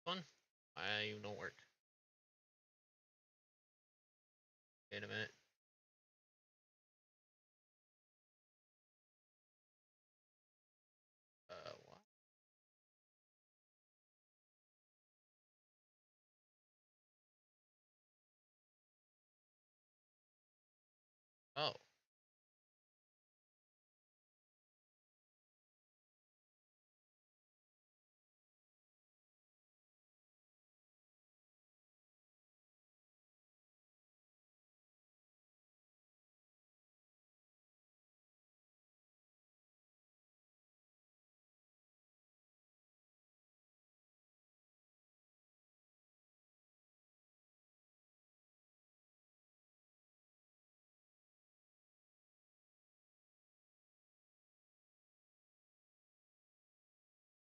One? I don't work. Wait a minute. What? Oh.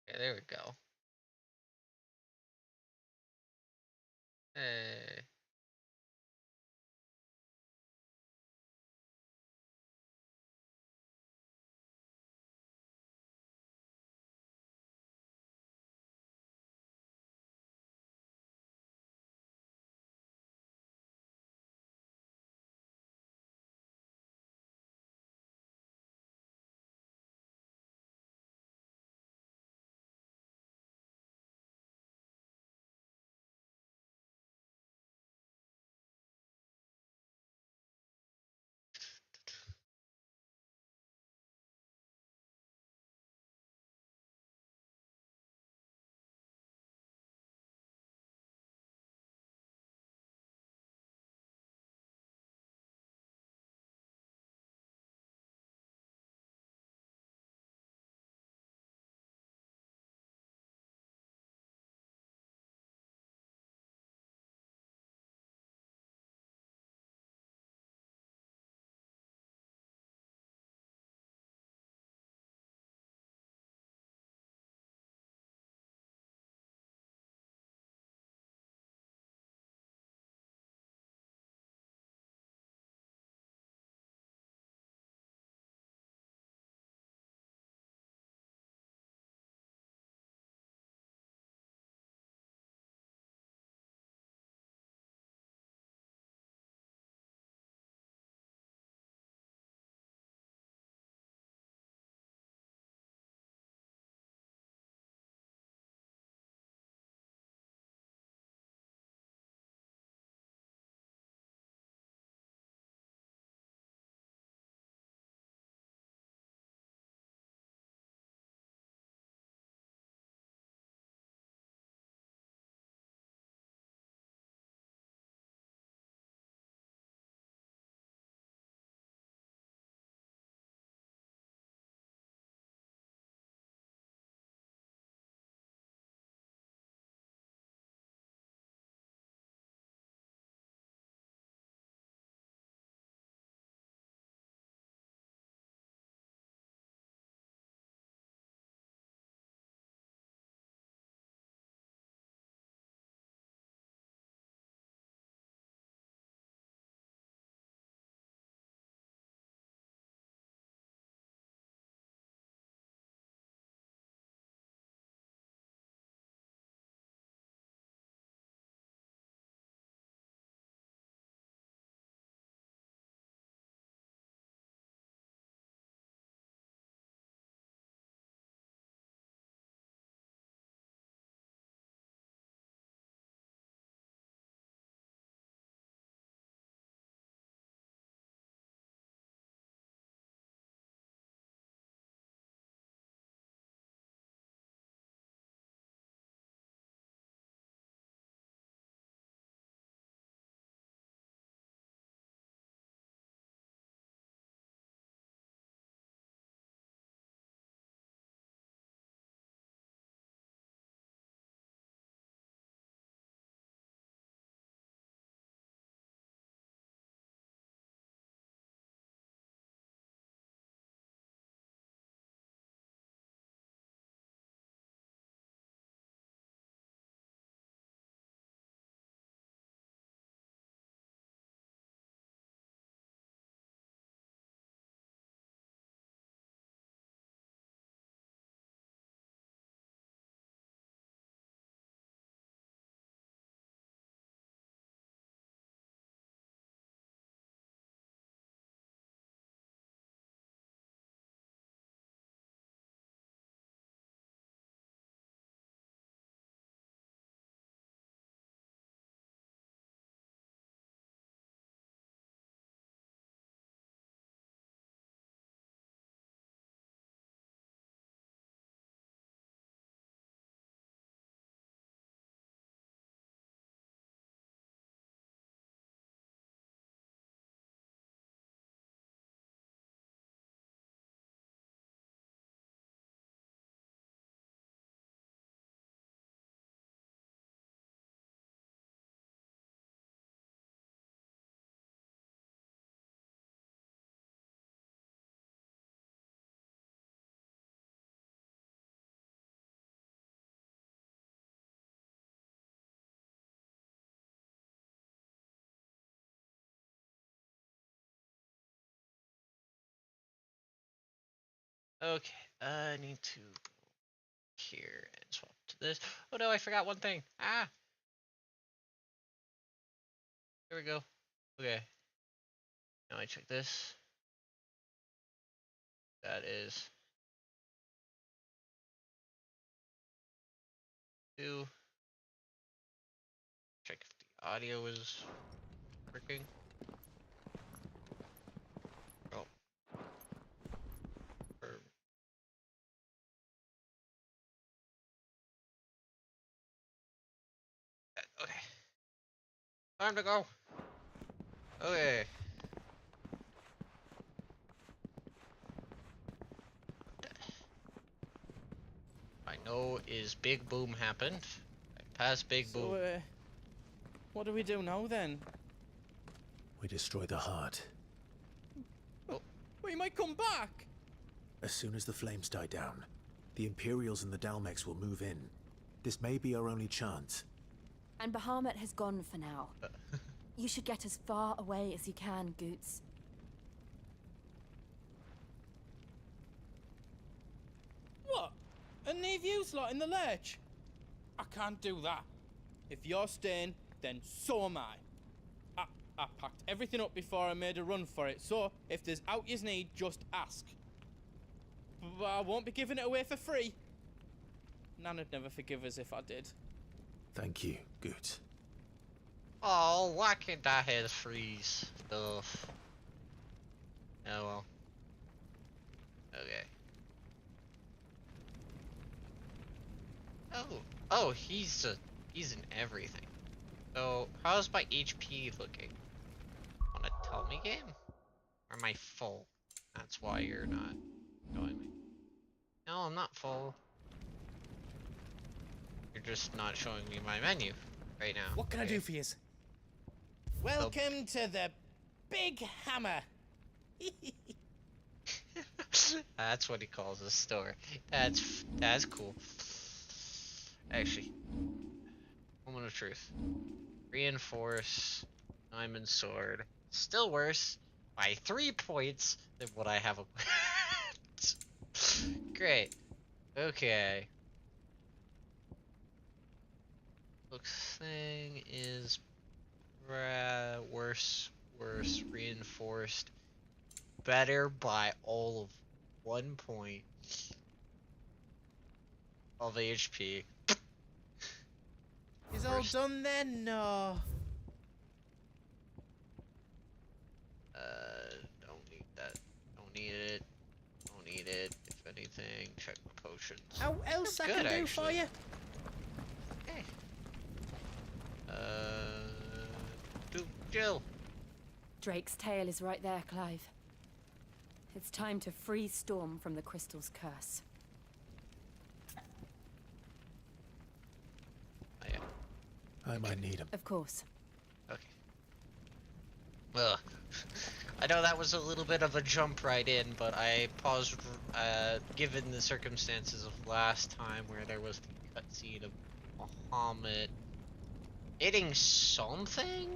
Okay, there we go. Hey. Okay, I need to go here and swap to this. Oh no, I forgot one thing. Ah, there we go. Okay, now I check this. That is 2. Check if the audio is working. Oh, okay. Time to go. Okay. I know is Big Boom happened. I passed Big Boom. So, what do we do now then? We destroy the heart. Oh. We might come back! As soon as the flames die down, the Imperials and the Dalmex will move in. This may be our only chance. And Bahamut has gone for now. You should get as far away as you can, Goots. What? And leave you lot in the lurch? I can't do that. If you're staying, then so am I. I packed everything up before I made a run for it, so if there's out you need, just ask. But I won't be giving it away for free. Nana'd never forgive us if I did. Thank you, Goot. Oh, why can't I have free stuff? Oh well. Okay. Oh, he's in everything. So, how's my HP looking? Wanna tell me, game? Or am I full? That's why you're not showing me. No, I'm not full. You're just not showing me my menu right now. What can I do for you? Welcome to the Big Hammer. That's what he calls his store. That's cool. Actually, moment of truth. Reinforce Diamond Sword. Still worse by 3 points than what I have. Great. Okay. Looks thing is worse. Reinforced. Better by all of 1 point of HP. Is all done then? No. Don't need that. Don't need it. Don't need it. If anything, check my potions. How else I Good, can do actually. for you? Okay. Jill. Drake's tail is right there, Clive. It's time to free Storm from the Crystal's curse. Oh, yeah. I might need him. Of course. Okay. Well, I know that was a little bit of a jump right in, but I paused, given the circumstances of last time where there was the cutscene of Bahamut hitting something?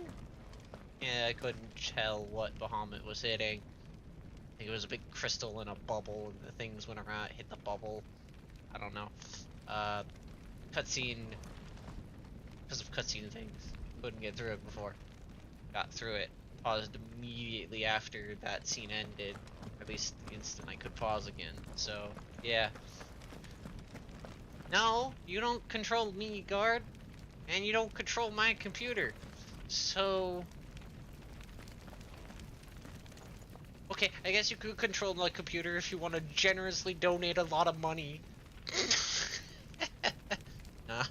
Yeah, I couldn't tell what Bahamut was hitting. I think it was a big crystal in a bubble, and the things went around, hit the bubble. I don't know. Cutscene, because of cutscene things, couldn't get through it before. Got through it. Paused immediately after that scene ended. Or at least the instant I could pause again. So, yeah. No, you don't control me, guard. And you don't control my computer. So... Okay, I guess you could control my computer if you want to generously donate a lot of money. Nah,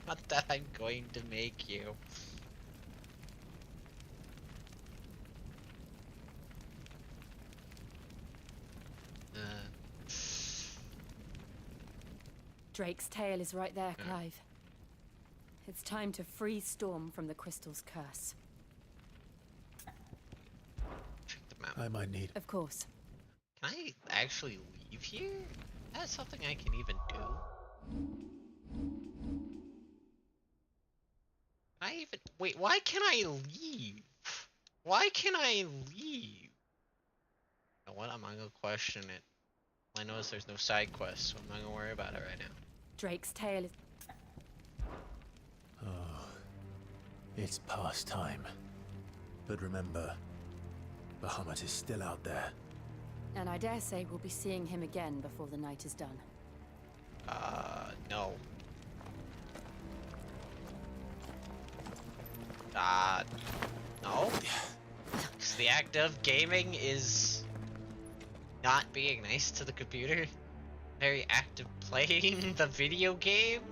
not that I'm going to make you. Drake's tail is right there, Yeah. Clive. It's time to free Storm from the Crystal's curse. Check the map. I might need him. Of course. Can I actually leave here? That's something I can even do. Can I even wait? Why can I leave? Why can I leave? You know what? I'm not gonna question it. All I know is there's no side quests, so I'm not gonna worry about it right now. Drake's tail is... It's past time. But remember, Bahamut is still out there. And I dare say we'll be seeing him again before the night is done. No. No? Because the act of gaming is not being nice to the computer. Very act of playing the video game.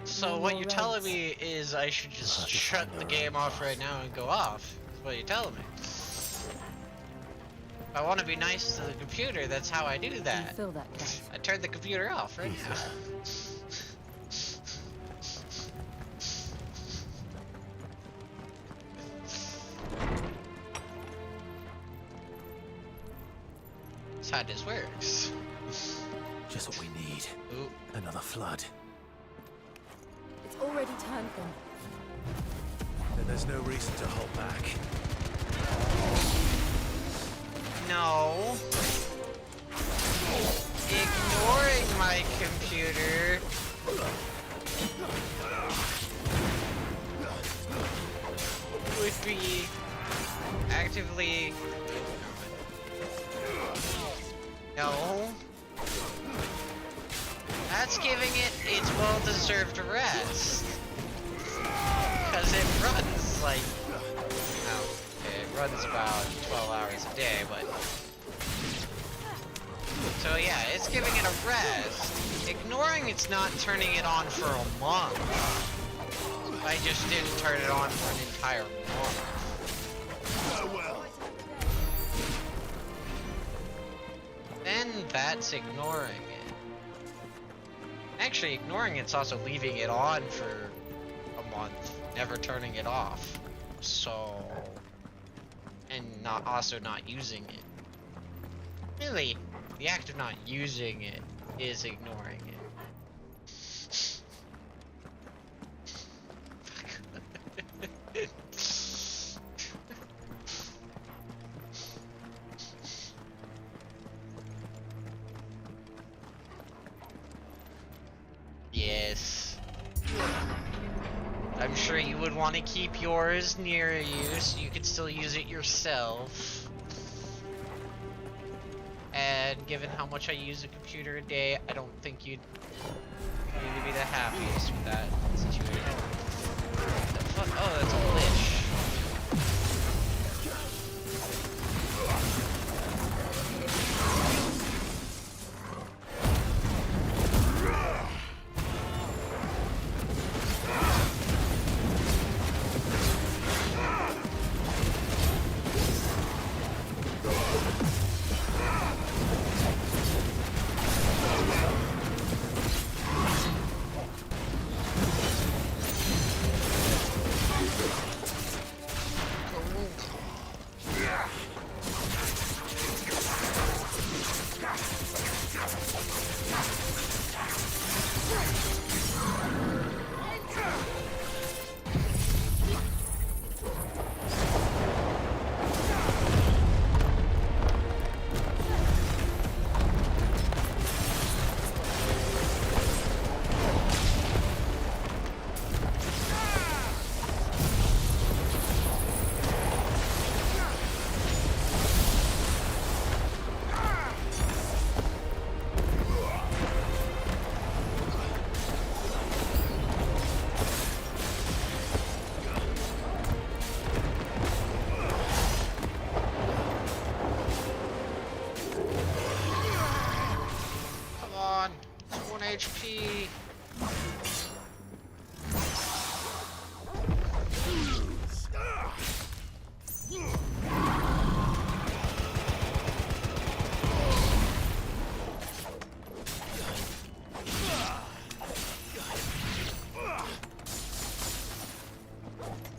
So No what more you're telling roads. me is I should just Hard to shut find the the game right off path. right now and go off. That's what you're telling me. If I want to be nice to the computer, that's how I do Do you that. feel that, Clive? I turned the computer off right now. That's how this works. Just what we need. Ooh. Another flood. It's already turned them. Then there's no reason to hold back. No. Ignoring my computer. Would be actively. No. That's giving it its well-deserved rest. Because it runs like. Oh, okay, it runs about 12 hours a day, but. So yeah, it's giving it a rest. Ignoring it's not turning it on for a month. I just didn't turn it on for an entire month. Then that's ignoring it. Actually, ignoring it's also leaving it on for a month, never turning it off. So, and not also not using it. Really, the act of not using it is ignoring it. Yes. I'm sure you would want to keep yours near you so you could still use it yourself. And given how much I use a computer a day, I don't think you'd really be the happiest with that situation. The fuck? Oh, that's a glitch. Come on, it's 1 HP.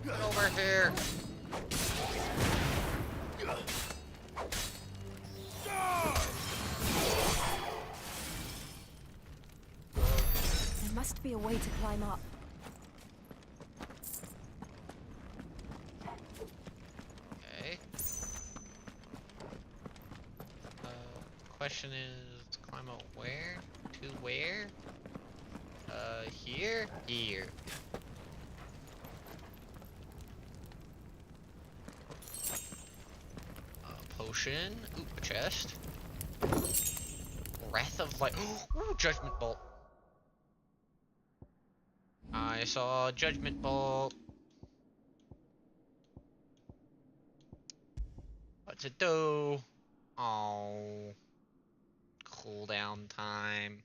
Get over here. There must be a way to climb up. question is, climb up where? To where? Here? Here. Potion. Ooh, a chest. Wrath of Light. Ooh, Judgment Bolt. I saw Judgment Bolt. What to do? Oh. Cooldown time.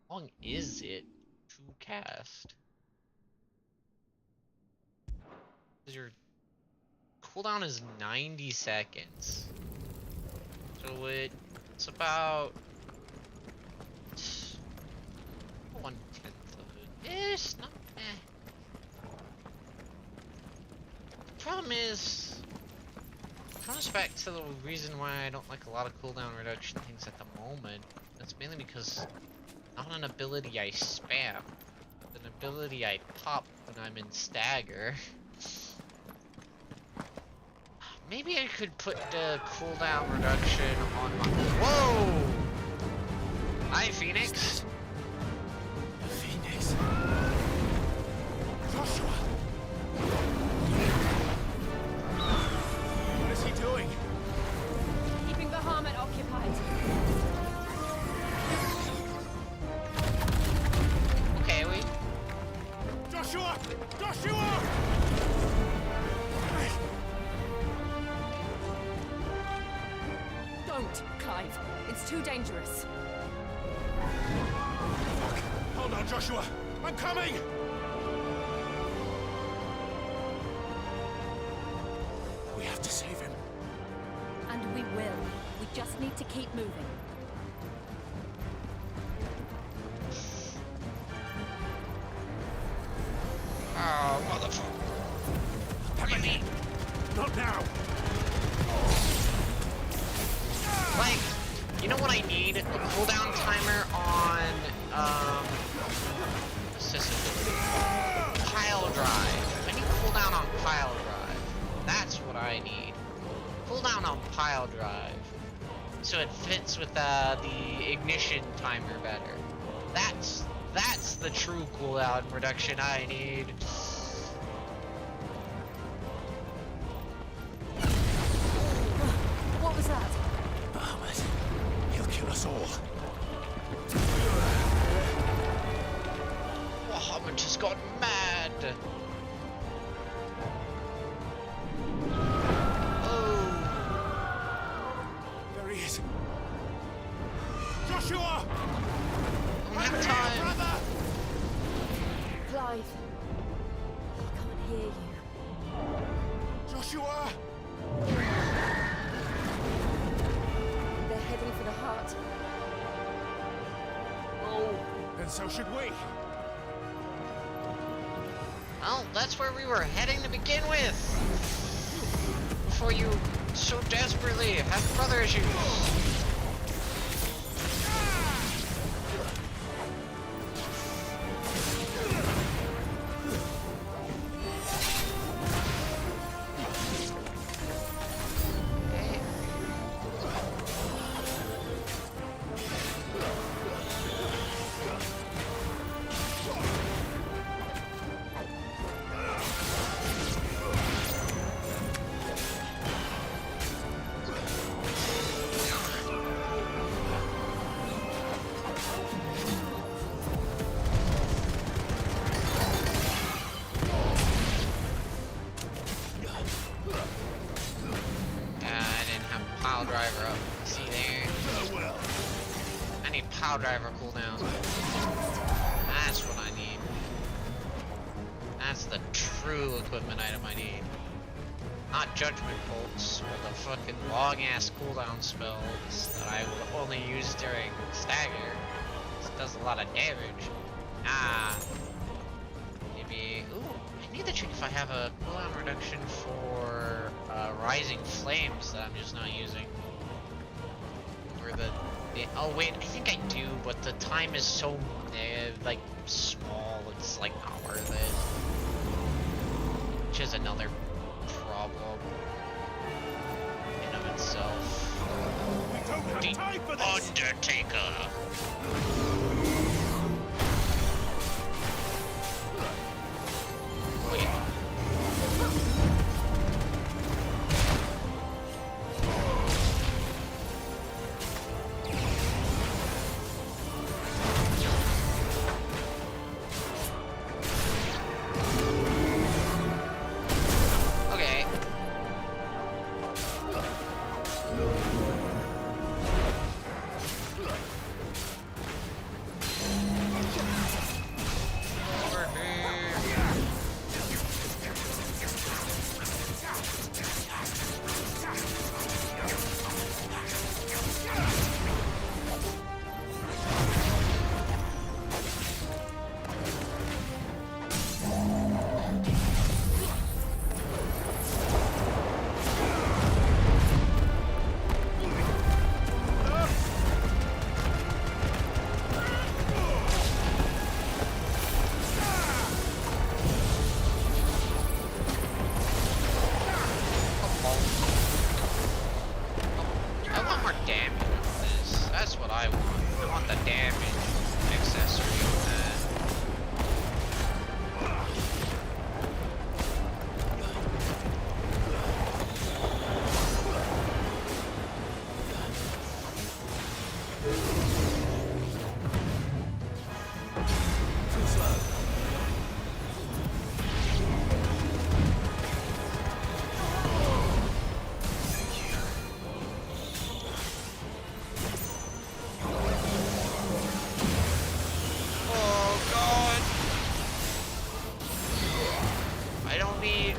How long is it to cast? Your cooldown is 90 seconds. So it's about 1/10 of it. It's not The problem is, comes back to the reason why I don't like a lot of cooldown reduction things at the moment. That's mainly because not an ability I spam. It's an ability I pop when I'm in stagger. Maybe I could put the cooldown reduction on my... Whoa! Hi, Phoenix. The Phoenix. Joshua! What is he doing? Keeping the Bahamut occupied. Okay, we... Joshua! Joshua! Don't, Clive. It's too dangerous. Fuck! Hold on, Joshua! I'm coming! We have to save him. And we will. We just need to keep moving. Oh, motherfucker. What do you mean? Not now! Like, you know what I need? A cooldown timer on, accessibility. Pile drive. I need cooldown on pile drive. That's what I need. Cooldown on pile drive. So it fits with, the ignition timer better. That's the true cooldown reduction I need. What was that? Bahamut. He'll kill us all. Bahamut just got mad. Oh. There he is. Joshua! I don't have time. Brother! Clive. I can't hear you. Joshua! They're heading for the heart. Oh, then so should we. Well, that's where we were heading to begin with. Before you so desperately have brother issues. Driver up. See there? I need Pile Driver cooldown. That's what I need. That's the true equipment item I need. Not Judgment Bolts, or the fucking long-ass cooldown spells that I would only use during stagger. It does a lot of damage. Maybe... Ooh, I need to check if I have a cooldown reduction for Rising Flames that I'm just not using. Or oh wait, I think I do, but the time is so like small, it's like not worth it. Which is another problem in of itself. We don't have The time for this! Undertaker! Wait. Okay. Over here. I want more damage on this. That's what I want. I want the damage accessory on that. Too slow. Thank you. Oh god! I don't need...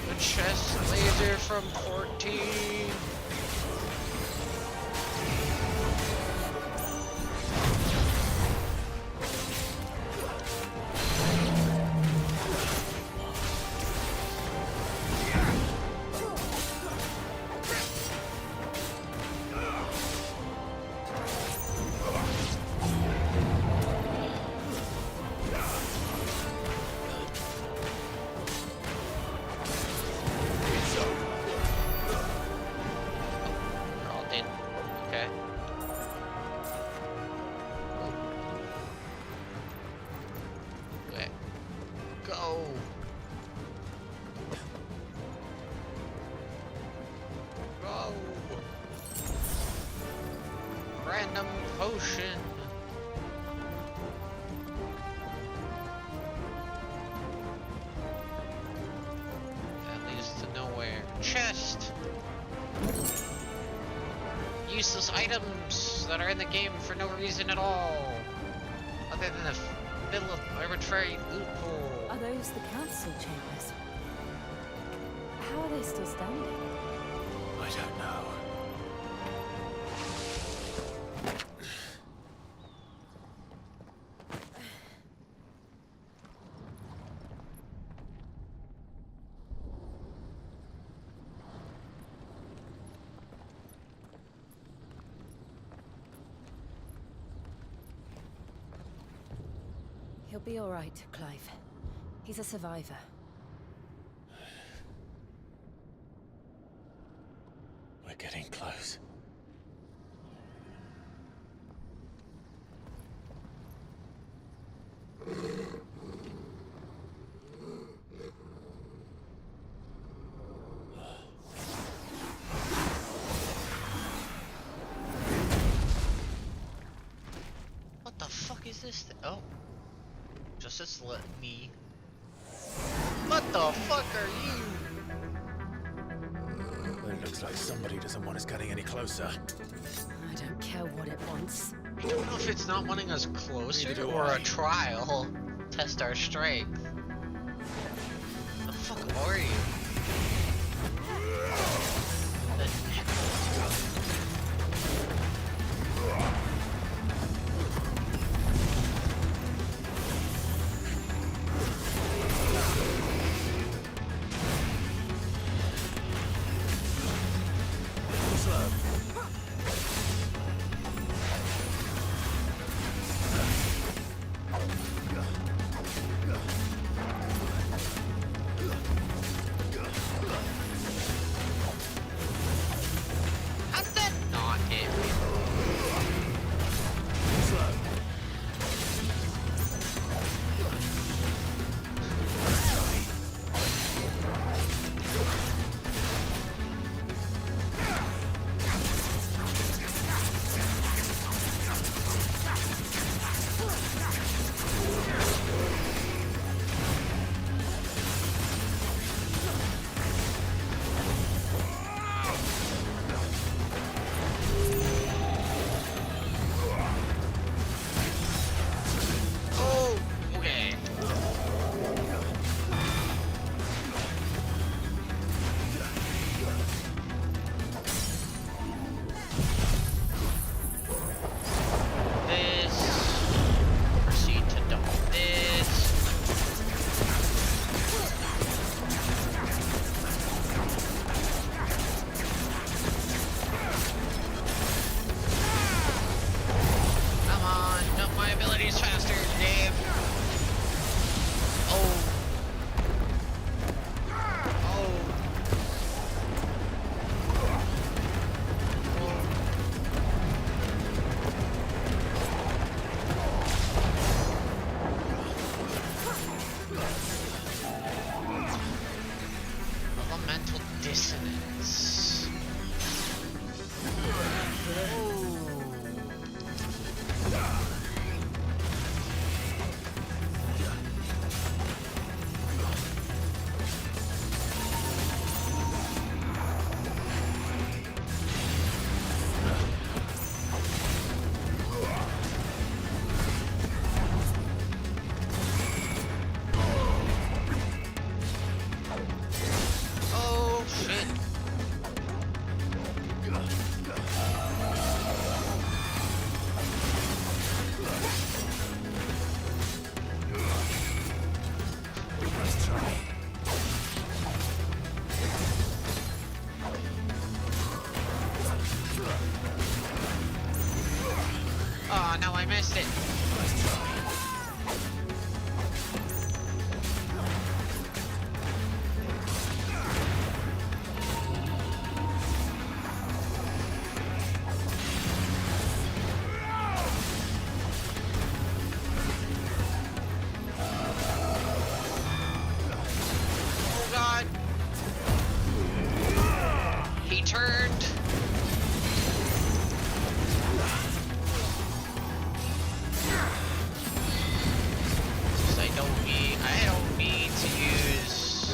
the chest laser from 14. We're all dead. Okay. Okay. Go! Go! Random potion! That leads to nowhere. Chest! Useless items that are in the game for no reason at all, other than a middle of arbitrary loophole. Are those the council chambers? How are they still standing? I don't know. He'll be all right, Clive. He's a survivor. We're getting close. What the fuck is this? Oh. Just let me. What the fuck are you? It looks like somebody doesn't want us getting any closer. I don't care what it wants. I don't know if it's not wanting us closer Neither do or I. a trial. Test our strength. The fuck are you? The heck? it. Oh god. He turned. I don't need to use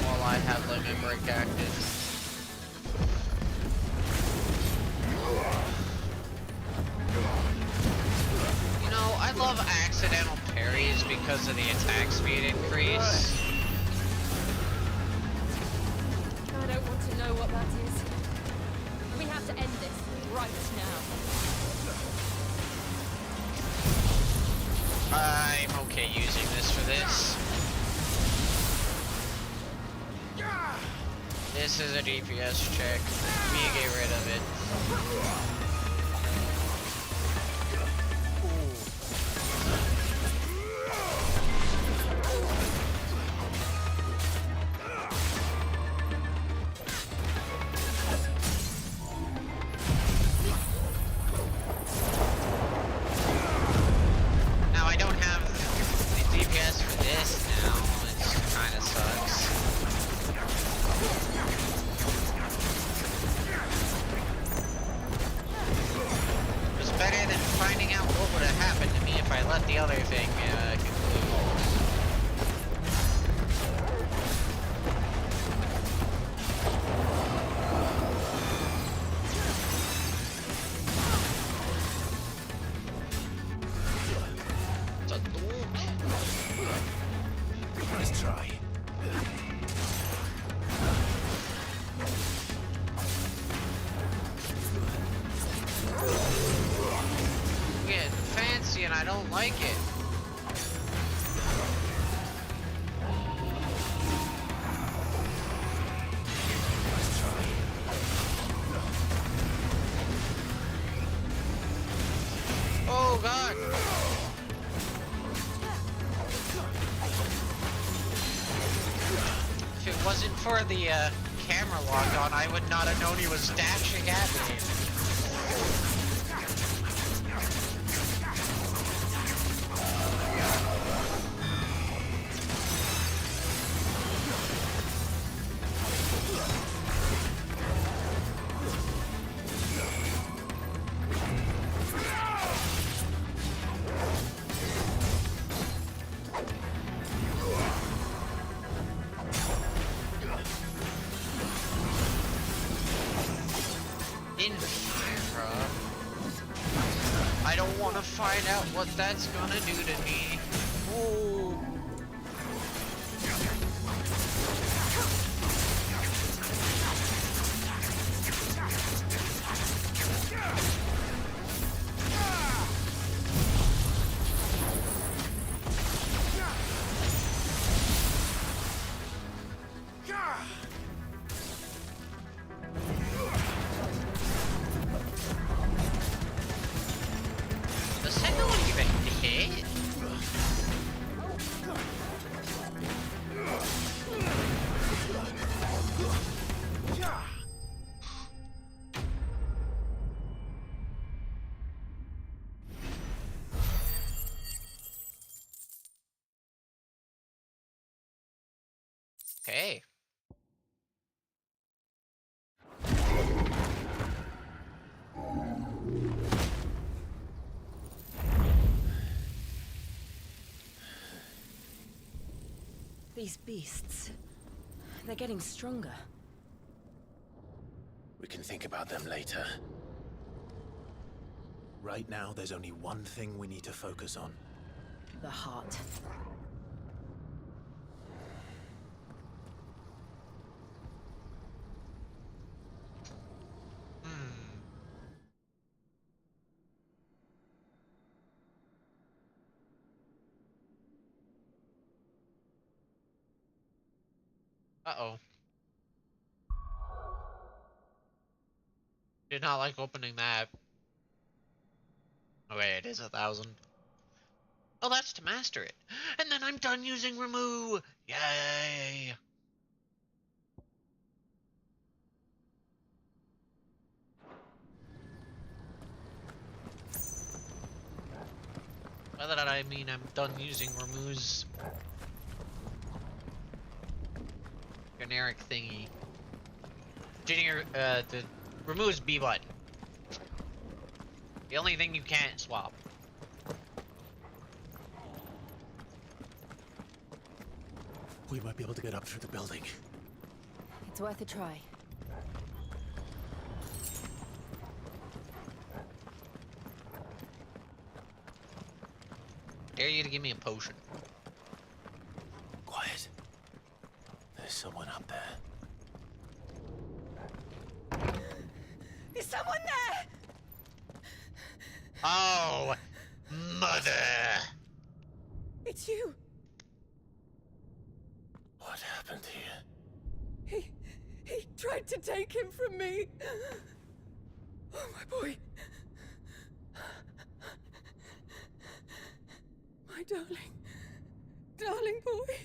while I have limit break active. You know, I love accidental parries because of the attack speed increase. I don't want to know what that is. We have to end this right now. I'm okay using this for this. This is a DPS check. We get rid of it. Now I don't have the DPS for this now, which kind of sucks. It was better than finding out what would have happened to me if I let the other thing conclude. It's a dog. Nice try. I'm getting fancy and I don't like it. Oh god! If it wasn't for the camera lock on, I would not have known he was dashing at me. Infra. I don't want to find out what that's gonna do to me. Ooh. The second one even hit? Okay. These beasts, they're getting stronger. We can think about them later. Right now, there's only one thing we need to focus on. The heart. Uh-oh. Did not like opening that. Okay, it is 1,000. Oh, that's to master it. And then I'm done using remove. Yay. By that I mean I'm done using remove's generic thingy. The remove's B button. The only thing you can't swap. We might be able to get up through the building. It's worth a try. Dare you to give me a potion. Quiet. There's someone up there. Is someone there? Oh, mother! It's you. What happened here? He tried to take him from me. Oh, my boy. My darling boy.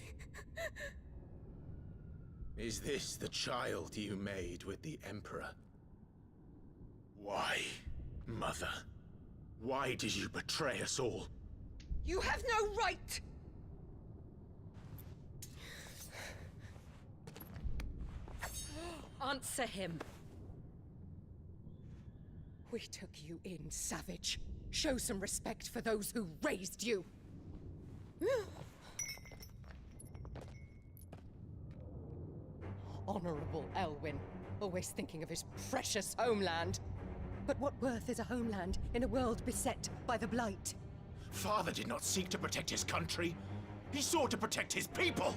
Is this the child you made with the Emperor? Why, Mother? Why did you betray us all? You have no right. Answer him. We took you in, savage. Show some respect for those who raised you. Honorable Elwyn, always thinking of his precious homeland. But what worth is a homeland in a world beset by the Blight? Father did not seek to protect his country. He sought to protect his people.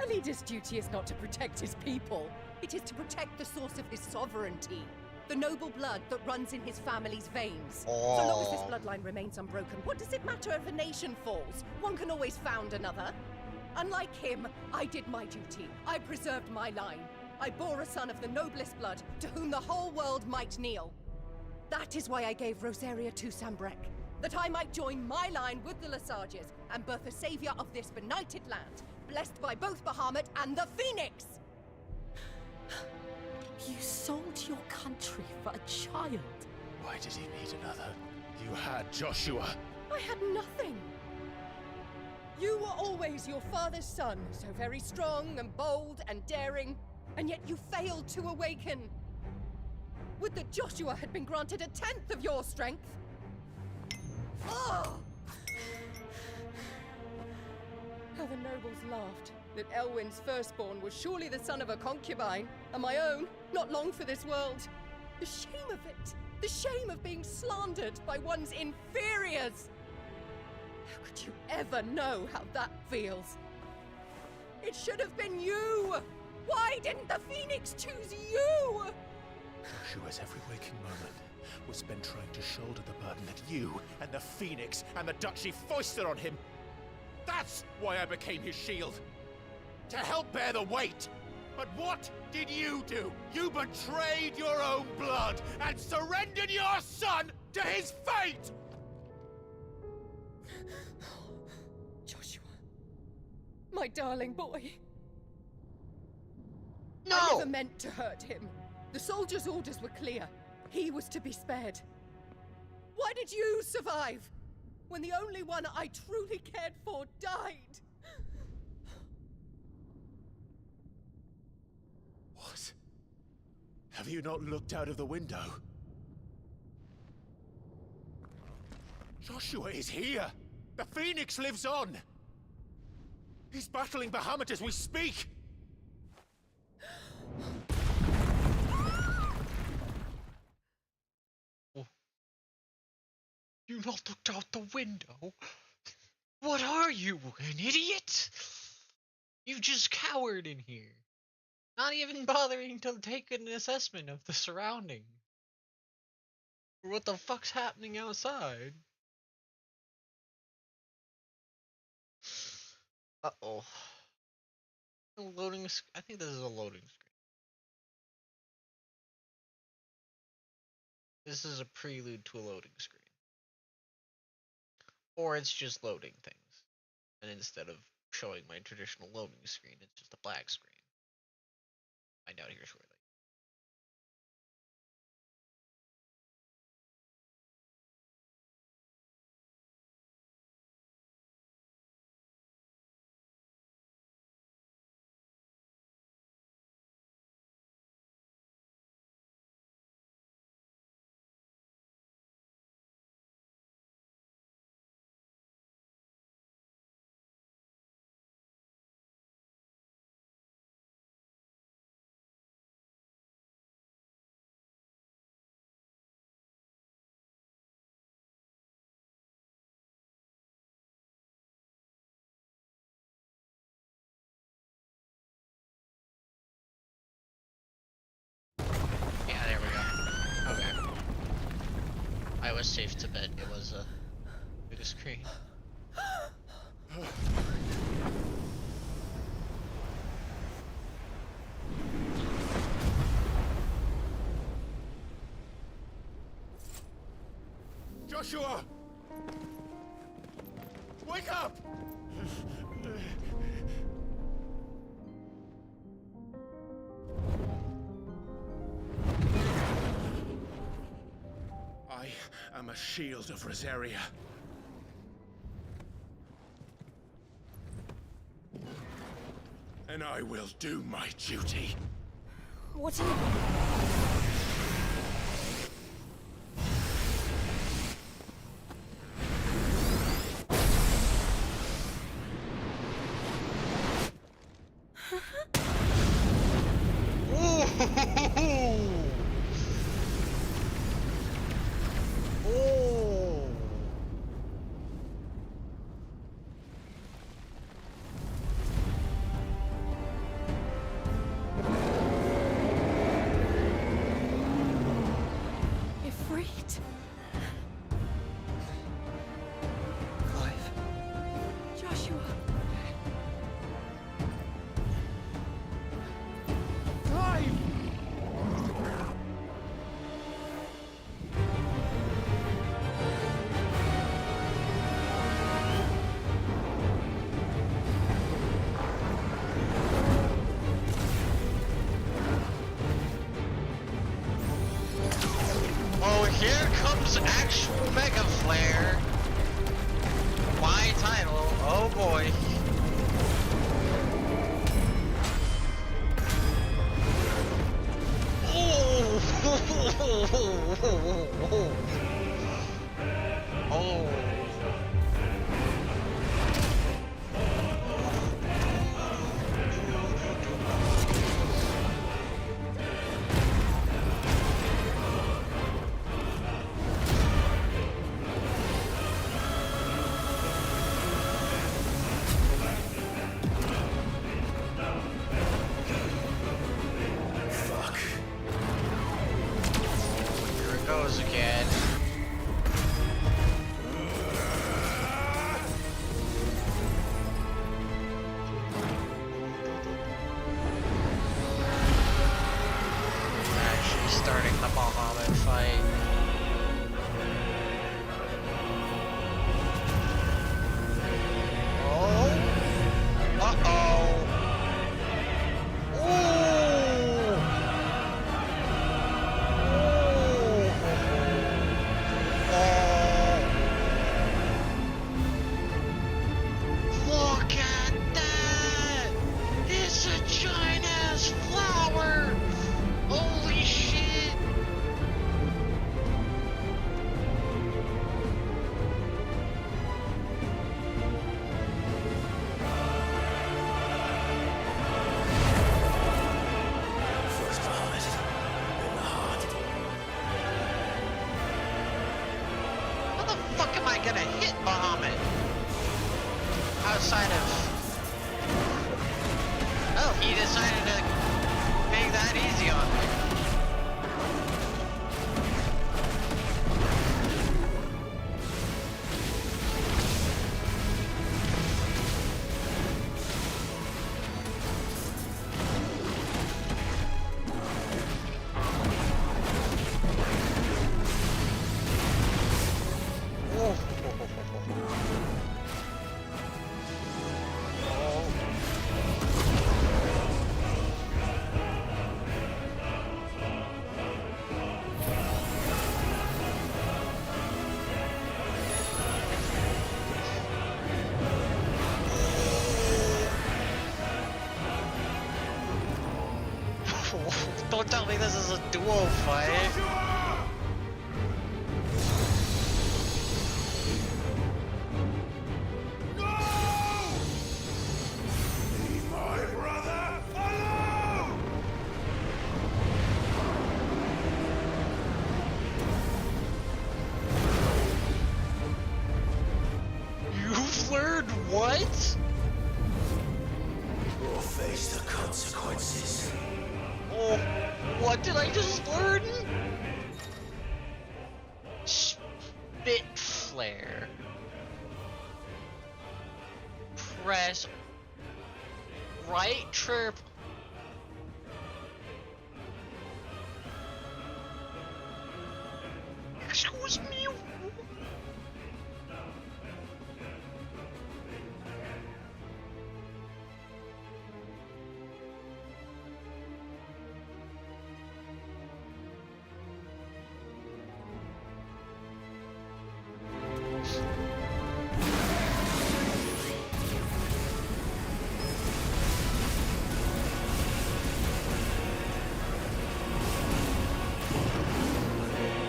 A leader's duty is not to protect his people. It is to protect the source of his sovereignty. The noble blood that runs in his family's veins. So long as this bloodline remains unbroken, what does it matter if a nation falls? One can always found another. Unlike him, I did my duty. I preserved my line. I bore a son of the noblest blood, to whom the whole world might kneel. That is why I gave Rosaria to Sambrek, that I might join my line with the Lesages and birth a savior of this benighted land, blessed by both Bahamut and the Phoenix! You sold your country for a child. Why did he need another? You had Joshua. I had nothing. You were always your father's son, so very strong and bold and daring, and yet you failed to awaken. Would that Joshua had been granted 1/10 of your strength? Oh! How the nobles laughed that Elwyn's firstborn was surely the son of a concubine, and my own, not long for this world. The shame of it! The shame of being slandered by one's inferiors! How could you ever know how that feels? It should have been you! Why didn't the Phoenix choose you? Joshua's every waking moment was spent trying to shoulder the burden that you and the Phoenix and the Duchy foisted on him. That's why I became his shield. To help bear the weight. But what did you do? You betrayed your own blood and surrendered your son to his fate! Joshua. My darling boy. No! I never meant to hurt him. The soldiers' orders were clear. He was to be spared. Why did you survive? When the only one I truly cared for died? What? Have you not looked out of the window? Joshua is here! The Phoenix lives on! He's battling Bahamut as we speak! You not looked out the window? What are you, an idiot? You just cowered in here. Not even bothering to take an assessment of the surrounding. Or what the fuck's happening outside? Uh-oh. I think this is a loading screen. This is a prelude to a loading screen. Or it's just loading things. And instead of showing my traditional loading screen, it's just a black screen. Find out here shortly. Yeah, there we go. Okay. I was safe to bed. It was a big screen. Joshua! Wake up! I am a shield of Rosaria. And I will do my duty. What are you... Ifrit? Clive. Joshua? Clive! Oh, here comes actual Mega Flare. My title. Oh boy. Oh. Fuck. Here it goes again. Actually starting the Bahamut fight. Oh. Uh-oh. Ooh. Look at that! It's a giant ass flower! Holy shit! First Bahamut, then the heart. How the fuck am I gonna hit Bahamut? Outside of... Oh, he decided to make that easy on me. Don't tell me this is a duo fight. Leave my brother alone! You've learned what? Or face the consequences. Oh, what did I just learn? Spit flare. Press right trip. Excuse me.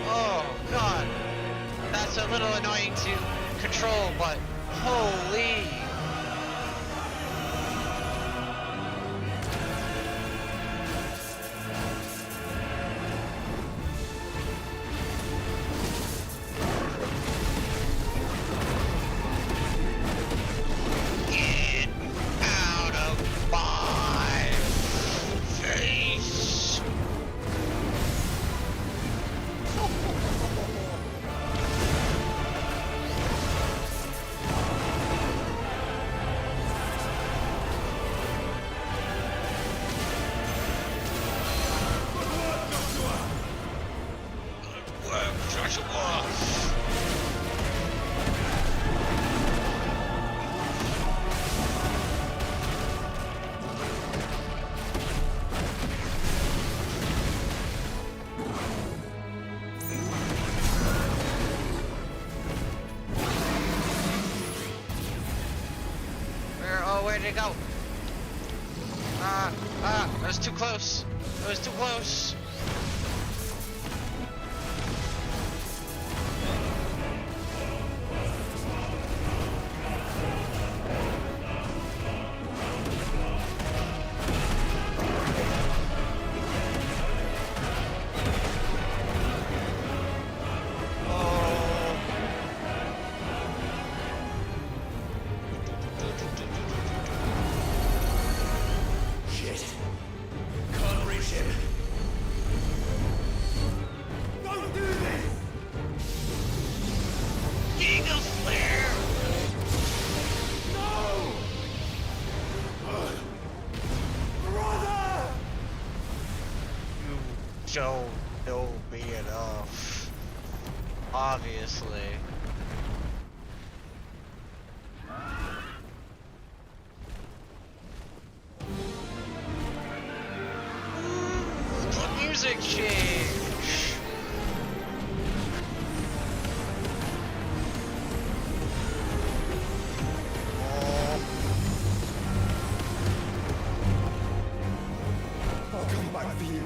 Oh god, that's a little annoying to control, but holy. Get out of my face. Joshua. Where'd it go? That was too close. That was too close. Shit. Can't reach him. Don't do this! King of Flare! No! Brother! You don't know me enough. Obviously. The music change. Oh. I'll come back for you.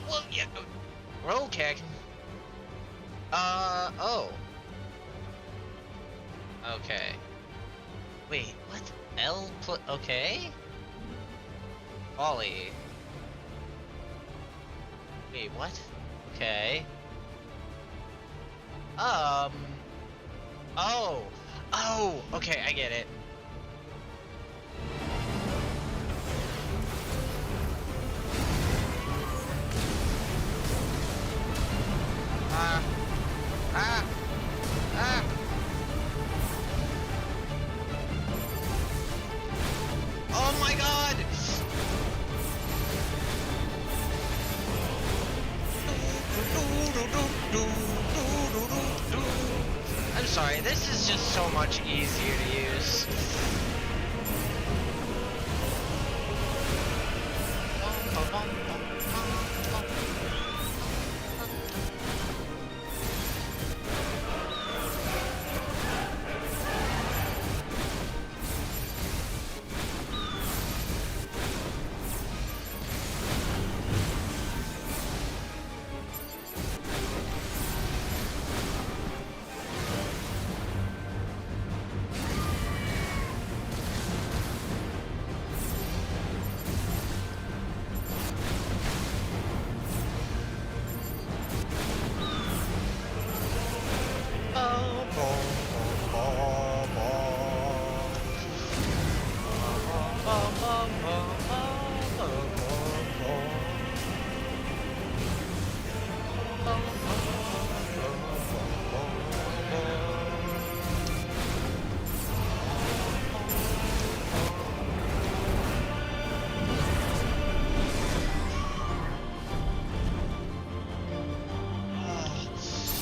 Well, yeah. Roll kick. Oh. Okay. Wait, what? Okay. Ollie. Wait, what? Okay. Oh. Oh, okay, I get it. Oh my god! I'm sorry, this is just so much easier to use.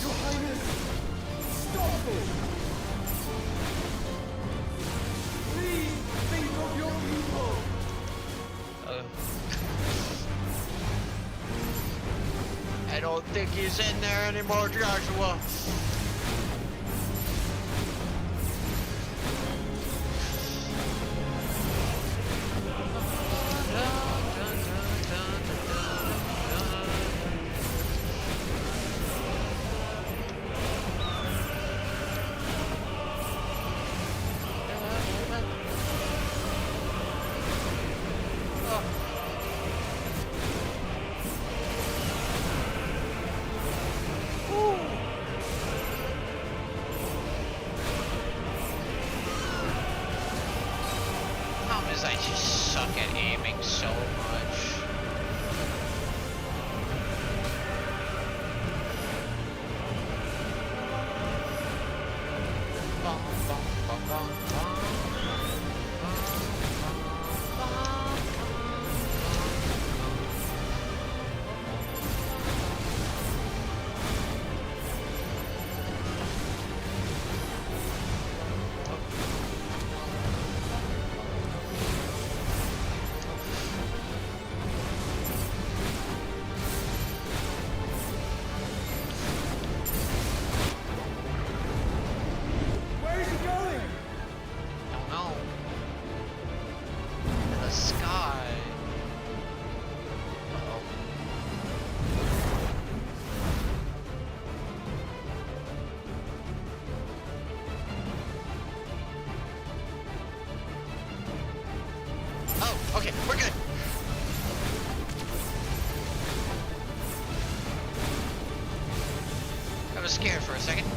Your Highness! Stop it! Please think of your people! I don't think he's in there anymore, Joshua. I just suck at aiming so much. Bum, bum, bum, bum, bum. Where is he going? Don't know. In the sky. Uh-oh. Oh, okay, we're good. I was scared for a second.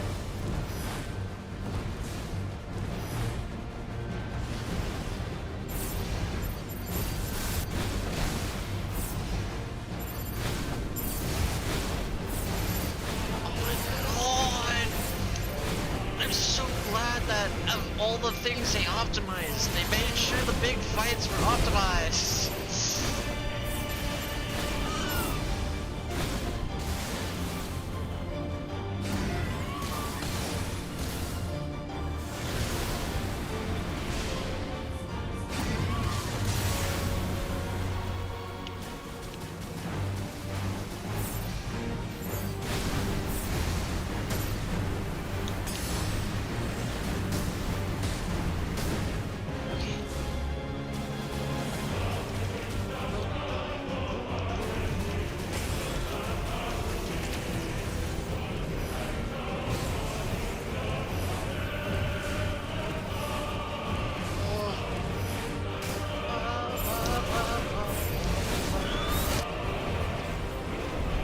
I'm so glad that of all the things they optimized, they made sure the big fights were optimized.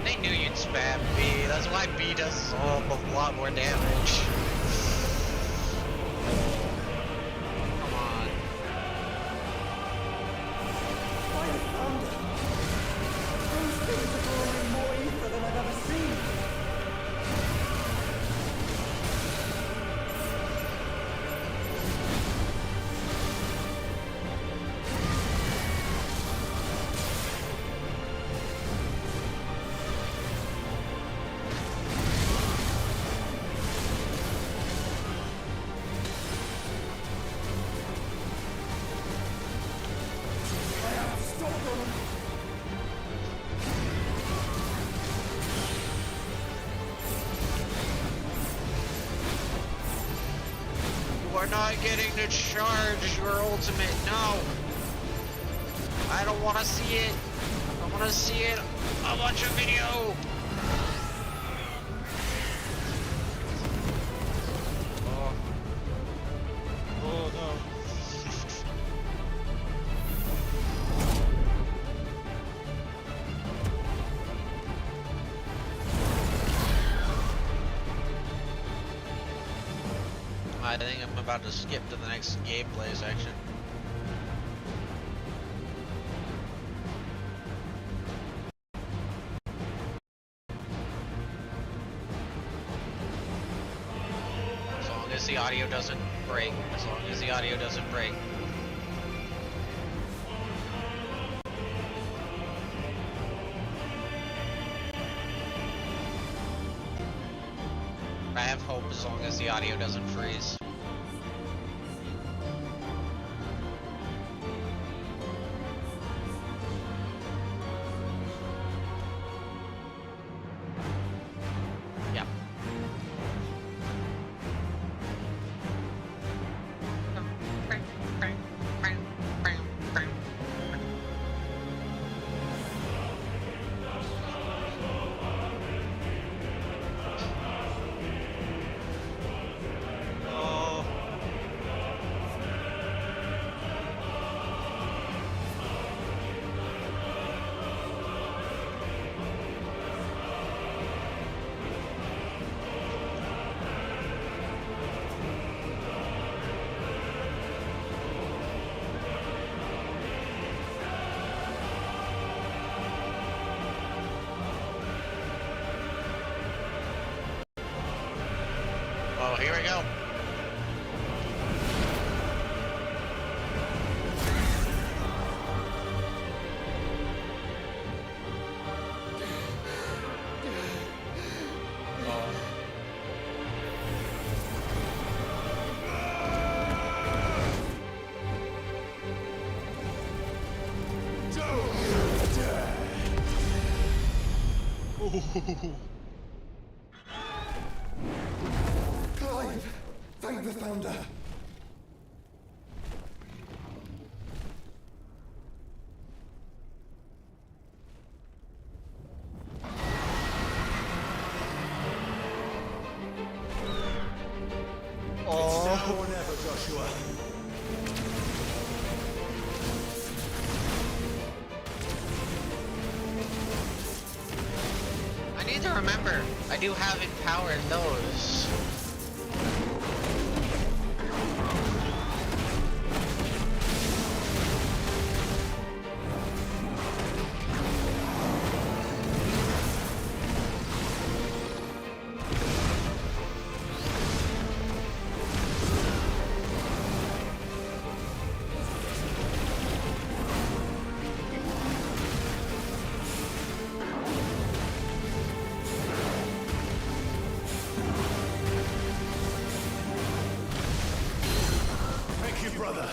They knew you'd spam B, that's why B does a lot more damage. Come on. Fire thunder! Those things are drawing more ether than I've ever seen! I have to stop them! You are not getting to charge your ultimate, no! I don't want to see it. I want to see it. I want your video. Oh. Oh no. I think I'm about to skip to the next gameplay section. as the audio doesn't break. As long as the audio doesn't break. I have hope as long as the audio doesn't freeze. Yeah. Oh. Oh, here we go. Clive! Thank the thunder! It's now or never, Joshua. I need to remember, I do have empowered those. Thank you, brother.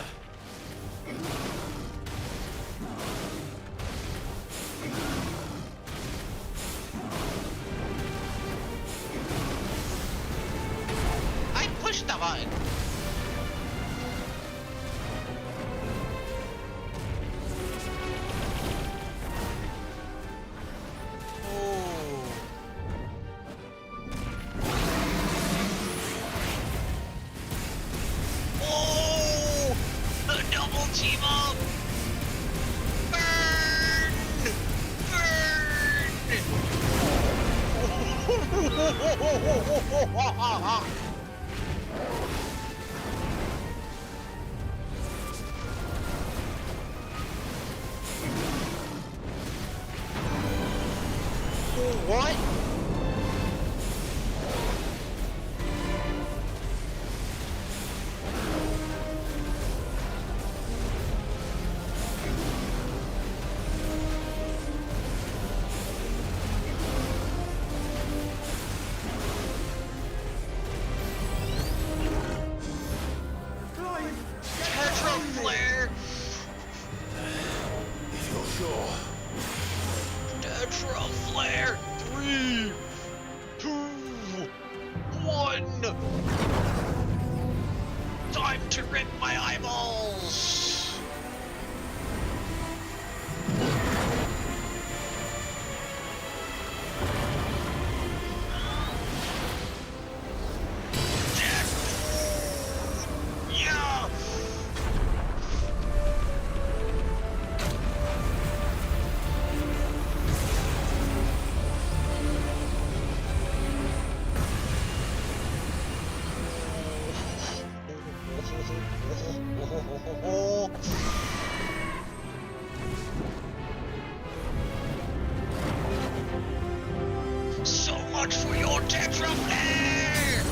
I pushed the button. Oh. Oh! The double team up! Burn! Burn! What? Clive! Tetra flare! If you're sure. Tetra flare! 3, 2, 1! Time to rip my eyeballs! Yeah! So much for your Tetra Flare!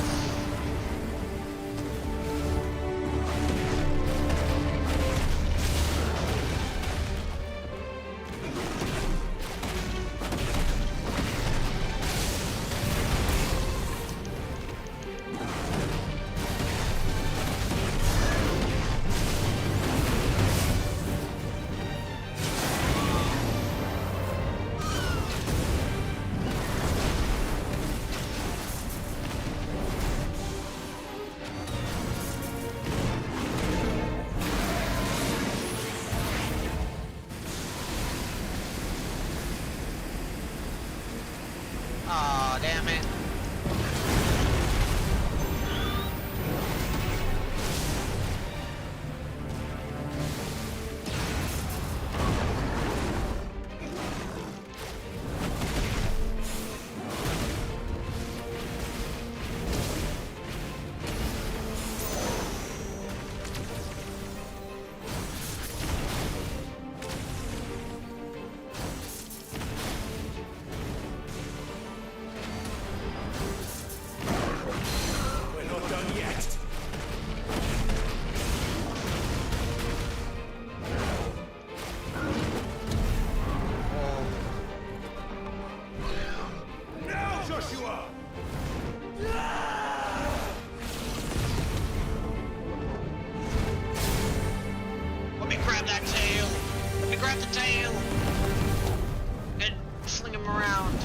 Aw, damn it. We're not done yet. Now, Joshua! Let me grab that tail. Let me grab the tail. And fling him around.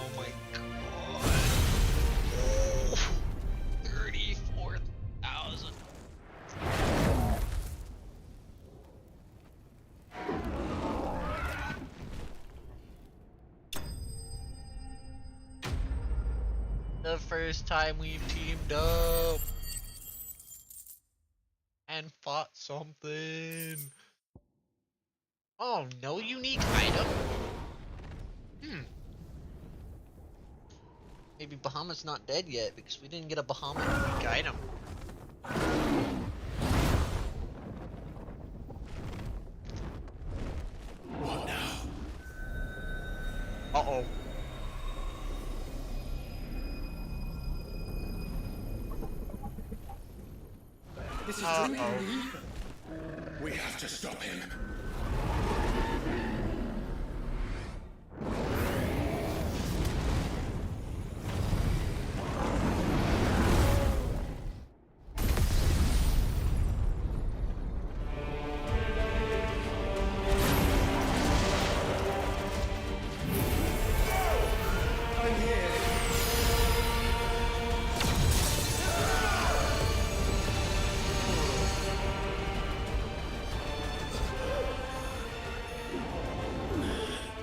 Oh my god. Oh, 34,000. The first time we've teamed up and fought something. Oh, no unique item? Maybe Bahamut's not dead yet because we didn't get a Bahamut unique item. What now? Uh-oh. This is Uh-oh. We have to stop him. I'm here.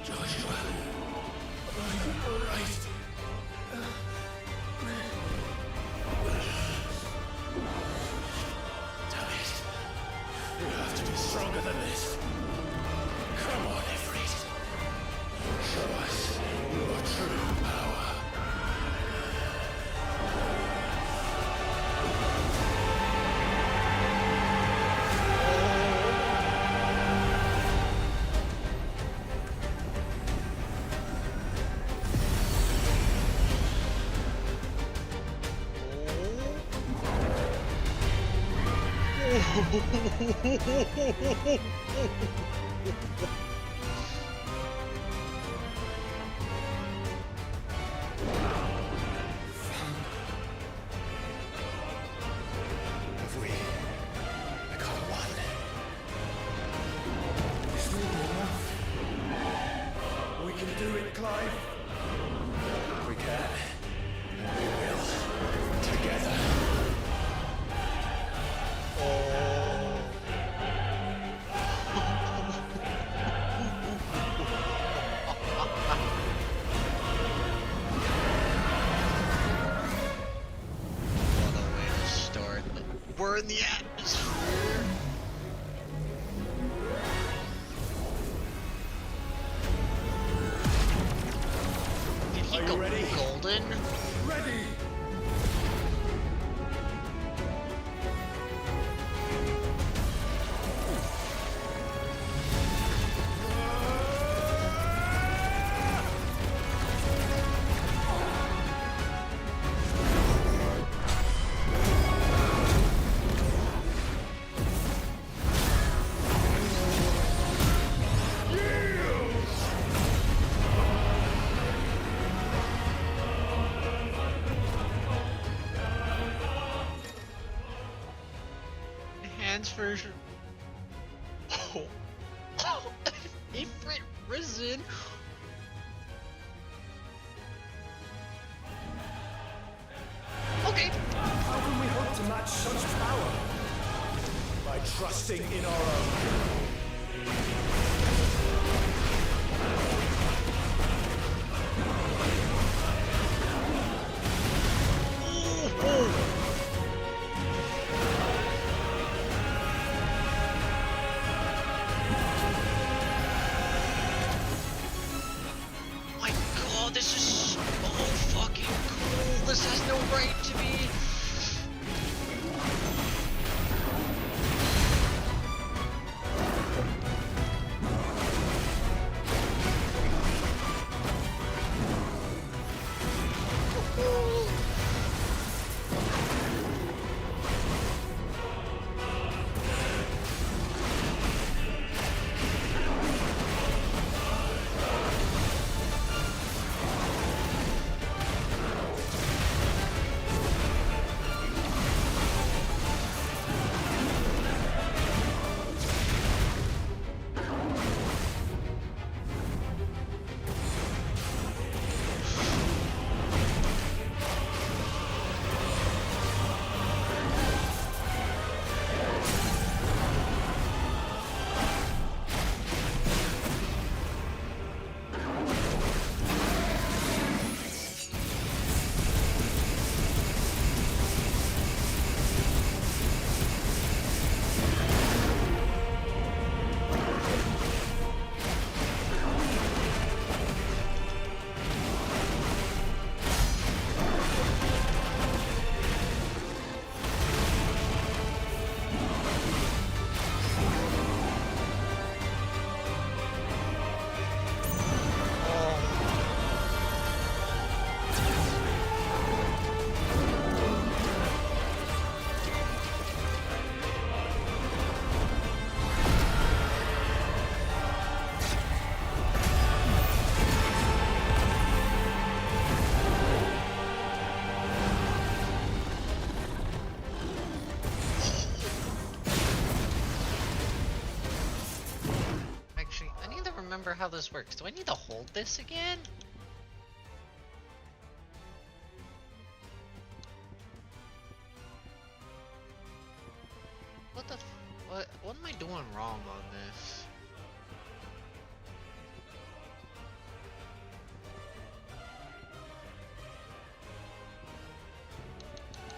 Joshua. Are you alright? Damn it. You have to be stronger than this. Come on, Ifrit. Show us your true power. Have we become one? This will be enough. We can do it, Clive. We can. And we will. Together. What a way to start. We're in the atmosphere. Did he Are you go ready? golden? Ready! transfers. Oh, Ifrit risen. Okay. How can we hope to match such power? By trusting in our own. My God, this is so fucking cool. This has no right to be. Actually, I need to remember how this works. Do I need to hold this again? What the what am I doing wrong on this?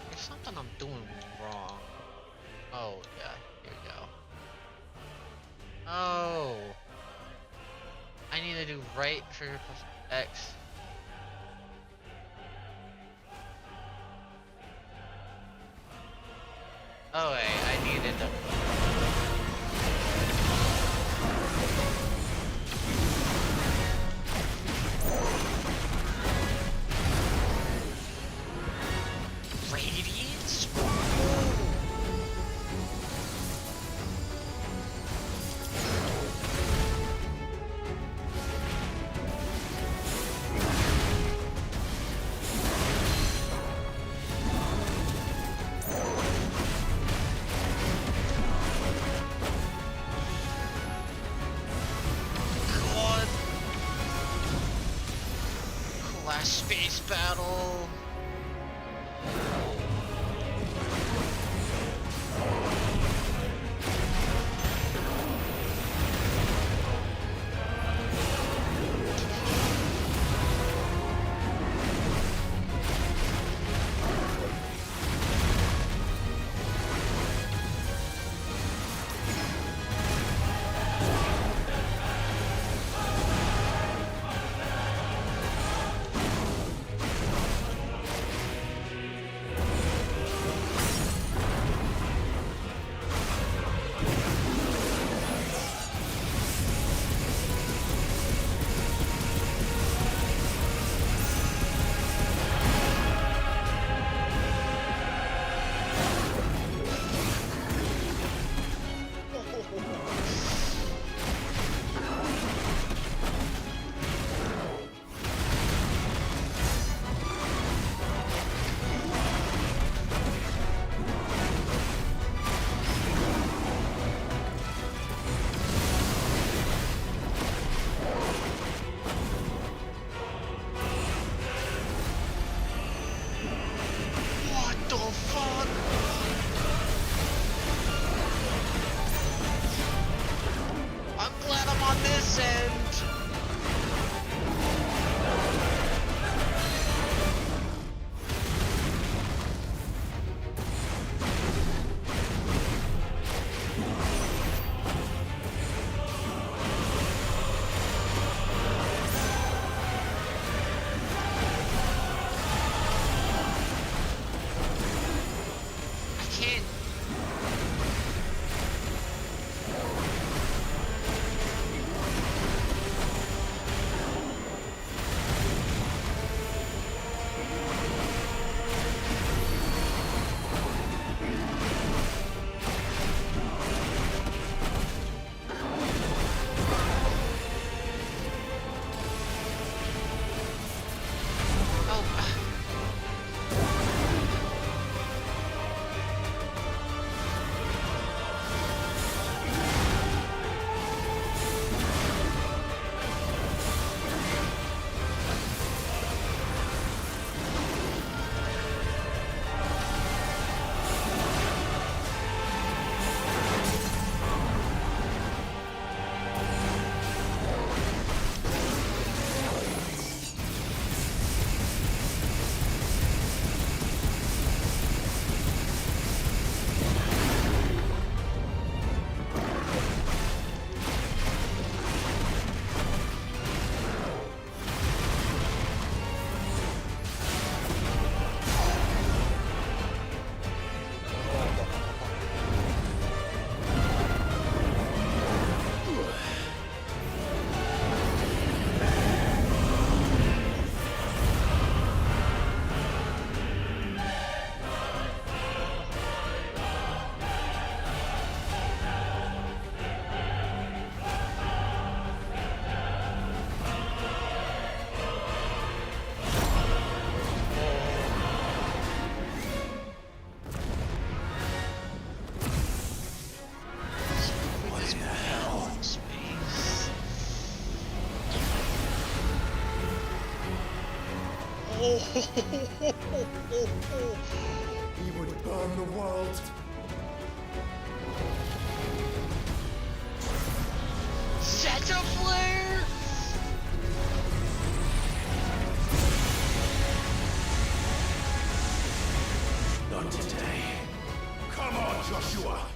There's something I'm doing wrong. Oh, yeah, here we go. Oh. I need to do right for X. Oh, wait, I needed to. Radiance? God. Class space battle. He would burn the world. Set a flare! Not today. Come on, Joshua!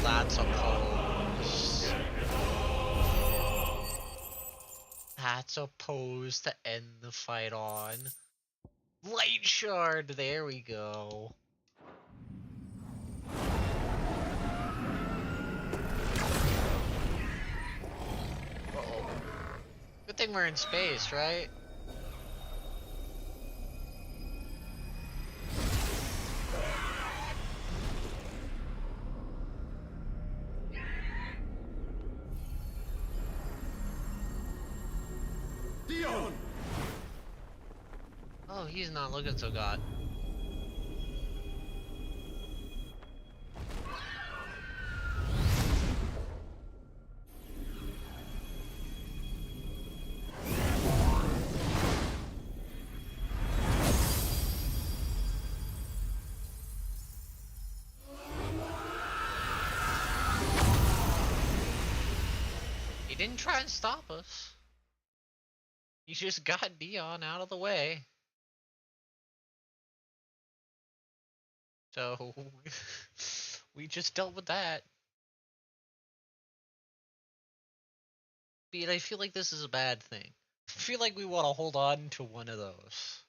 That's a pose. That's a pose to end the fight on. Light shard, there we go. Uh-oh. Good thing we're in space, right? Dion! Oh, he's not looking so good. He didn't try and stop us. You just got Dion out of the way. So, we just dealt with that. But I feel like this is a bad thing. I feel like we want to hold on to one of those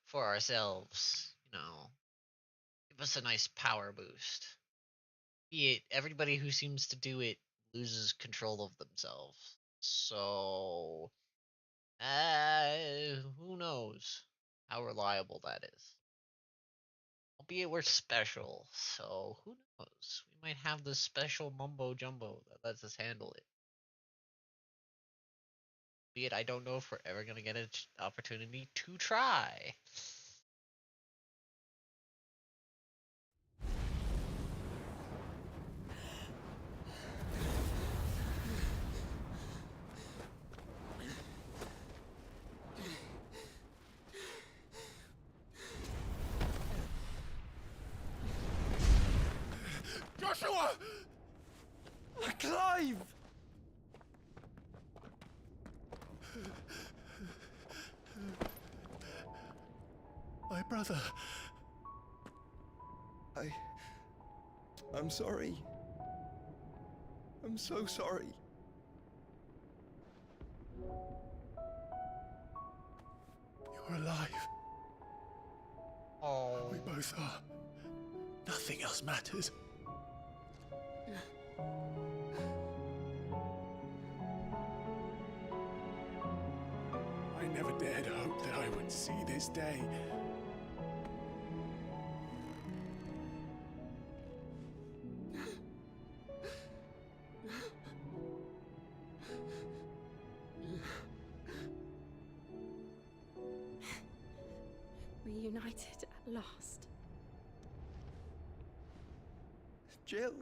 for ourselves, you know. Give us a nice power boost. Be it everybody who seems to do it loses control of themselves. So, who knows how reliable that is. Albeit we're special, so who knows? We might have this special mumbo jumbo that lets us handle it. Be it I don't know if we're ever gonna get an opportunity to try. Joshua! Clive! My brother. I'm sorry. I'm so sorry. You're alive. Oh. We both are. Nothing else matters. I never dared hope that I would see this day. Reunited at last. Jill.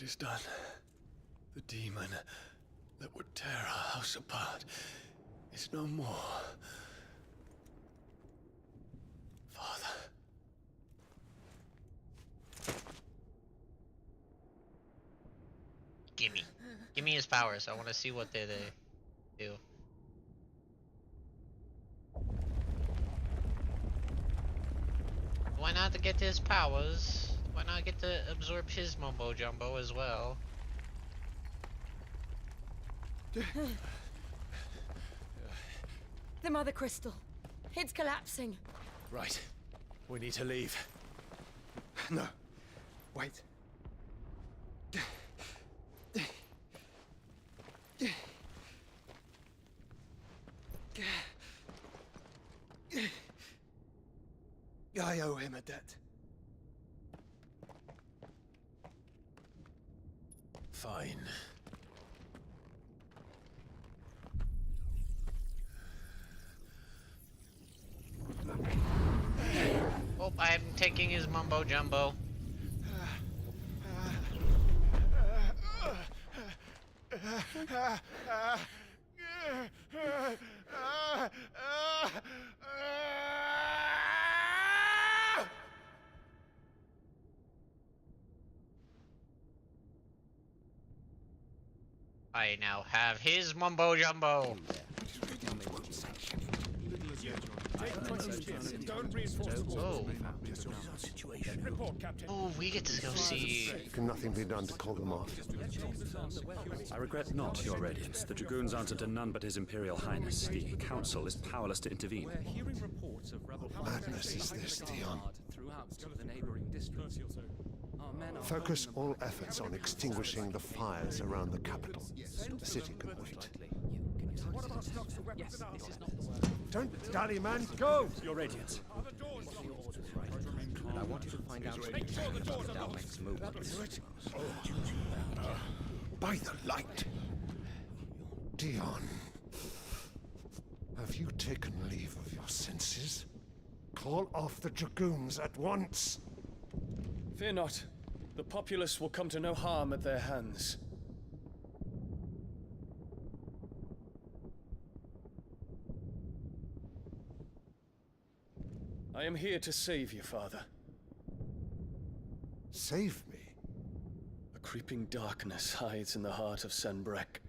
is done. The demon that would tear our house apart is no more. Father. Give me his powers. I want to see what they do. Why not to get his powers? Why not get to absorb his mumbo jumbo as well? The Mother Crystal. It's collapsing. Right. We need to leave. No. Wait. I owe him a debt. Fine. Oh, I'm taking his mumbo jumbo. I now have his mumbo jumbo. Oh, we get to go see. Can nothing be done to call them off? I regret not, Your Radiance. The Dragoons answer to none but His Imperial Highness. The Council is powerless to intervene. What madness is this, Dion? Focus all efforts on extinguishing the fires around the capital. The city can wait. Don't dally, man. Go! Your Radiance. And I want you to find out about Dalmec's movements. By the light! Dion, have you taken leave of your senses? Call off the Dragoons at once! Fear not. The populace will come to no harm at their hands. I am here to save you, Father. Save me? A creeping darkness hides in the heart of Sanbreque.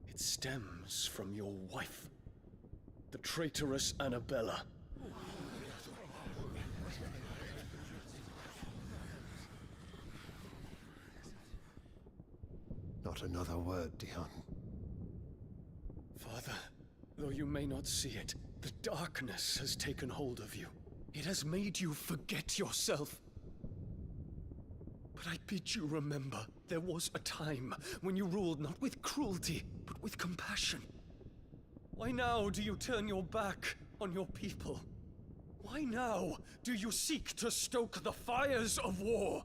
It stems from your wife, the traitorous Annabella. Not another word, Dion. Father, though you may not see it, the darkness has taken hold of you. It has made you forget yourself. But I bid you remember, there was a time when you ruled not with cruelty, but with compassion. Why now do you turn your back on your people? Why now do you seek to stoke the fires of war?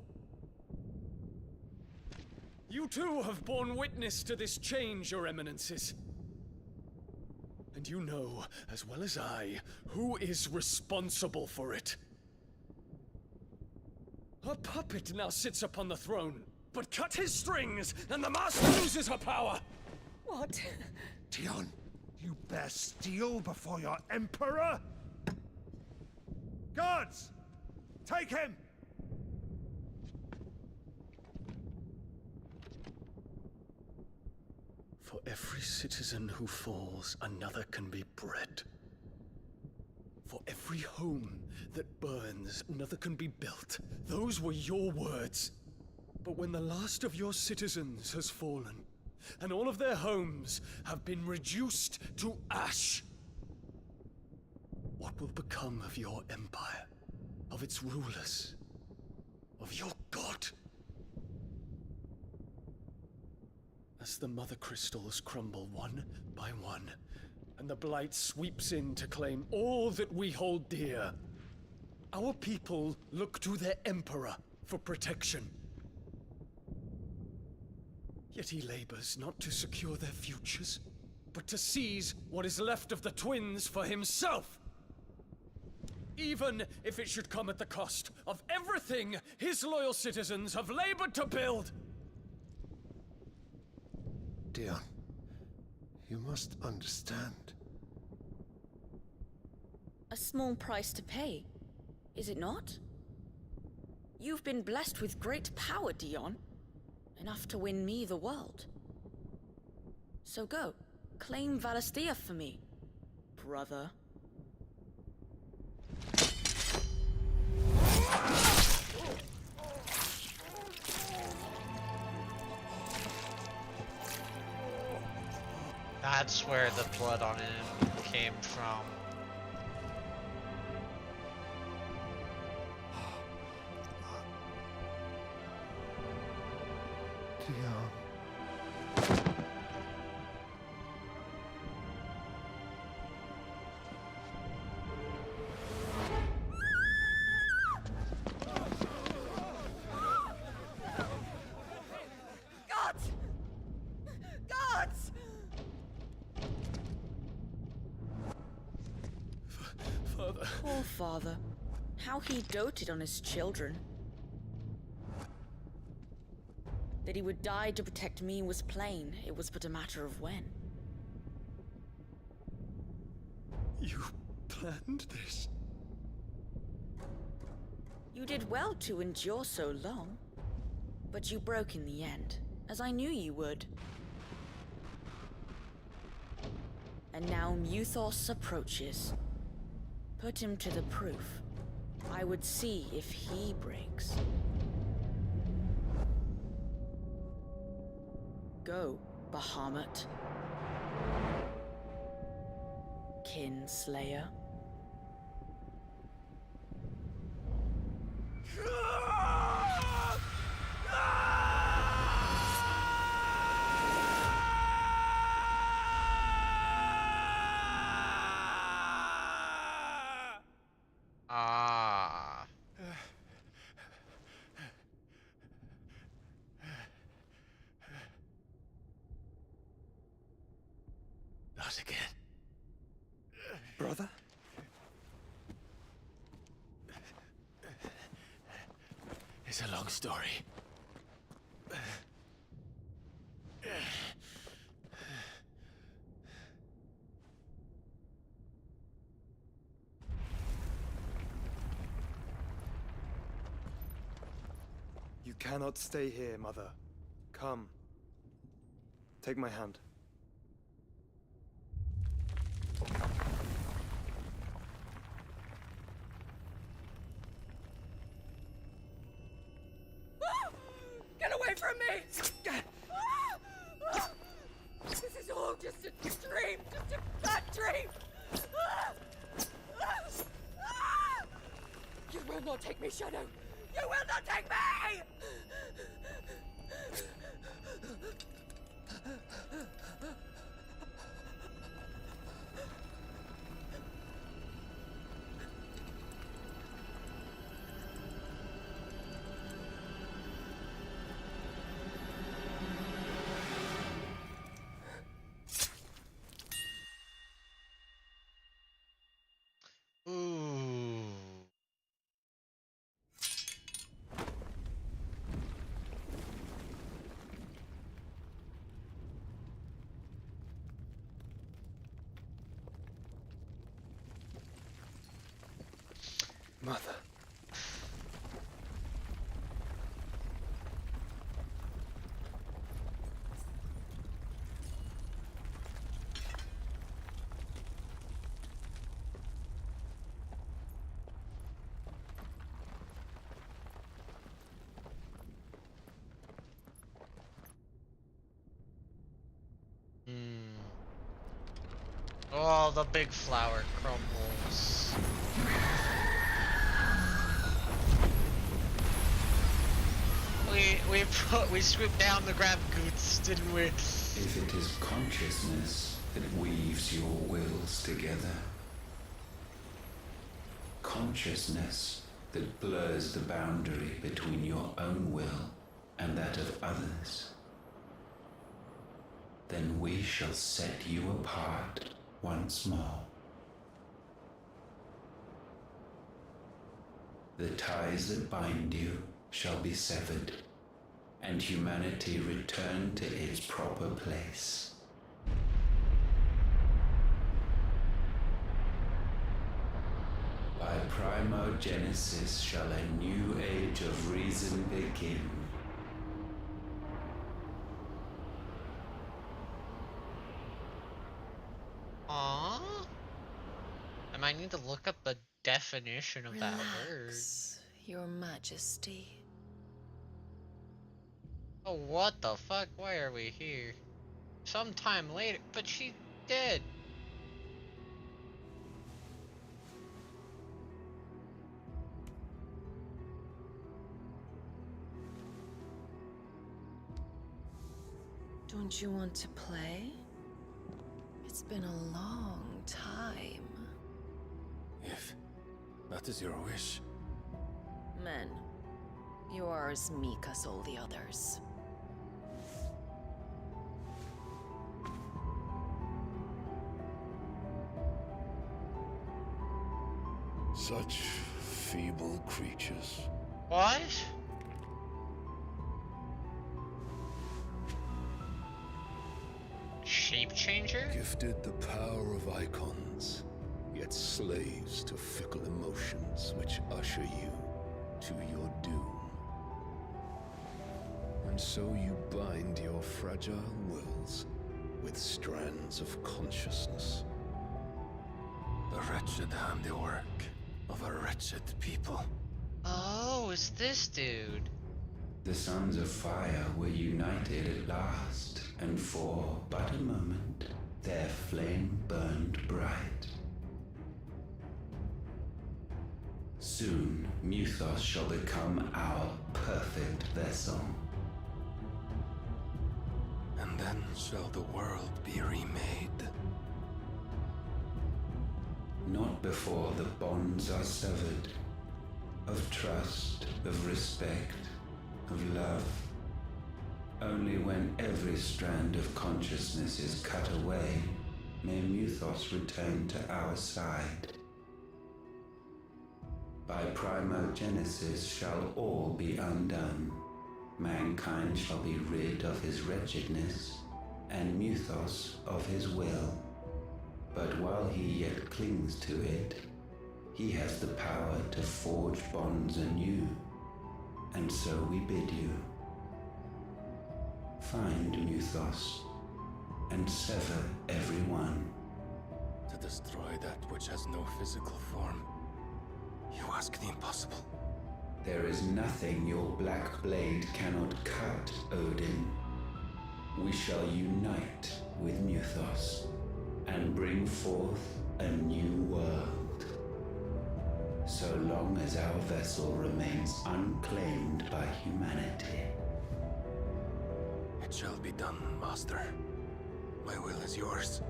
You too have borne witness to this change, Your Eminences. And you know, as well as I, who is responsible for it. A puppet now sits upon the throne, but cut his strings, and the master loses her power! What? Dion, you bear steel before your Emperor? Guards! Take him! For every citizen who falls, another can be bred. For every home that burns, another can be built. Those were your words. But when the last of your citizens has fallen, and all of their homes have been reduced to ash, what will become of your empire, of its rulers, of your god? As the Mother Crystals crumble one by one, and the Blight sweeps in to claim all that we hold dear, our people look to their Emperor for protection. Yet he labors not to secure their futures, but to seize what is left of the twins for himself. even if it should come at the cost of everything his loyal citizens have labored to build. Dion, you must understand. A small price to pay, is it not? You've been blessed with great power, Dion. Enough to win me the world. So go, claim Valisthea for me, brother. That's where the blood on him came from. Dion. Gods! Gods! Father. Poor father. How he doted on his children. That he would die to protect me was plain. It was but a matter of when. You planned this? You did well to endure so long. But you broke in the end, as I knew you would. And now Muthos approaches. Put him to the proof. I would see if he breaks. Go, Bahamut. Kinslayer. Ah. Not again. Brother? It's a long story. You cannot stay here, Mother. Come. Take my hand. Get away from me! This is all just a dream, just a bad dream! You will not take me, Shadow! You will not take me! Ooh. Mother. Oh, the big flower crumbles. We swooped down to grab Goots, didn't we? If it is consciousness that weaves your wills together, consciousness that blurs the boundary between your own will and that of others, then we shall set you apart once more. The ties that bind you shall be severed, and humanity return to its proper place. By primogenesis shall a new age of reason begin. Aww. I might need to look up the definition of that word. Relax, Your Majesty. Oh, what the fuck? Why are we here? Sometime later, but she's dead. Don't you want to play? It's been a long time. If that is your wish. Men, you are as meek as all the others. Such feeble creatures. What? Shape changer? Gifted the power of icons, yet slaves to fickle emotions which usher you to your doom. And so you bind your fragile wills with strands of consciousness. The wretched handiwork of a wretched people. Oh, it's this dude. The Sons of Fire were united at last, and for but a moment, their flame burned bright. Soon, Muthos shall become our perfect vessel. And then shall the world be remade. Not before the bonds are severed, of trust, of respect, of love. Only when every strand of consciousness is cut away, may Muthos return to our side. By primogenesis shall all be undone. Mankind shall be rid of his wretchedness, and Muthos of his will. But while he yet clings to it, he has the power to forge bonds anew. And so we bid you, find Muthos, and sever every one. To destroy that which has no physical form. You ask the impossible. There is nothing your black blade cannot cut, Odin. We shall unite with Muthos, and bring forth a new world. So long as our vessel remains unclaimed by humanity. It shall be done, Master. My will is yours.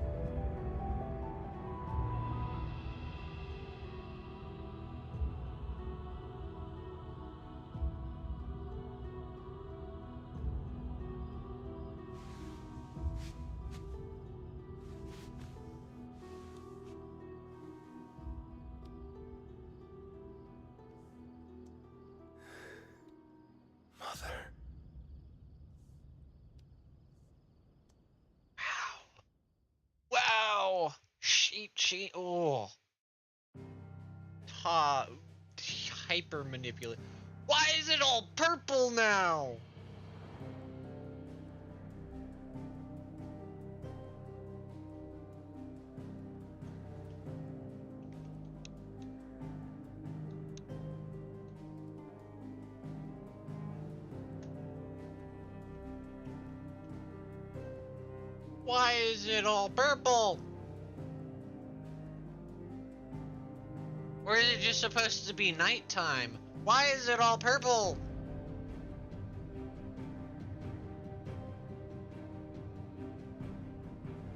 Wow! She oh. Hyper manipulate. Why is it all purple now? Why is it all purple? Or is it just supposed to be nighttime? Why is it all purple?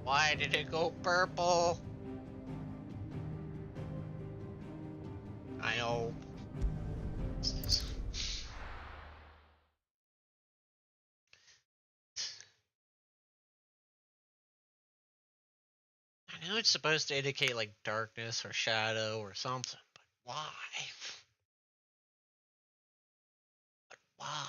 Why did it go purple? I know. I know it's supposed to indicate like darkness or shadow or something, but why? Why?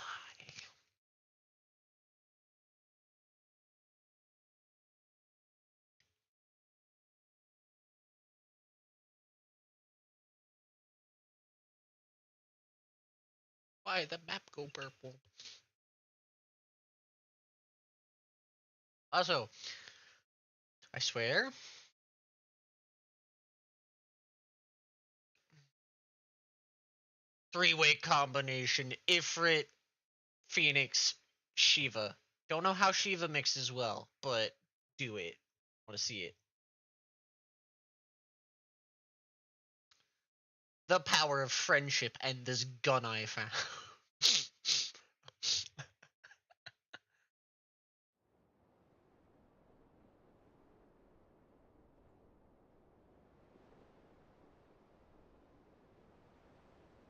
Why the map go purple? Also, I swear, three-way combination: Ifrit, Phoenix, Shiva. Don't know how Shiva mixes well, but do it. Want to see it. The power of friendship and this gun I found.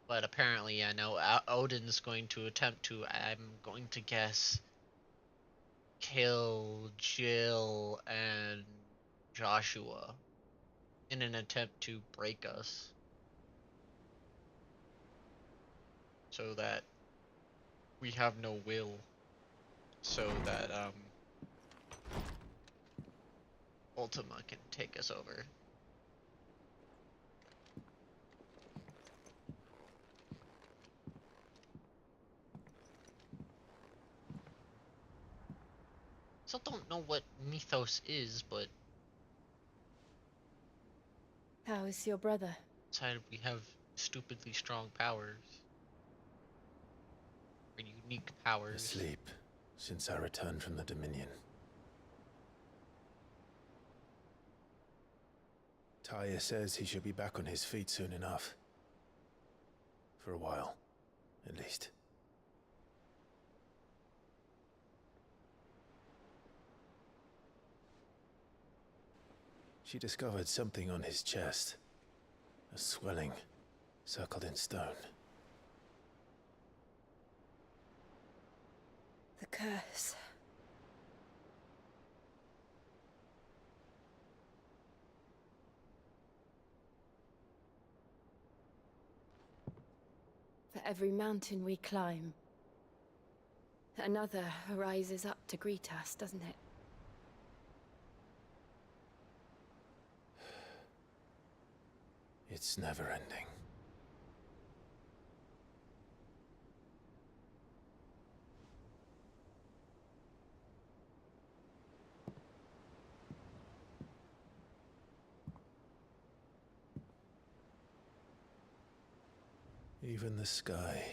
But apparently, yeah, no, Odin's going to attempt to, I'm going to guess, kill Jill and Joshua in an attempt to break us. So that we have no will. So that, Ultima can take us over. Still don't know what Mythos is, but How is your brother? inside we have stupidly strong powers. Or unique powers. Asleep since I returned from the Dominion. Tyr says he should be back on his feet soon enough. For a while, at least. She discovered something on his chest. A swelling, circled in stone. The curse. For every mountain we climb, another rises up to greet us, doesn't it? It's never ending. Even the sky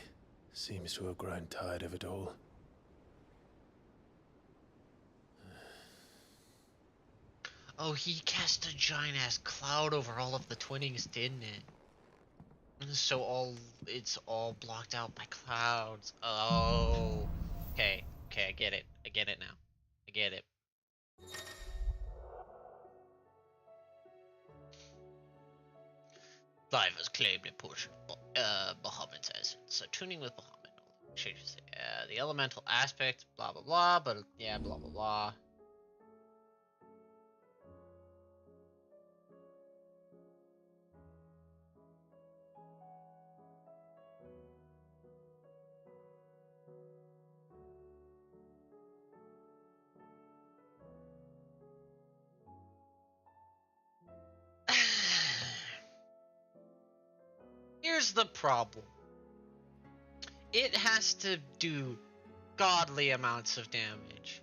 seems to have grown tired of it all. Oh, he cast a giant-ass cloud over all of the Twinnings, didn't it? So it's all blocked out by clouds. Oh. Okay, I get it. I get it now. I get it. Clive has claimed a portion of Bahamut's essence. So tuning with Bahamut changes the elemental aspect, blah blah blah, but yeah, blah blah blah. Here's the problem. It has to do godly amounts of damage.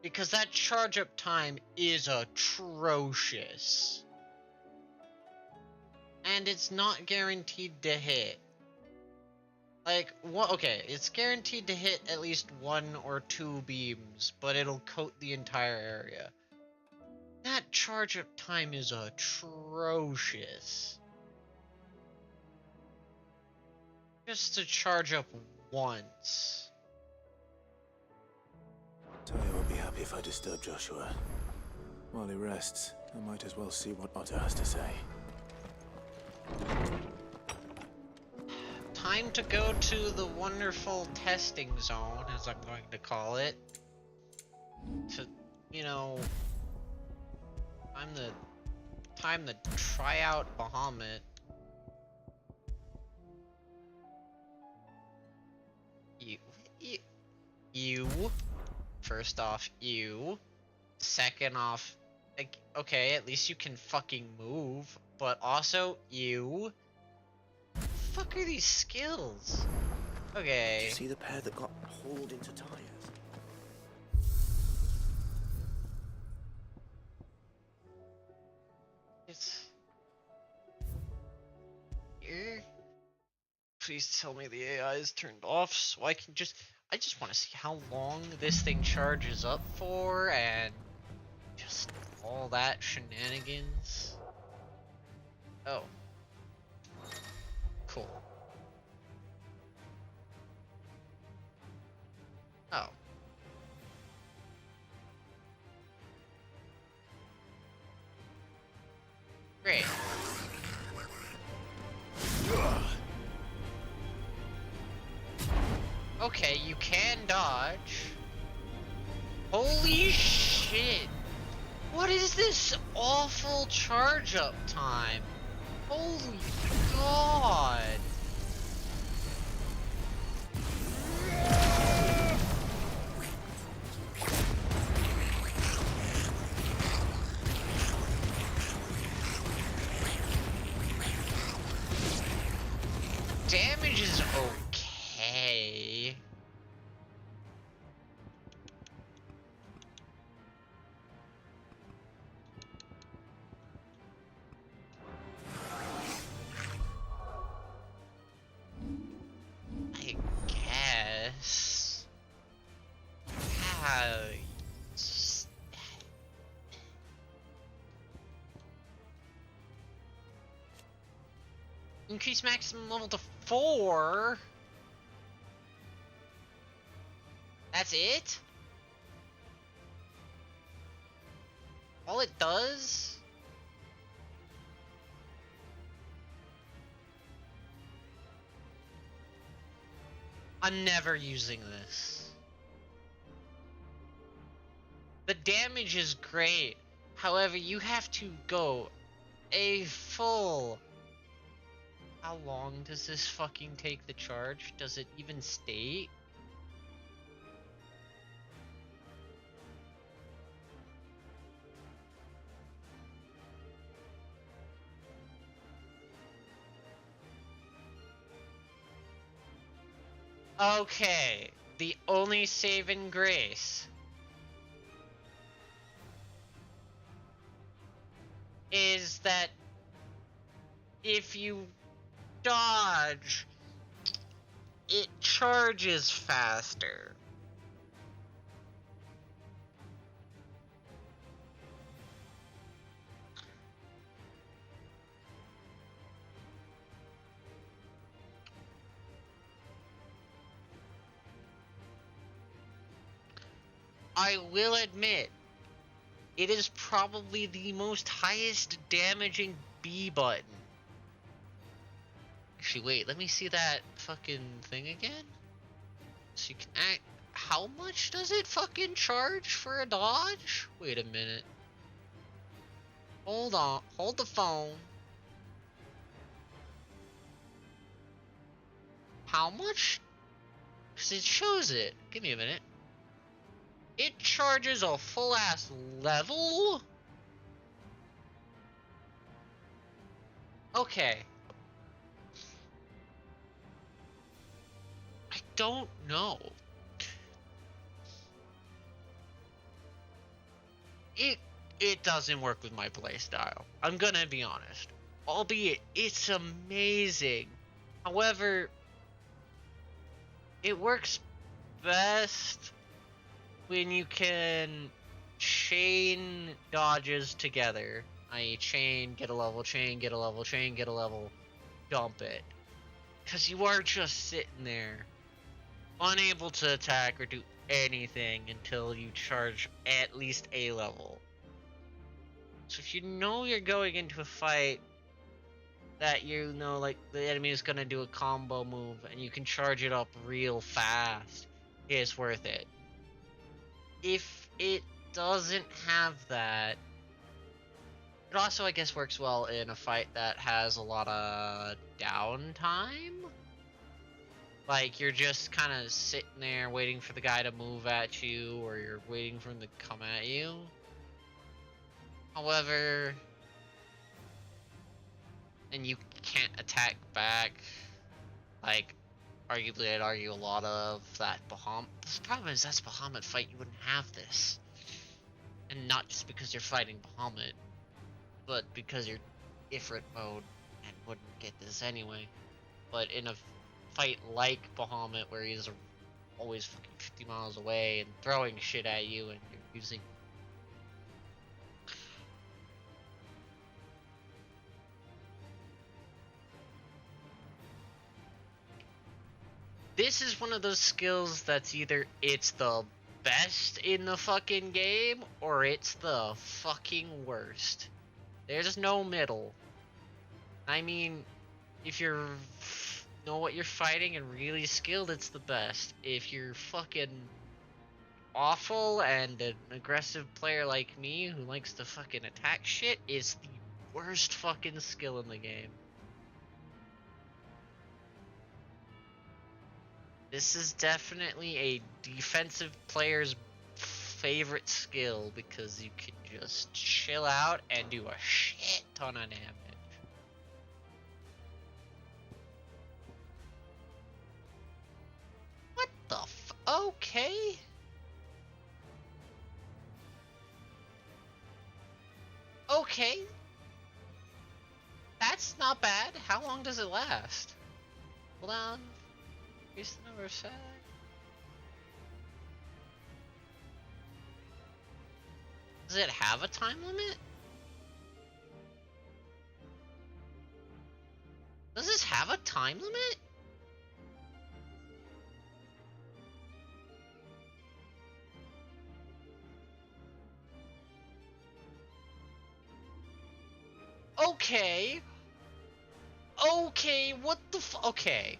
Because that charge up time is atrocious. And it's not guaranteed to hit. Like, okay, it's guaranteed to hit at least 1 or 2 beams, but it'll coat the entire area. That charge up time is atrocious. Just to charge up once. Tyr won't be happy if I disturb Joshua. While he rests, I might as well see what Otter has to say. Time to go to the wonderful testing zone, as I'm going to call it. To, you know, time to try out Bahamut. you. First off, you. Second off, like, okay, at least you can fucking move. But also, you. What the fuck are these skills? Okay. Did you see the pair that got hauled into tires? It's... Here? Please tell me the AI is turned off so I can just... I just want to see how long this thing charges up for and just all that shenanigans. Oh. Cool. Oh. Great. Okay, you can dodge. Holy shit! What is this awful charge up time? Holy god! Damage is okay. I guess. Increase maximum level to 4. That's it? All it does? I'm never using this. The damage is great. However, you have to go a full... How long does this fucking take the charge? Does it even state? Okay, the only saving grace is that if you dodge, it charges faster. I will admit, it is probably the most highest damaging B button. Actually, wait, let me see that fucking thing again. So you can act. How much does it fucking charge for a dodge? Wait a minute. Hold on. Hold the phone. How much? Because it shows it. Give me a minute. It charges a full ass level? Okay. I don't know. It doesn't work with my playstyle. I'm gonna be honest. Albeit, it's amazing. However, it works best when you can chain dodges together. I.e. chain, get a level, chain, get a level, chain, get a level, dump it. Because you are just sitting there, unable to attack or do anything until you charge at least a level. So if you know you're going into a fight that you know like the enemy is gonna do a combo move and you can charge it up real fast, it's worth it. If it doesn't have that, it also I guess works well in a fight that has a lot of downtime. Like, you're just kind of sitting there waiting for the guy to move at you, or you're waiting for him to come at you. However, and you can't attack back. Like, arguably, I'd argue a lot of that Bahamut. The problem is, that's Bahamut fight, you wouldn't have this. And not just because you're fighting Bahamut, but because you're Ifrit mode and wouldn't get this anyway. But in a fight like Bahamut, where he's always fucking 50 miles away and throwing shit at you, and you're using this is one of those skills that's either it's the best in the fucking game or it's the fucking worst. There's no middle. I mean, if you're know what you're fighting and really skilled, it's the best. If you're fucking awful and an aggressive player like me who likes to fucking attack shit, it's the worst fucking skill in the game. This is definitely a defensive player's favorite skill because you can just chill out and do a shit ton of damage. What the f- okay. Okay. That's not bad. How long does it last? Hold on. Here's the number of side. Does it have a time limit? Does this have a time limit? Okay. Okay, what the f- okay.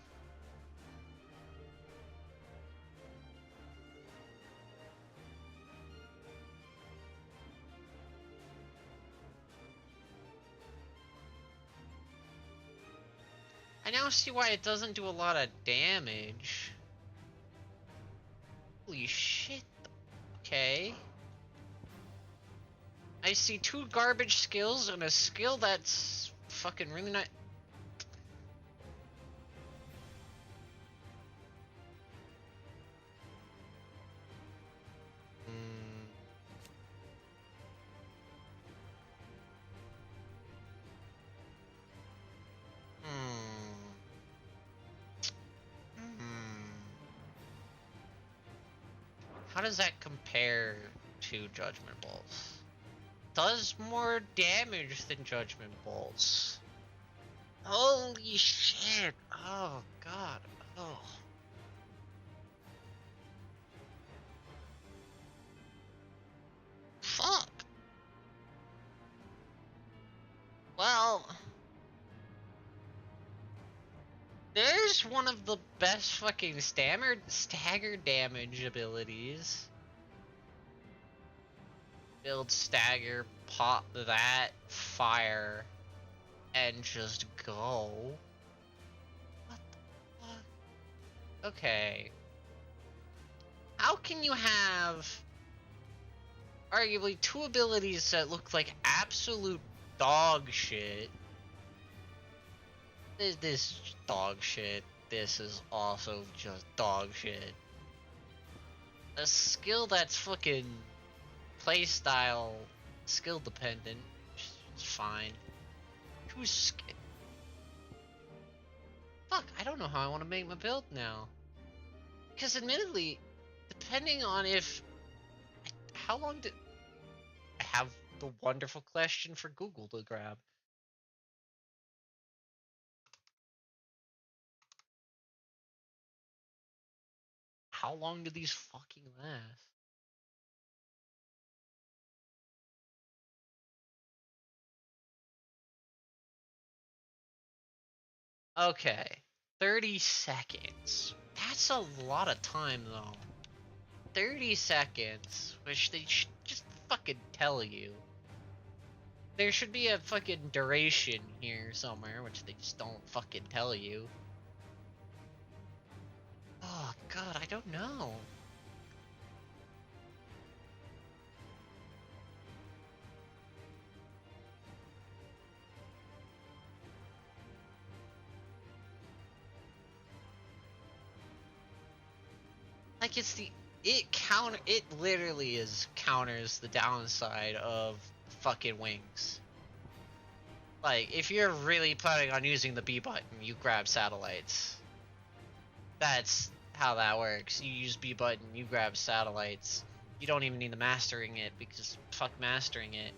I now see why it doesn't do a lot of damage. Holy shit. Okay. I see 2 garbage skills and a skill that's fucking really not. How does that compare to Judgment Bolts? Does more damage than Judgment Bolts. Holy shit! Oh god. Oh. Fuck. Well, there's one of the best fucking stagger damage abilities. Build stagger, pop that, fire, and just go. What the fuck? Okay. How can you have arguably 2 abilities that look like absolute dog shit? This dog shit. This is also just dog shit. A skill that's fucking playstyle skill dependent. It's fine. Who's fuck, I don't know how I want to make my build now. Because admittedly, depending on if how long did I have the wonderful question for Google to grab. How long do these fucking last? Okay, 30 seconds. That's a lot of time though. 30 seconds, which they should just fucking tell you. There should be a fucking duration here somewhere, which they just don't fucking tell you. Oh god, I don't know. Like it literally counters the downside of fucking wings. Like, if you're really planning on using the B button, you grab satellites. That's how that works. You use B button, you grab satellites. You don't even need the mastering it, because fuck mastering it.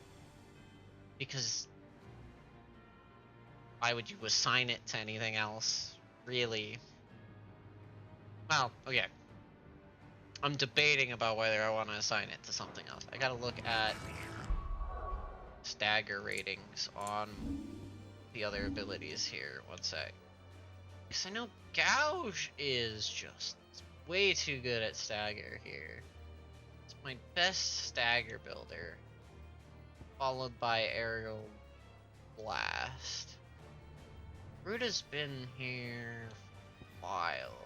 Because why would you assign it to anything else? Really? Well, okay. I'm debating about whether I want to assign it to something else. I gotta look at stagger ratings on the other abilities here. One sec. Because I know Gouge is just way too good at stagger here. It's my best stagger builder. Followed by Aerial Blast. Ruta's been here for a while.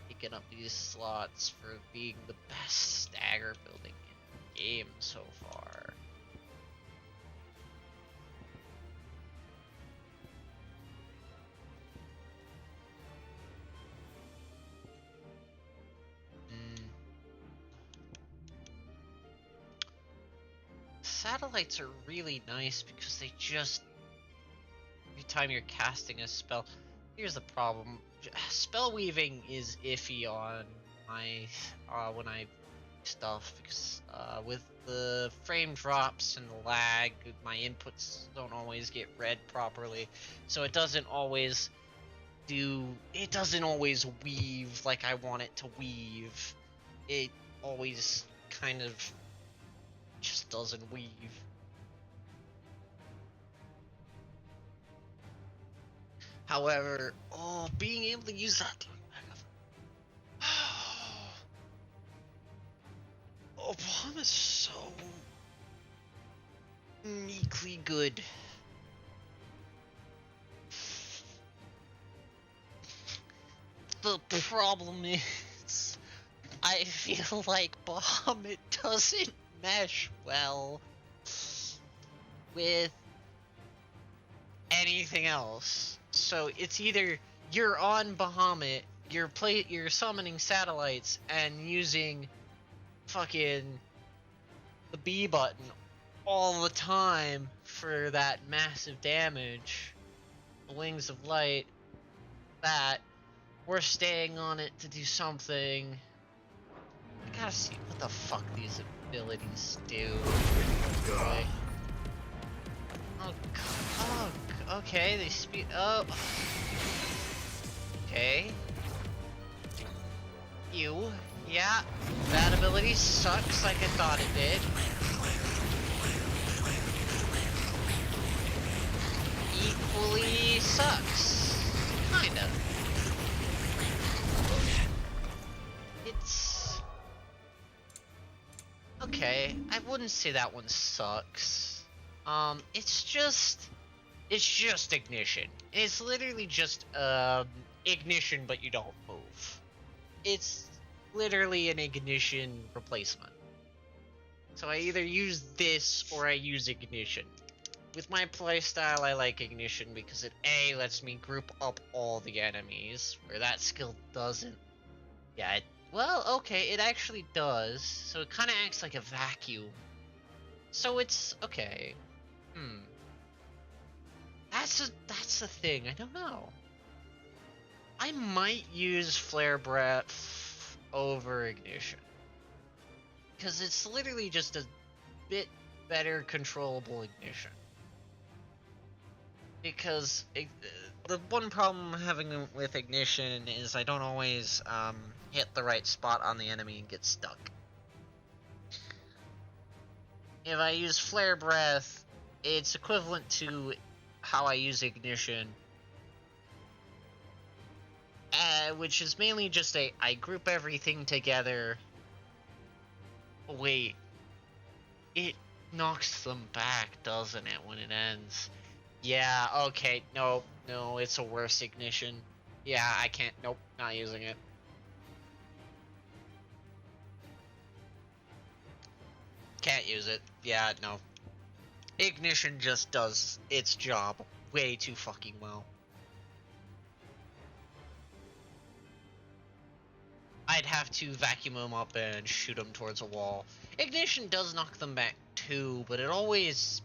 Picking up these slots for being the best stagger building in the game so far. Satellites are really nice because they just, every time you're casting a spell, here's the problem. Spell weaving is iffy on my when I stuff, because with the frame drops and the lag, my inputs don't always get read properly, so it doesn't always weave like I want it to weave. It always kind of just doesn't weave. However, being able to use that Bomb is so uniquely good. The problem is, I feel like Bomb, it doesn't mesh well with anything else. So it's either you're on Bahamut, you're summoning satellites and using fucking the B button all the time for that massive damage, the Wings of Light, that, we're staying on it to do something. I gotta see what the fuck these abilities do. Okay. Okay, they speed up. Okay. Yeah, that ability sucks like I thought it did. Equally sucks. Kinda. It's... okay, I wouldn't say that one sucks. It's just ignition. It's literally just ignition, but you don't move. It's literally an ignition replacement. So I either use this or I use ignition. With my playstyle, I like ignition because it A, lets me group up all the enemies, where that skill doesn't. Yeah, well, okay, it actually does. So it kind of acts like a vacuum. So it's okay. That's the thing. I don't know. I might use Flare Breath over Ignition, because it's literally just a bit better controllable Ignition. Because the one problem I'm having with Ignition is I don't always hit the right spot on the enemy and get stuck. If I use Flare Breath, it's equivalent to how I use Ignition, which is mainly just I group everything together. Wait, it knocks them back, doesn't it, when it ends? Yeah, okay, no, it's a worse Ignition. Yeah, I can't, nope, not using it. can't use it. Yeah, no. Ignition just does its job way too fucking well. I'd have to vacuum them up and shoot them towards a wall. Ignition does knock them back too, but it always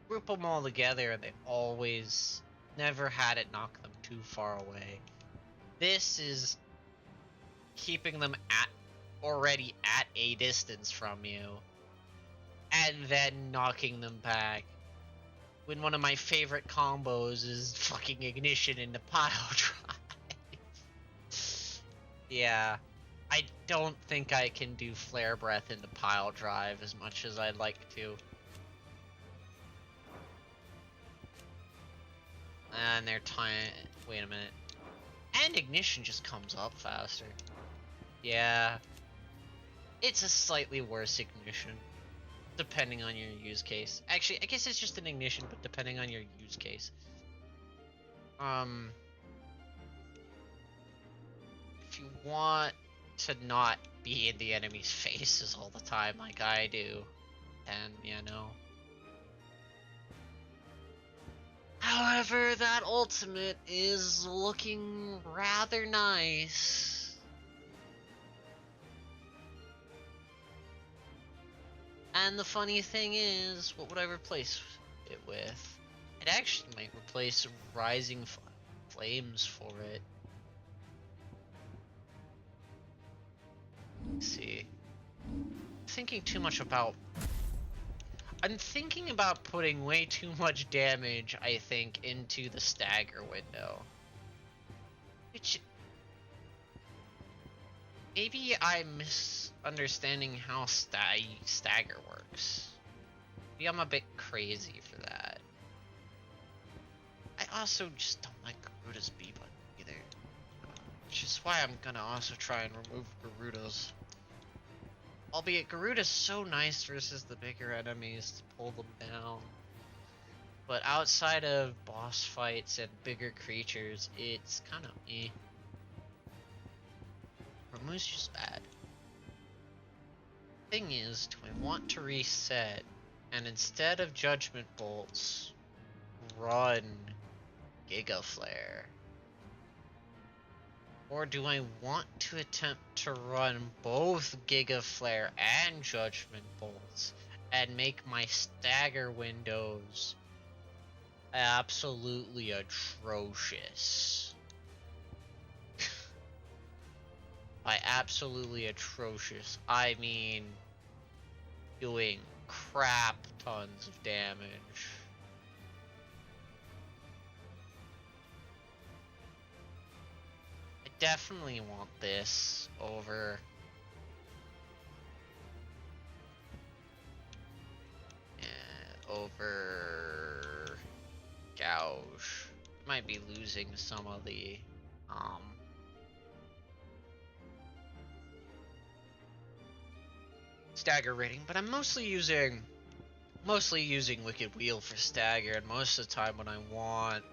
group them all together and they always never had it knock them too far away. This is keeping them already at a distance from you and then knocking them back. When one of my favorite combos is fucking ignition into pile drive. Yeah, I don't think I can do flare breath into pile drive as much as I'd like to. And they're wait a minute. And ignition just comes up faster. Yeah. It's a slightly worse ignition. Depending on your use case. Actually, I guess it's just an ignition, but depending on your use case. If you want to not be in the enemy's faces all the time like I do, then, you know. However, that ultimate is looking rather nice. And the funny thing is, what would I replace it with? It actually might replace Rising Flames for it. Let's see. I'm thinking about putting way too much damage, I think, into the stagger window. Which... maybe I'm misunderstanding how stagger works. Maybe I'm a bit crazy for that. I also just don't like Garuda's B button either. Which is why I'm gonna also try and remove Garuda's. Albeit Garuda's so nice versus the bigger enemies to pull them down. But outside of boss fights and bigger creatures, it's kind of eh. Ramuh's just bad. Thing is, do I want to reset and instead of Judgment Bolts, run Giga Flare? Or do I want to attempt to run both Giga Flare and Judgment Bolts and make my stagger windows absolutely atrocious? By absolutely atrocious, I mean doing crap tons of damage. Definitely want this over Gouge. Might be losing some of the stagger rating, but I'm mostly using Wicked Wheel for stagger, and most of the time when I want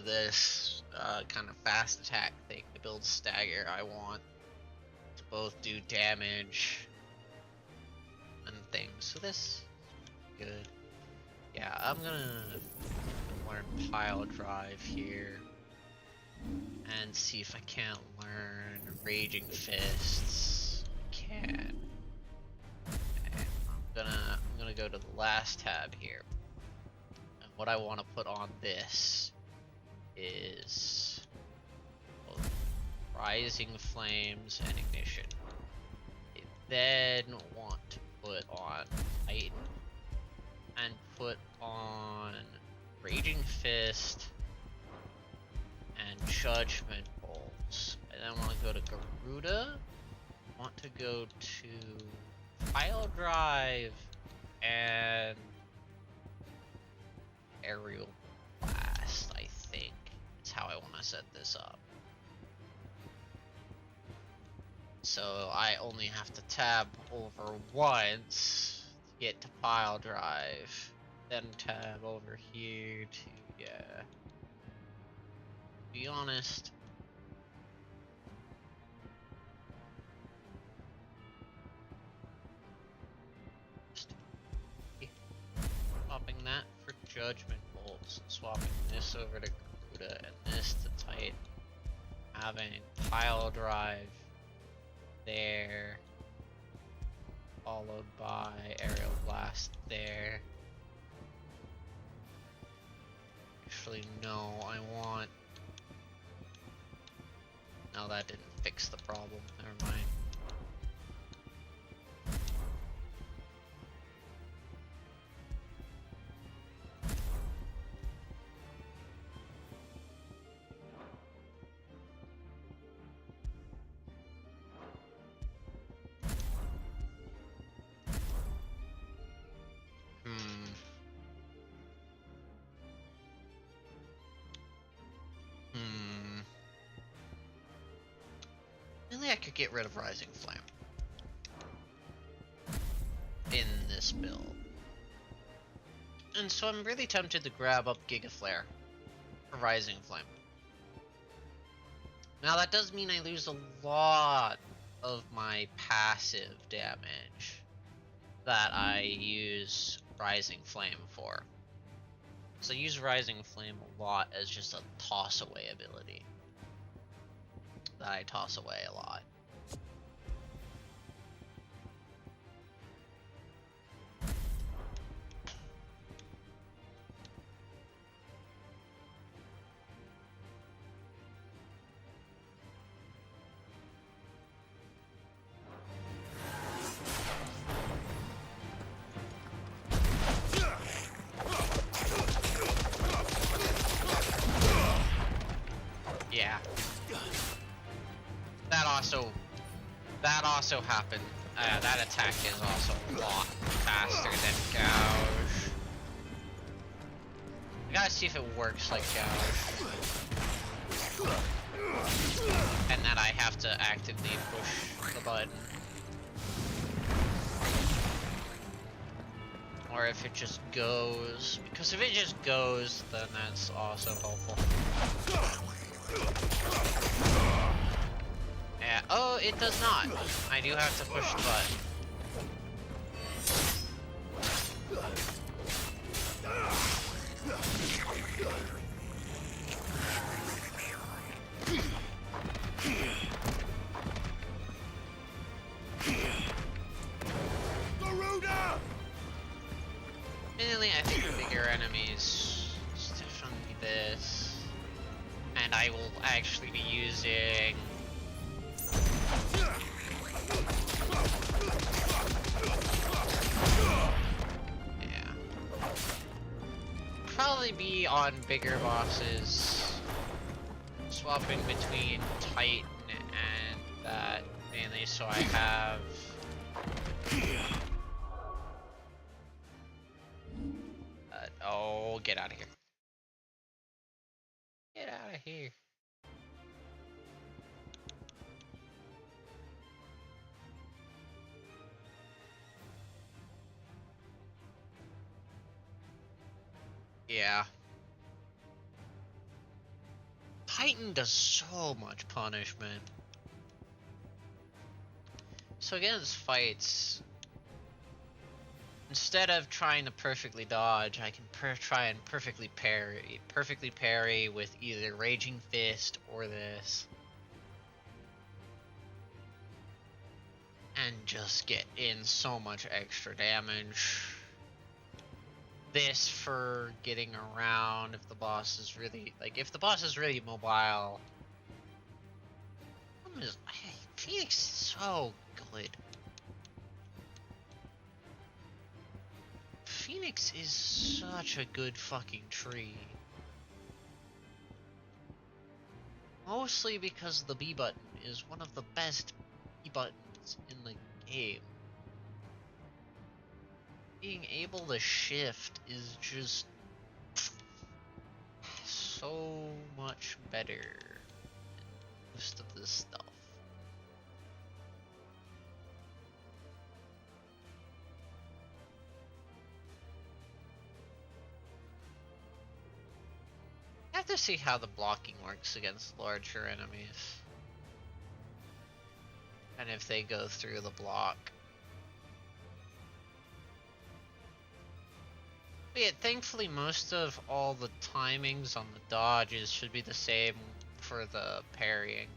this kind of fast attack thing to build stagger, I want to both do damage and things. So this is good. Yeah, I'm gonna learn Pile Drive here and see if I can't learn Raging Fists. I can. And I'm gonna go to the last tab here. And what I want to put on this is both Rising Flames and Ignition. I then want to put on Titan and put on Raging Fist and Judgment Bolts. I then want to go to Garuda. I want to go to Pile Drive and Aerial Blast, I think. That's how I want to set this up. So I only have to tab over once to get to Pile Drive. Then tab over here to, yeah. To be honest, Judgment Bolts, swapping this over to Garuda and this to Titan, having Pile Drive there, followed by Aerial Blast there. Actually, no, I want... No, that didn't fix the problem. Never mind. Really, I could get rid of Rising Flame in this build. And so I'm really tempted to grab up Giga Flare for Rising Flame. Now that does mean I lose a lot of my passive damage that I use Rising Flame for. So I use Rising Flame a lot as just a toss away ability that I toss away a lot. Yeah. That also happened. That attack is also a lot faster than Gouge. I gotta see if it works like Gouge. And that I have to actively push the button. Or if it just goes. Because if it just goes, then that's also helpful. Yeah. Oh, it does not. I do have to push the button. Garuda! Mainly, I think the bigger enemies is definitely this. And I will actually be using... Yeah. Probably be on bigger bosses. Swapping between Titan and that mainly so I have... oh, get out of here. Get out of here. Yeah. Titan does so much punishment. So against fights, instead of trying to perfectly dodge, I can try and perfectly parry with either Raging Fist or this. And just get in so much extra damage. This for getting around if the boss is really, like, if the boss is really mobile. Phoenix is so good. Phoenix is such a good fucking tree. Mostly because the B button is one of the best B buttons in the game. Being able to shift is just so much better than most of this stuff. I have to see how the blocking works against larger enemies. And if they go through the block. Yeah, thankfully most of all the timings on the dodges should be the same for the parrying.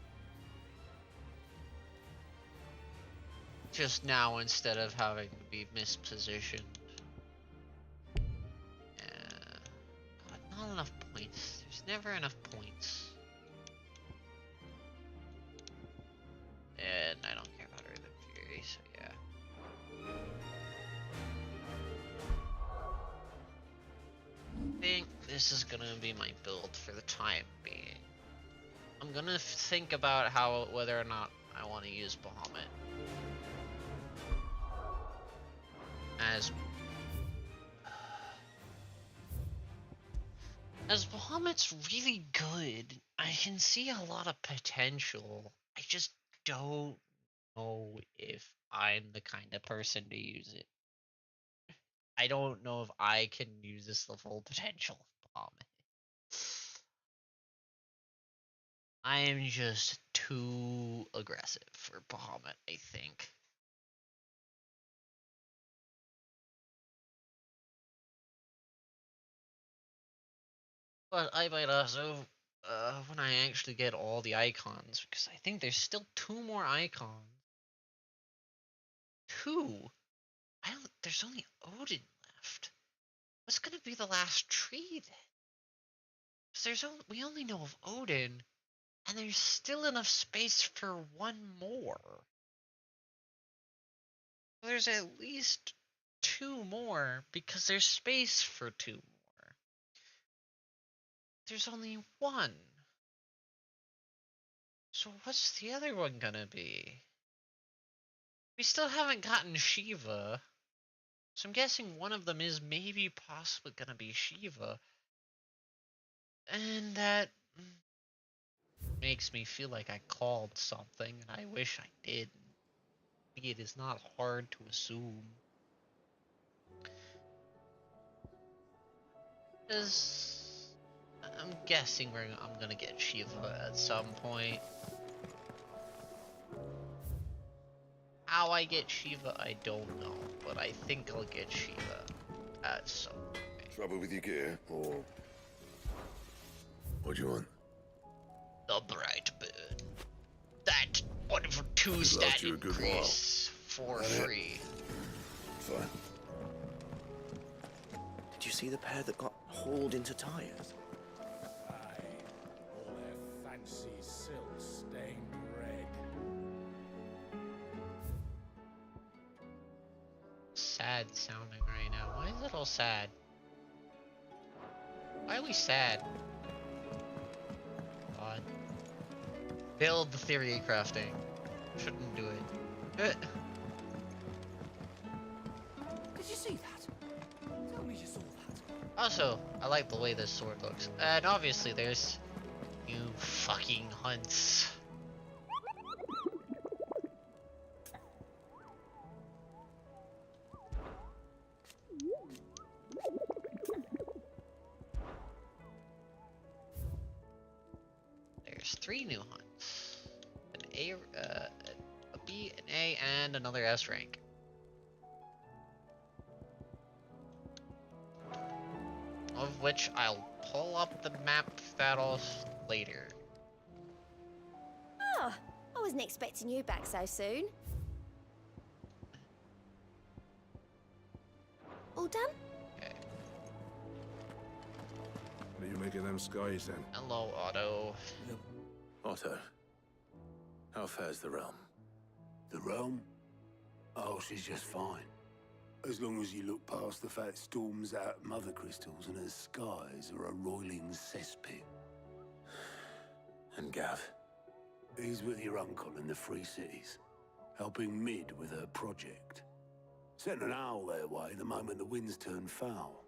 Just now, instead of having to be mispositioned. God, not enough points. There's never enough points. And I don't care about Earthen Fury, so yeah. I think this is gonna be my build for the time being. I'm gonna think about whether or not I want to use Bahamut. As Bahamut's really good, I can see a lot of potential. I just don't know if I'm the kind of person to use it. I don't know if I can use this the full potential of Bahamut. I am just too aggressive for Bahamut, I think. But I might also, when I actually get all the icons, because I think there's still 2 more icons. 2? There's only Odin left. What's gonna be the last tree then? Because we only know of Odin, and there's still enough space for 1 more. There's at least 2 more, because there's space for 2 more. There's only 1. So what's the other one gonna be? We still haven't gotten Shiva. So I'm guessing one of them is maybe possibly gonna be Shiva. And that makes me feel like I called something, and I wish I did. It is not hard to assume. Because I'm guessing I'm gonna get Shiva at some point. How I get Shiva, I don't know, but I think I'll get Shiva at some point. Trouble with your gear, or what do you want? The Bright Bird. That wonderful 2-stat increase for free. Fine. Did you see the pair that got hauled into tires? Aye, all their fancy silk stained red. Sad sounding right now. Why is it all sad? Why are we sad? God. Build the theory crafting. Shouldn't do it. Did you see that? Tell me you saw that. Also, I like the way this sword looks. And obviously there's new fucking hunts. There's 3 new hunts. A B, an A, and another S rank. Of which I'll pull up the map battles later. Oh, I wasn't expecting you back so soon. All done? Okay. What do you make of them skies then? Hello, Otto. Otto, how fares the realm? The realm? Oh, she's just fine. As long as you look past the fact storms out mother crystals and her skies are a roiling cesspit. And Gav? He's with your uncle in the Free Cities, helping Mid with her project. Sent an owl their way the moment the winds turned foul.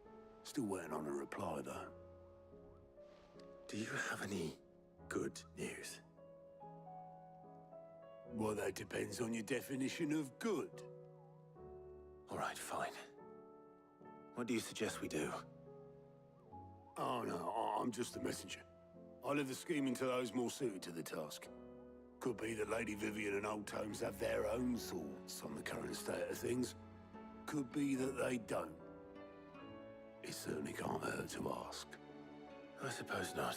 Still waiting on a reply, though. Do you have any good news? Well, that depends on your definition of good. All right, fine. What do you suggest we do? Oh, no, I'm just a messenger. I leave the scheming to those more suited to the task. Could be that Lady Vivian and Old Tomes have their own thoughts on the current state of things. Could be that they don't. It certainly can't hurt to ask. I suppose not.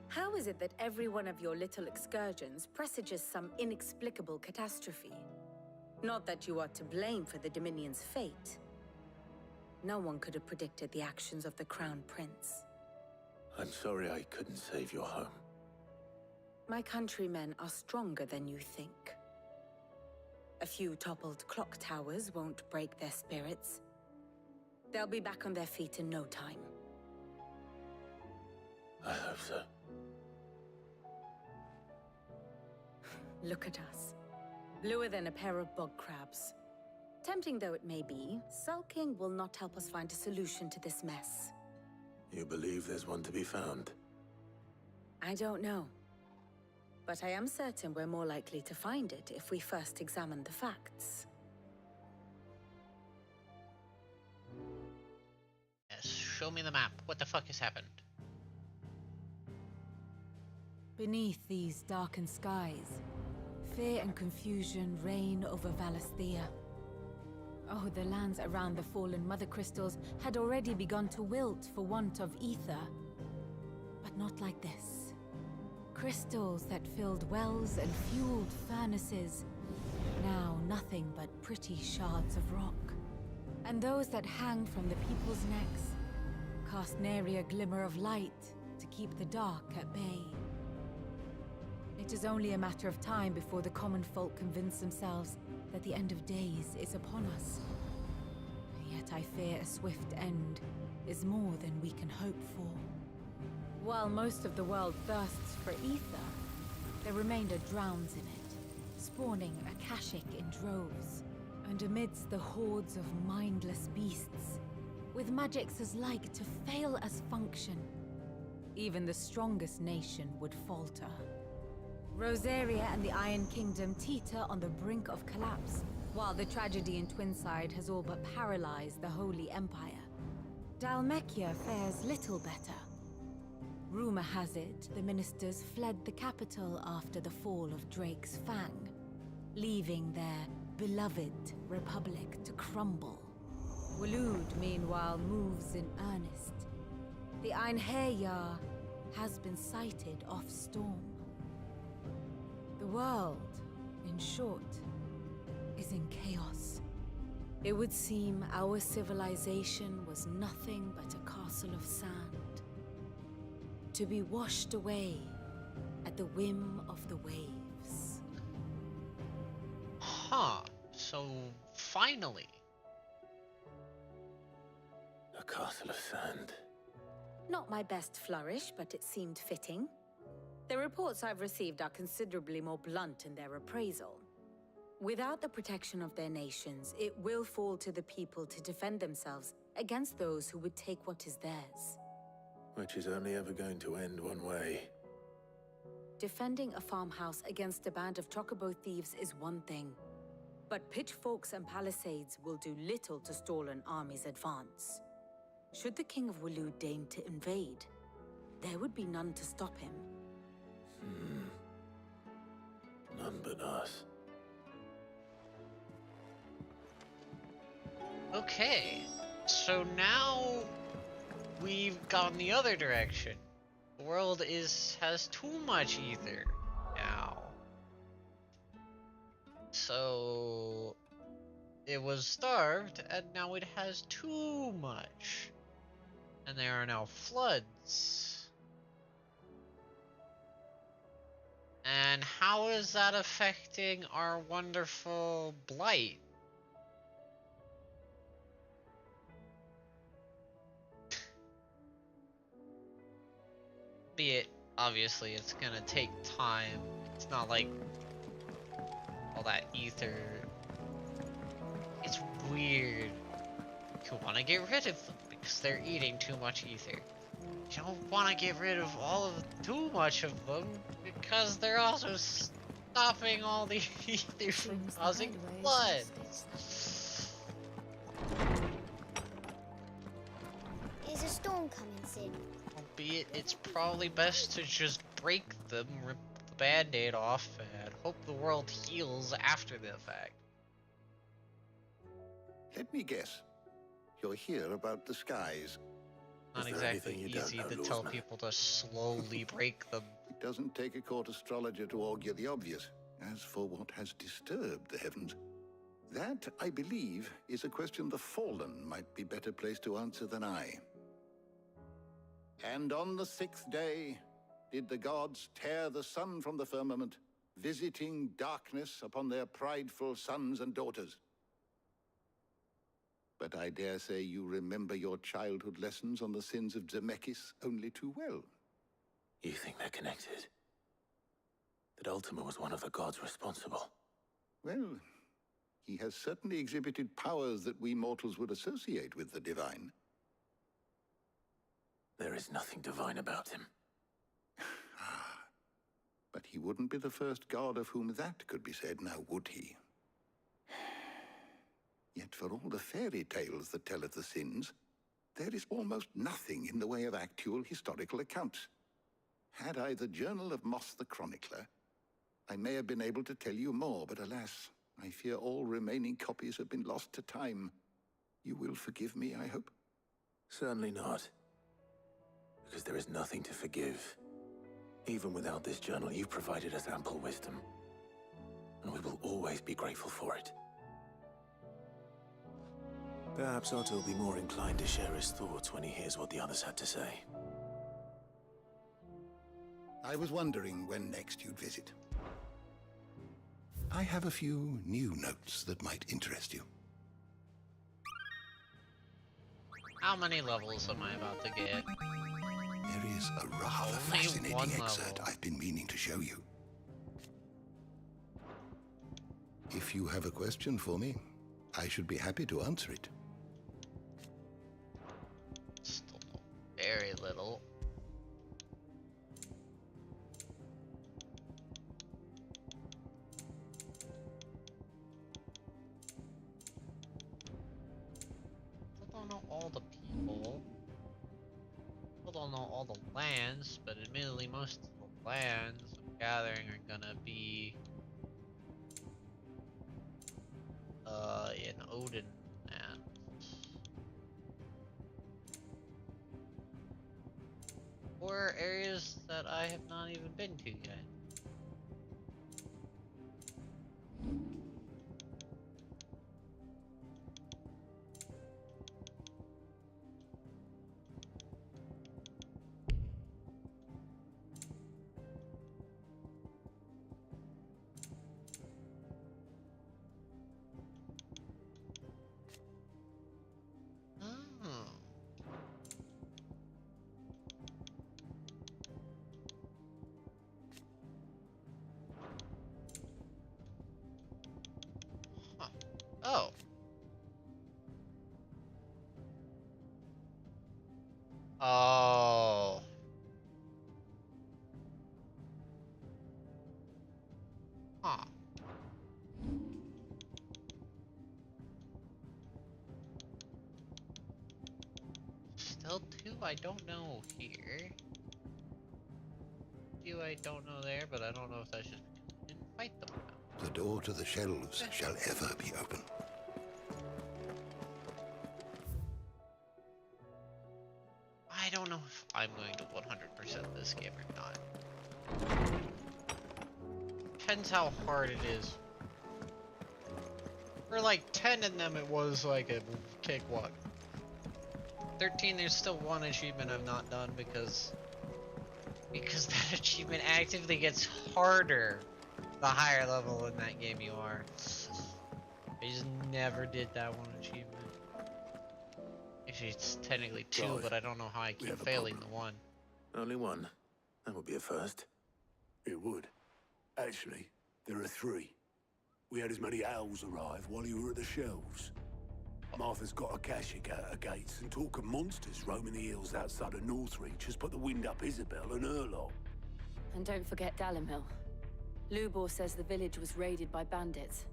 How is it that every one of your little excursions presages some inexplicable catastrophe? Not that you are to blame for the Dominion's fate. No one could have predicted the actions of the Crown Prince. I'm sorry I couldn't save your home. My countrymen are stronger than you think. A few toppled clock towers won't break their spirits. They'll be back on their feet in no time. I hope so. Look at us. Bluer than a pair of bog crabs. Tempting though it may be, sulking will not help us find a solution to this mess. You believe there's one to be found? I don't know. But I am certain we're more likely to find it if we first examine the facts. Yes, show me the map. What the fuck has happened? Beneath these darkened skies, fear and confusion reign over Valisthea. Oh, the lands around the fallen Mother Crystals had already begun to wilt for want of ether. But not like this. Crystals that filled wells and fueled furnaces. Now nothing but pretty shards of rock. And those that hang from the people's necks cast nary a glimmer of light to keep the dark at bay. It is only a matter of time before the common folk convince themselves that the end of days is upon us. Yet I fear a swift end is more than we can hope for. While most of the world thirsts for ether, the remainder drowns in it, spawning Akashic in droves. And amidst the hordes of mindless beasts, with magics as like to fail as function, even the strongest nation would falter. Rosaria and the Iron Kingdom teeter on the brink of collapse, while the tragedy in Twinside has all but paralyzed the Holy Empire. Dhalmekia fares little better. Rumor has it the ministers fled the capital after the fall of Drake's Fang, leaving their beloved republic to crumble. Waloed, meanwhile, moves in earnest. The Einherjar has been sighted off-storm. The world, in short, is in chaos. It would seem our civilization was nothing but a castle of sand, to be washed away at the whim of the waves. Huh, so finally. A castle of sand. Not my best flourish, but it seemed fitting. The reports I've received are considerably more blunt in their appraisal. Without the protection of their nations, it will fall to the people to defend themselves against those who would take what is theirs. Which is only ever going to end one way. Defending a farmhouse against a band of chocobo thieves is one thing, but pitchforks and palisades will do little to stall an army's advance. Should the King of Waloed deign to invade, there would be none to stop him. None but us. Okay, so now we've gone the other direction. The world has too much ether now. So it was starved, and now it has too much. And there are now floods. And how is that affecting our wonderful blight? Be it, obviously, it's gonna take time. It's not like all that ether. It's weird. You want to get rid of them because they're eating too much ether. You don't want to get rid of too much of them because they're also stopping all the ether from causing floods. Is a storm coming soon? Albeit, it's probably best to just break them, rip them Band-Aid off and hope the world heals after the fact. Let me guess. You're here about the skies. Not exactly easy to tell people to slowly break them. It doesn't take a court astrologer to augur the obvious. As for what has disturbed the heavens, that, I believe, is a question the Fallen might be better placed to answer than I. And on the 6th day did the gods tear the sun from the firmament, visiting darkness upon their prideful sons and daughters. But I dare say you remember your childhood lessons on the sins of Zemeckis only too well. You think they're connected? That Ultima was one of the gods responsible? Well, he has certainly exhibited powers that we mortals would associate with the divine. There is nothing divine about him. But he wouldn't be the first god of whom that could be said, now would he? Yet for all the fairy tales that tell of the sins, there is almost nothing in the way of actual historical accounts. Had I the Journal of Moss the Chronicler, I may have been able to tell you more, but alas, I fear all remaining copies have been lost to time. You will forgive me, I hope? Certainly not. Because there is nothing to forgive. Even without this journal, you've provided us ample wisdom. And we will always be grateful for it. Perhaps Otto will be more inclined to share his thoughts when he hears what the others had to say. I was wondering when next you'd visit. I have a few new notes that might interest you. How many levels am I about to get? There is a rather fascinating excerpt I've been meaning to show you. If you have a question for me, I should be happy to answer it. Still very little. Still don't know all the people. Still don't know all the lands, but admittedly most of the lands I'm gathering are gonna be in Odin and or areas that I have not even been to yet. Oh. Oh. Huh. Still two I don't know here. Two I don't know there, but I don't know if I should fight them. The door to the shelves shall ever be open. I don't know if I'm going to 100% this game or not. Depends how hard it is. For like 10 in them it was like a cakewalk. 13 there's still one achievement I've not done because that achievement actively gets harder the higher level in that game you are. I just never did that one achievement. Actually, it's technically two, Right. but I don't know how I keep failing the one. Only one. That would be a first. It would. Actually, there are three. We had as many owls arrive while you were at the shelves. Martha's got a Akashic out her gates, and talk of monsters roaming the hills outside of Northreach has put the wind up Isabel and her lot. And don't forget Dalimil. Lubor says the village was raided by bandits.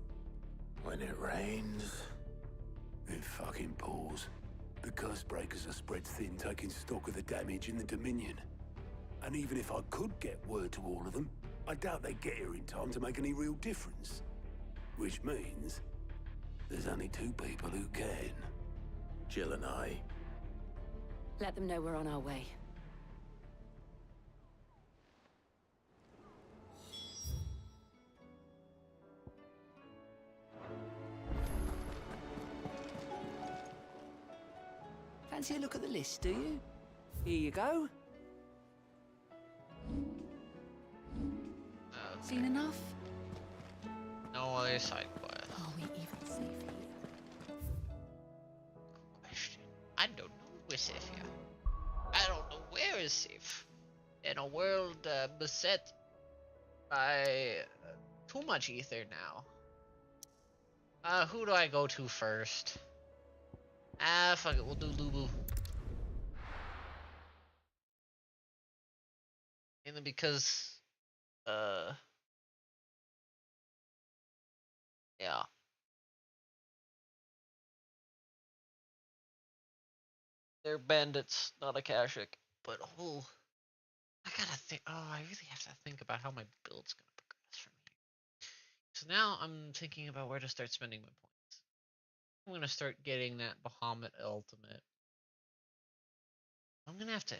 When it rains... It fucking pours. The curse breakers are spread thin, taking stock of the damage in the Dominion. And even if I could get word to all of them, I doubt they get here in time to make any real difference. Which means there's only two people who can. Jill and I. Let them know we're on our way. Fancy a look at the list, do you? Here you go. Seen enough? No other side quest. Are we even safe here? Question. I don't know we're safe here. I don't know where is safe. In a world beset by too much ether now. Who do I go to first? Fuck it, we'll do Lubu. Mainly because, yeah. They're bandits, not Akashic. But, oh, I gotta think, I really have to think about how my build's gonna progress from here. So now I'm thinking about where to start spending my points. I'm gonna start getting that Bahamut ultimate. I'm gonna have to,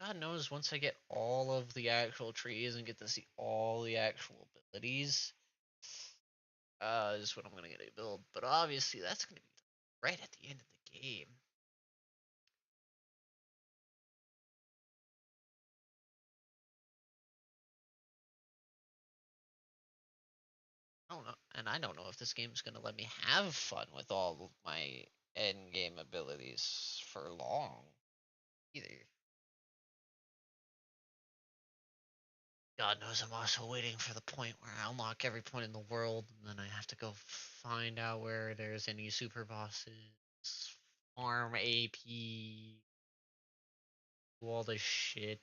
God knows, once I get all of the actual trees and get to see all the actual abilities, is what I'm gonna get to build. But obviously, that's gonna be right at the end of the game. I don't know, and I don't know if this game's gonna let me have fun with all of my end game abilities for long, either. God knows I'm also waiting for the point where I unlock every point in the world, and then I have to go find out where there's any super bosses, farm AP, do all this shit.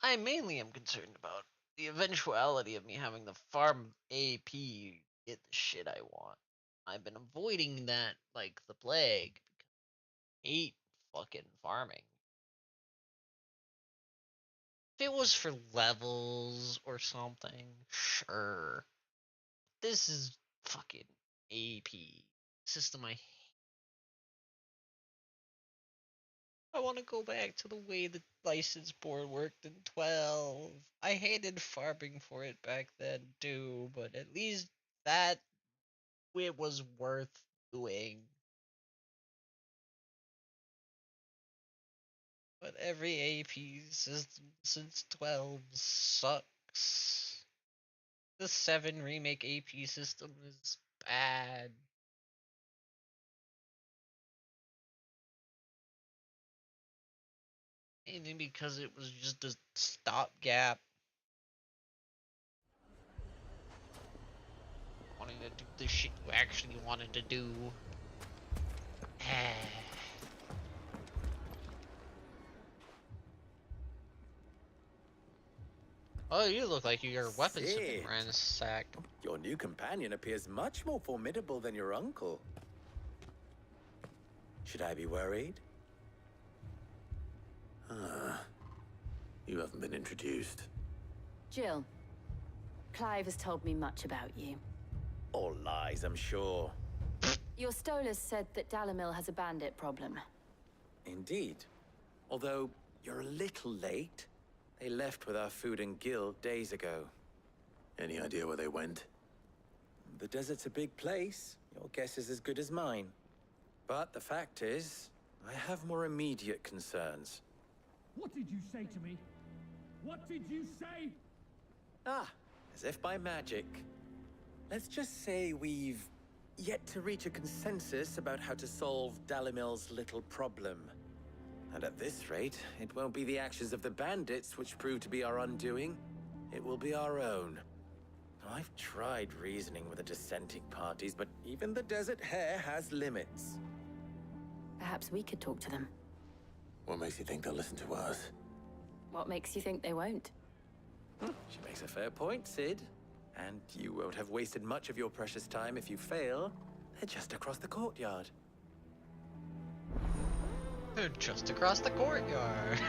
I mainly am concerned about the eventuality of me having the farm AP get the shit I want. I've been avoiding that like the plague because I hate fucking farming. If it was for levels or something, sure. This is fucking AP system I hate. I want to go back to the way the license board worked in 12. I hated farming for it back then too, but at least that it was worth doing. But every AP system since 12 sucks. The 7 remake AP system is bad. Mainly because it was just a stopgap. Wanting to do the shit you actually wanted to do. Oh, you look like your weapons have been ransacked. Your new companion appears much more formidable than your uncle. Should I be worried? You haven't been introduced. Jill, Clive has told me much about you. All lies, I'm sure. Your Stolas said that Dalimil has a bandit problem. Indeed. Although, you're a little late. They left with our food and guild days ago. Any idea where they went? The desert's a big place. Your guess is as good as mine. But the fact is, I have more immediate concerns. What did you say to me? What did you say? Ah, as if by magic. Let's just say we've yet to reach a consensus about how to solve Dalimil's little problem. And at this rate, it won't be the actions of the bandits which prove to be our undoing. It will be our own. I've tried reasoning with the dissenting parties, but even the Desert Hare has limits. Perhaps we could talk to them. What makes you think they'll listen to us? What makes you think they won't? She makes a fair point, Sid. And you won't have wasted much of your precious time if you fail. They're just across the courtyard. They're just across the courtyard.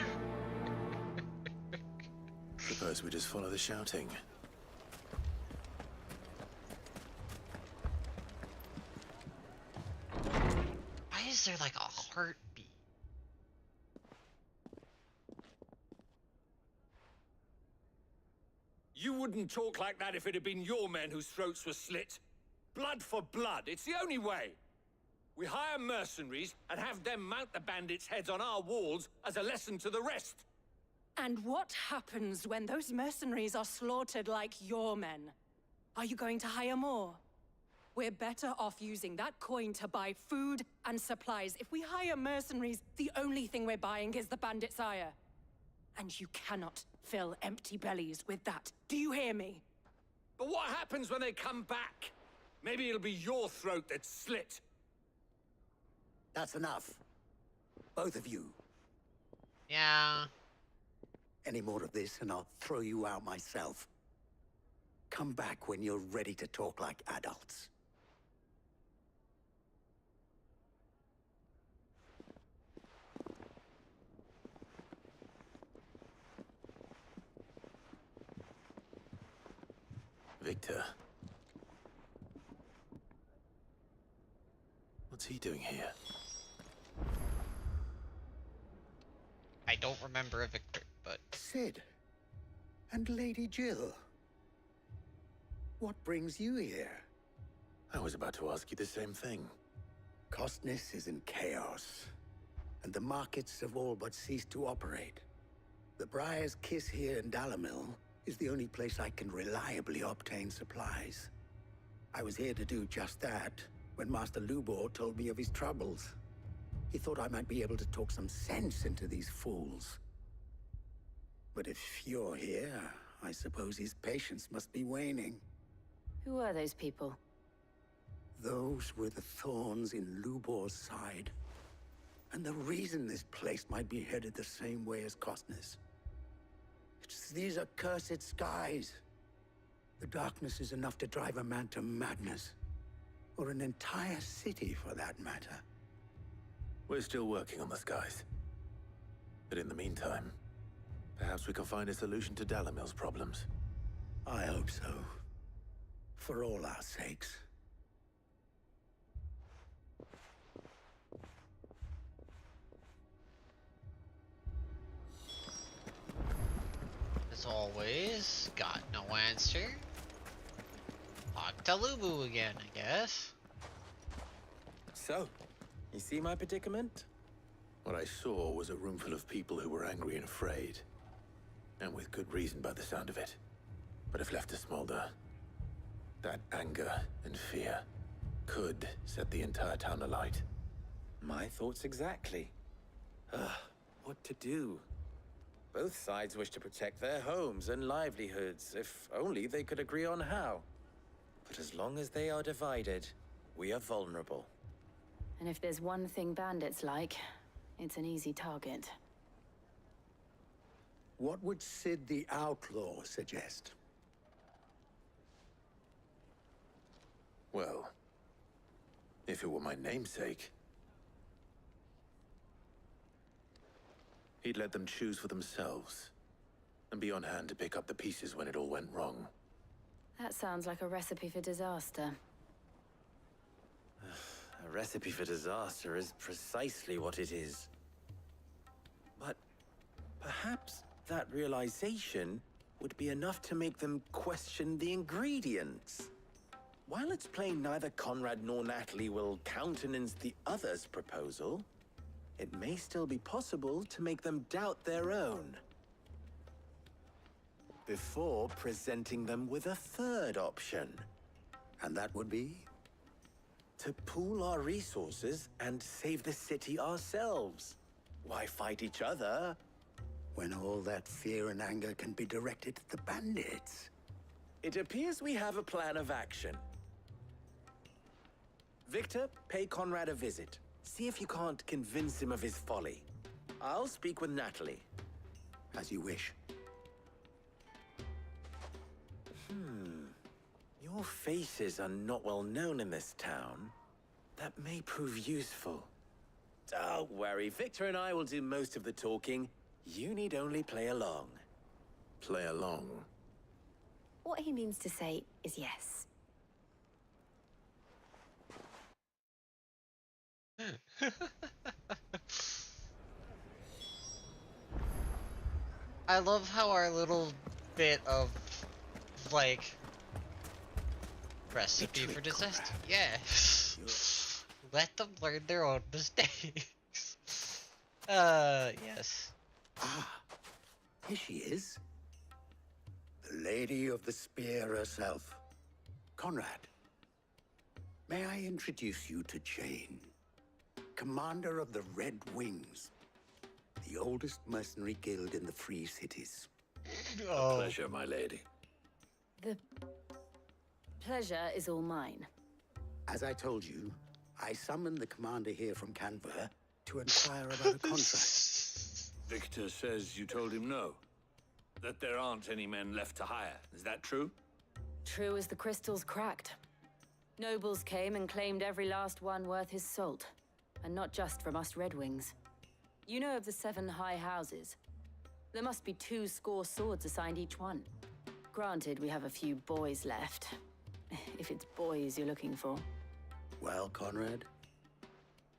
Suppose we just follow the shouting. Why is there like a heartbeat? You wouldn't talk like that if it had been your men whose throats were slit. Blood for blood, it's the only way. We hire mercenaries and have them mount the bandits' heads on our walls as a lesson to the rest. And what happens when those mercenaries are slaughtered like your men? Are you going to hire more? We're better off using that coin to buy food and supplies. If we hire mercenaries, the only thing we're buying is the bandit's ire. And you cannot fill empty bellies with that. Do you hear me? But what happens when they come back? Maybe it'll be your throat that's slit. That's enough. Both of you. Yeah. Any more of this and I'll throw you out myself. Come back when you're ready to talk like adults. Victor. What's he doing here? I don't remember a Victor, but... Sid. And Lady Jill. What brings you here? I was about to ask you the same thing. Costness is in chaos, and the markets have all but ceased to operate. The Briar's Kiss here in Dalimil is the only place I can reliably obtain supplies. I was here to do just that when Master Lubor told me of his troubles. He thought I might be able to talk some sense into these fools. But if you're here, I suppose his patience must be waning. Who are those people? Those were the thorns in Lubor's side. And the reason this place might be headed the same way as Costness. It's these accursed skies. The darkness is enough to drive a man to madness. Or an entire city, for that matter. We're still working on the skies. But in the meantime, perhaps we can find a solution to Dalimil's problems. I hope so. For all our sakes. As always, got no answer. Talk to Lubu again, I guess. So, you see my predicament? What I saw was a room full of people who were angry and afraid. And with good reason by the sound of it. But if left to smolder, that anger and fear could set the entire town alight. My thoughts exactly. What to do? Both sides wish to protect their homes and livelihoods, if only they could agree on how. But as long as they are divided, we are vulnerable. And if there's one thing bandits like, it's an easy target. What would Sid the Outlaw suggest? Well, if it were my namesake, he'd let them choose for themselves, and be on hand to pick up the pieces when it all went wrong. That sounds like a recipe for disaster. A recipe for disaster is precisely what it is. But perhaps that realization would be enough to make them question the ingredients. While it's plain neither Conrad nor Natalie will countenance the other's proposal, it may still be possible to make them doubt their own. Before presenting them with a third option. And that would be? To pool our resources and save the city ourselves. Why fight each other? When all that fear and anger can be directed at the bandits. It appears we have a plan of action. Victor, pay Conrad a visit. See if you can't convince him of his folly. I'll speak with Natalie. As you wish. Your faces are not well known in this town. That may prove useful. Don't worry, Victor and I will do most of the talking. You need only play along. play along. What he means to say is yes. I love how our little bit of, like, recipe for disaster. Yeah. Let them learn their own mistakes. Yes. Ah, here she is. The Lady of the Spear herself. Conrad, may I introduce you to Jane, commander of the Red Wings, the oldest mercenary guild in the Free Cities. A pleasure, my lady. The pleasure is all mine. As I told you, I summoned the commander here from Canberra to inquire about a contract. Victor says you told him no. That there aren't any men left to hire. Is that true? True as the crystals cracked. Nobles came and claimed every last one worth his salt. And not just from us Red Wings. You know of the 7 high houses. There must be 2 swords assigned each one. Granted, we have a few boys left. If it's boys you're looking for. Well, Conrad,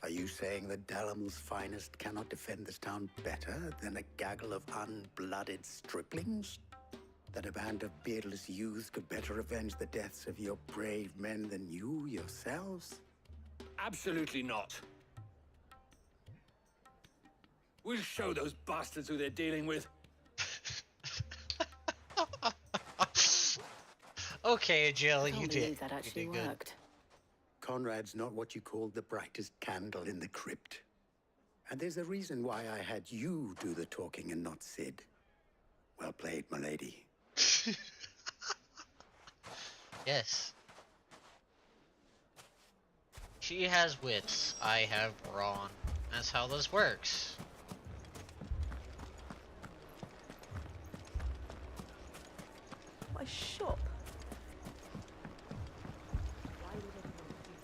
are you saying that Dalimil's finest cannot defend this town better than a gaggle of unblooded striplings? That a band of beardless youths could better avenge the deaths of your brave men than you yourselves? Absolutely not. We'll show those bastards who they're dealing with. Okay, Jill, you did. That actually you did worked. Conrad's not what you called the brightest candle in the crypt. And there's a reason why I had you do the talking and not Sid. Well played, my lady. Yes. She has wits, I have brawn. That's how this works. My shop.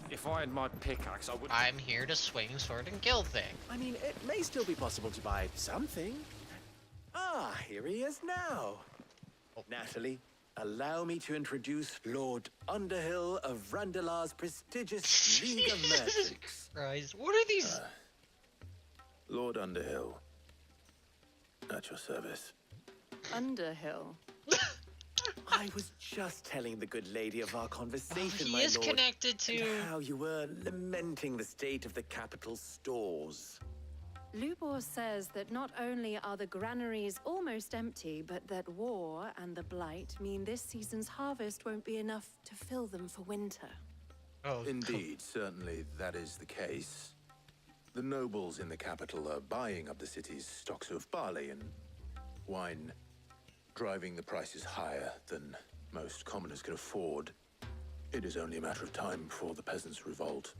If I had my pickaxe, I would. I'm here to swing sword and kill thing. I mean, it may still be possible to buy something. Ah, here he is now. Natalie, allow me to introduce Lord Underhill of Randalar's prestigious League of Merchants. Christ, what are these? Lord Underhill, at your service. Underhill. I was just telling the good lady of our conversation, he my is lord, connected to and how you were lamenting the state of the capital stores. Lubor says that not only are the granaries almost empty, but that war and the Blight mean this season's harvest won't be enough to fill them for winter. Oh, indeed, certainly that is the case. The nobles in the capital are buying up the city's stocks of barley and wine, driving the prices higher than most commoners can afford. It is only a matter of time before the peasants revolt.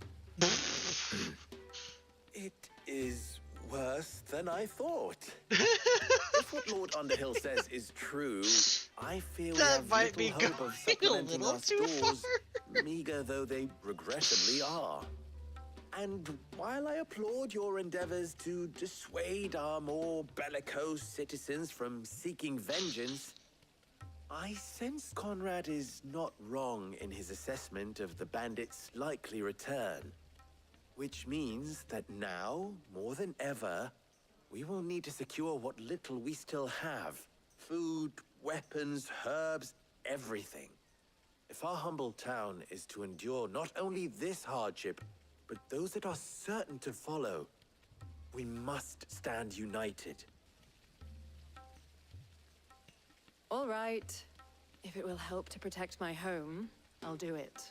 It is worse than I thought. If what Lord Underhill says is true, I fear we have little hope of supplementing our stores, meager though they regrettably are. And while I applaud your endeavors to dissuade our more bellicose citizens from seeking vengeance, I sense Conrad is not wrong in his assessment of the bandits' likely return. Which means that now, more than ever, we will need to secure what little we still have. Food, weapons, herbs, everything. If our humble town is to endure not only this hardship, but those that are certain to follow, we must stand united. All right. If it will help to protect my home, I'll do it.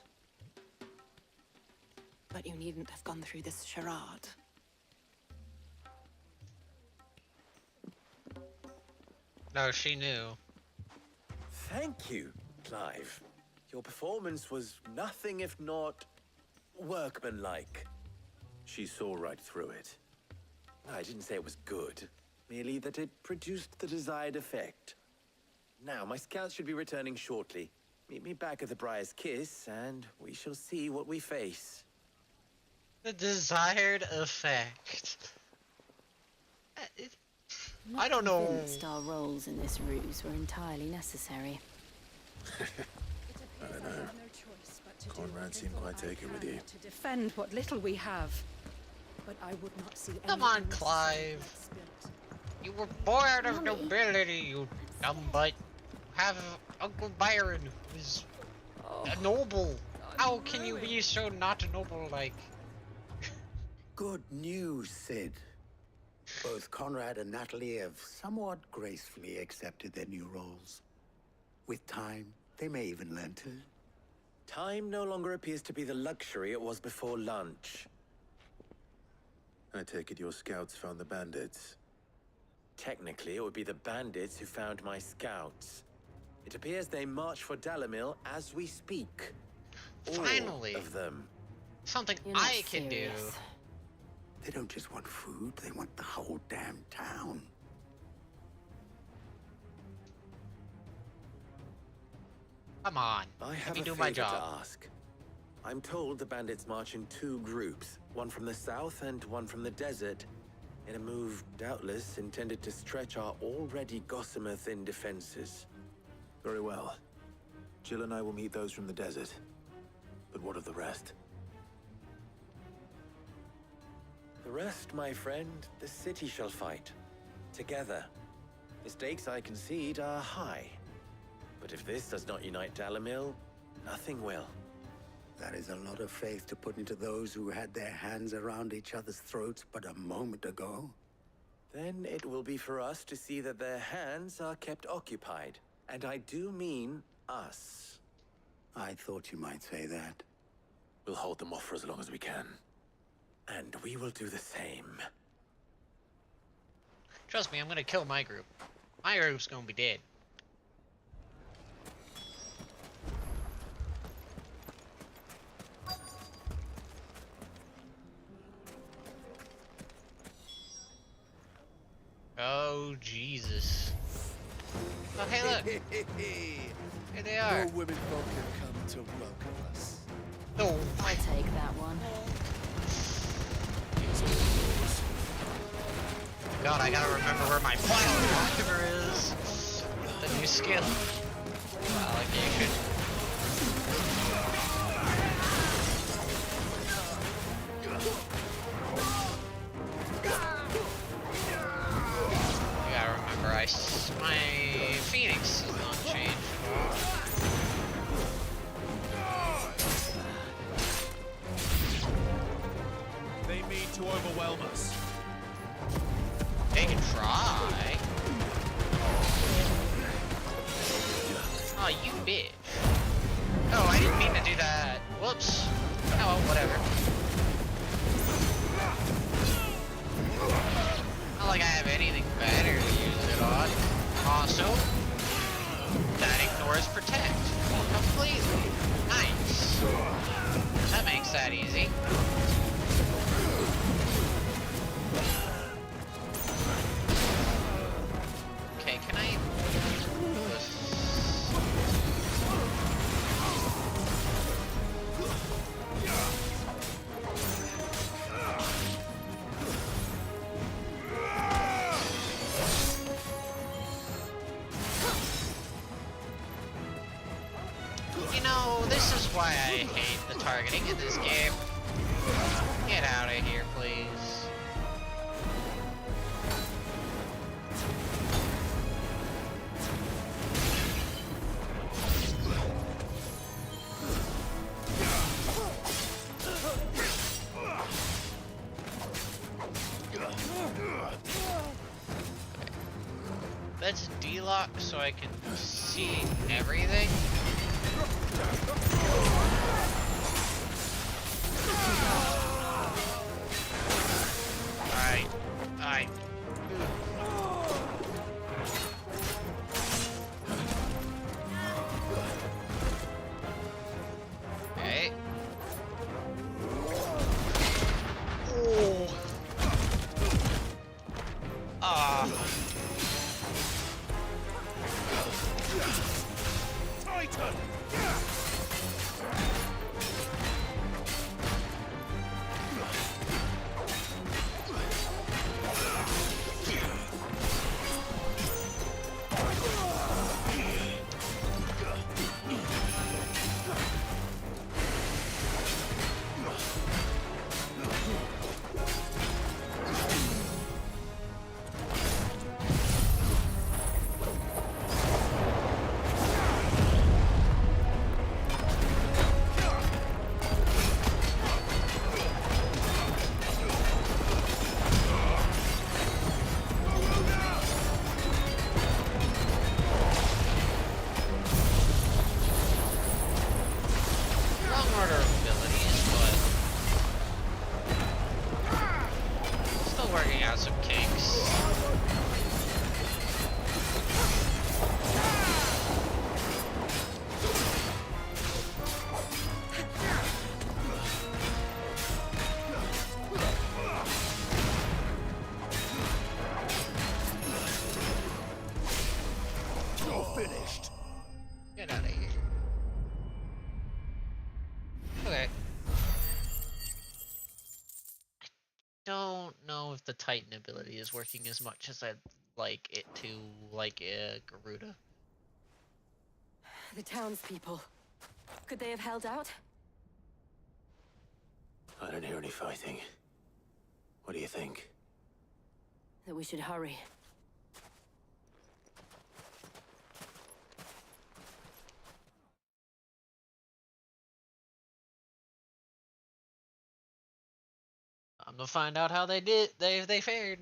But you needn't have gone through this charade. No, she knew. Thank you, Clive. Your performance was nothing if not workmanlike. She saw right through it. I didn't say it was good, merely that it produced the desired effect. Now, my scouts should be returning shortly. Meet me back at the Briar's Kiss, and we shall see what we face. The desired effect. I don't know. Convinced our roles in this ruse were entirely necessary. I don't know. Conrad seemed quite taken with you. To defend what little we have. But I would not see Come on, Clive. You were born of nobility, you dumb butt. Have Uncle Byron, who's a noble. How can you be so not noble-like? Good news, Sid. Both Conrad and Natalie have somewhat gracefully accepted their new roles. With time, they may even learn to. Time no longer appears to be the luxury it was before lunch. I take it your scouts found the bandits. Technically, it would be the bandits who found my scouts. It appears they march for Dalimil as we speak. Finally! All of them. Something I can do. They don't just want food, they want the whole damn town. Come on, I have let me a do my favor job. to ask. I'm told the bandits march in 2 groups, one from the south and one from the desert, in a move doubtless intended to stretch our already gossamer-thin defenses. Very well. Jill and I will meet those from the desert. But what of the rest? The rest, my friend, the city shall fight. Together. The stakes, I concede, are high. But if this does not unite Dalimil, nothing will. That is a lot of faith to put into those who had their hands around each other's throats but a moment ago. Then it will be for us to see that their hands are kept occupied. And I do mean us. I thought you might say that. We'll hold them off for as long as we can. And we will do the same. Trust me, I'm gonna kill my group. My group's gonna be dead. Oh, Jesus. Oh, hey, look. Here they are. No women folk have come to welcome us. No. I'll take that one. God, I gotta remember where my file driver is. The new skill. Allocation. You gotta remember, my Phoenix is not changed. They mean to overwhelm us. They can try. Oh, you bitch. Oh, I didn't mean to do that. Whoops. Oh, well, whatever. Not like I have anything better to use it on. Also, that ignores protect completely. Nice. That makes that easy. Okay, can I... You know, this is why I hate the targeting in this game. Get out of here, please. Let's D-lock so I can see everything. Alright. Alright. Okay. Oh. Ah. Titan! Titan ability is working as much as I'd like it to, like Garuda. The townspeople. Could they have held out? I don't hear any fighting. What do you think? That we should hurry. I'm gonna find out how they fared.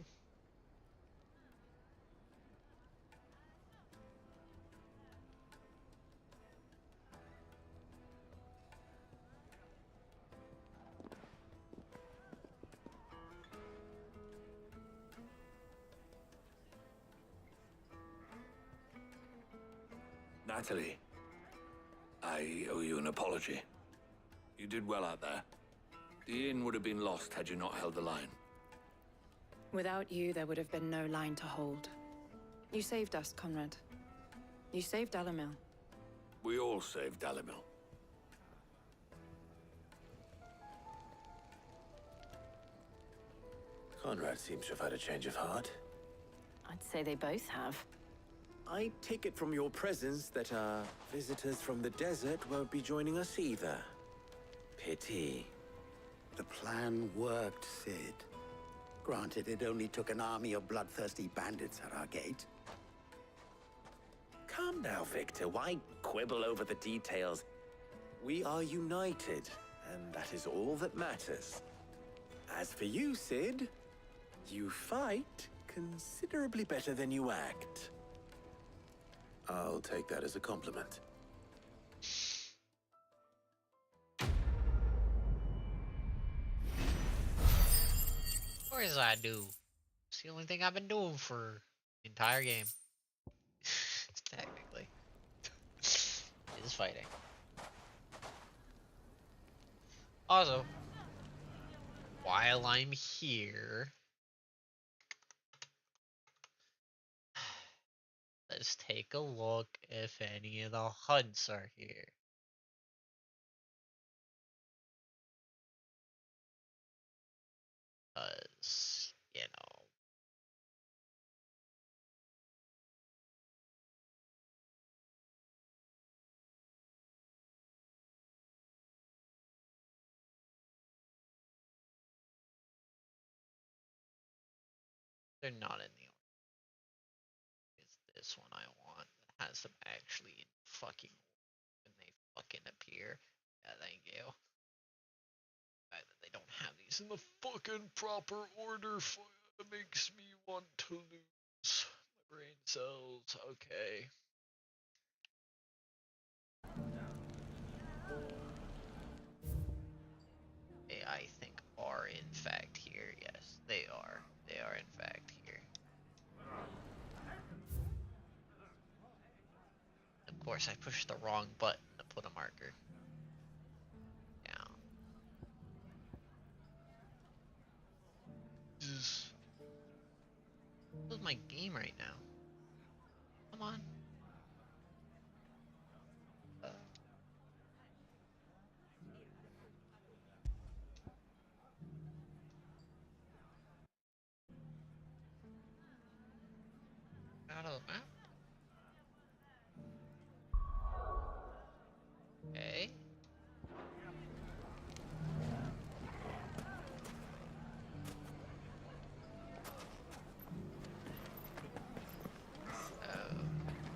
Natalie, I owe you an apology. You did well out there. The inn would have been lost had you not held the line. Without you, there would have been no line to hold. You saved us, Conrad. You saved Dalimil. We all saved Dalimil. Conrad seems to have had a change of heart. I'd say they both have. I take it from your presence that our visitors from the desert won't be joining us either. Pity. The plan worked, Cid. Granted, it only took an army of bloodthirsty bandits at our gate. Calm now, Victor. Why quibble over the details? We are united, and that is all that matters. As for you, Cid, you fight considerably better than you act. I'll take that as a compliment. Of course I do. It's the only thing I've been doing for the entire game. Technically. Is fighting. Also, while I'm here, let's take a look if any of the HUDs are here. Because, you know. They're not in the order. It's this one I want that has them actually in fucking order when they fucking appear. Yeah, thank you. The fact that they don't have these in the fucking proper order makes me want to lose my brain cells. Okay. They, I think, are in fact here. Yes, they are. They are in fact here. Of course, I pushed the wrong button to put a marker down. This is my game right now. Come on. Out of the map. Okay.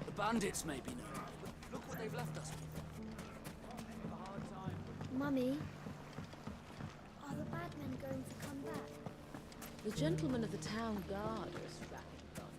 The bandits may be known, but look what they've left us with. Mummy, are the bad men going to come back? The gentlemen of the town guard are strapped to guns.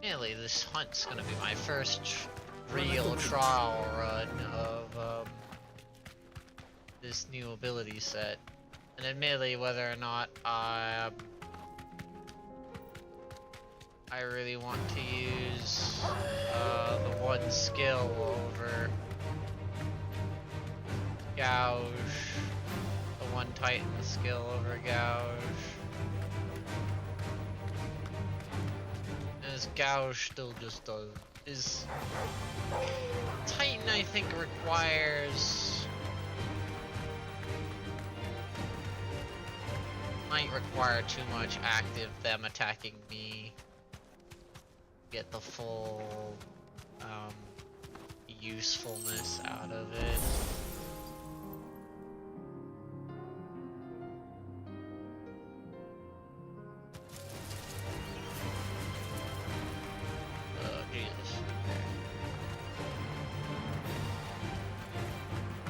Really, this hunt's gonna be my first real trial run of this new ability set. And admittedly, whether or not I really want to use the one skill over Gouge, the one Titan skill over Gouge. because Gouge still just is... Titan, I think, requires... Might require too much active them attacking me. Get the full usefulness out of it. Oh, Jesus.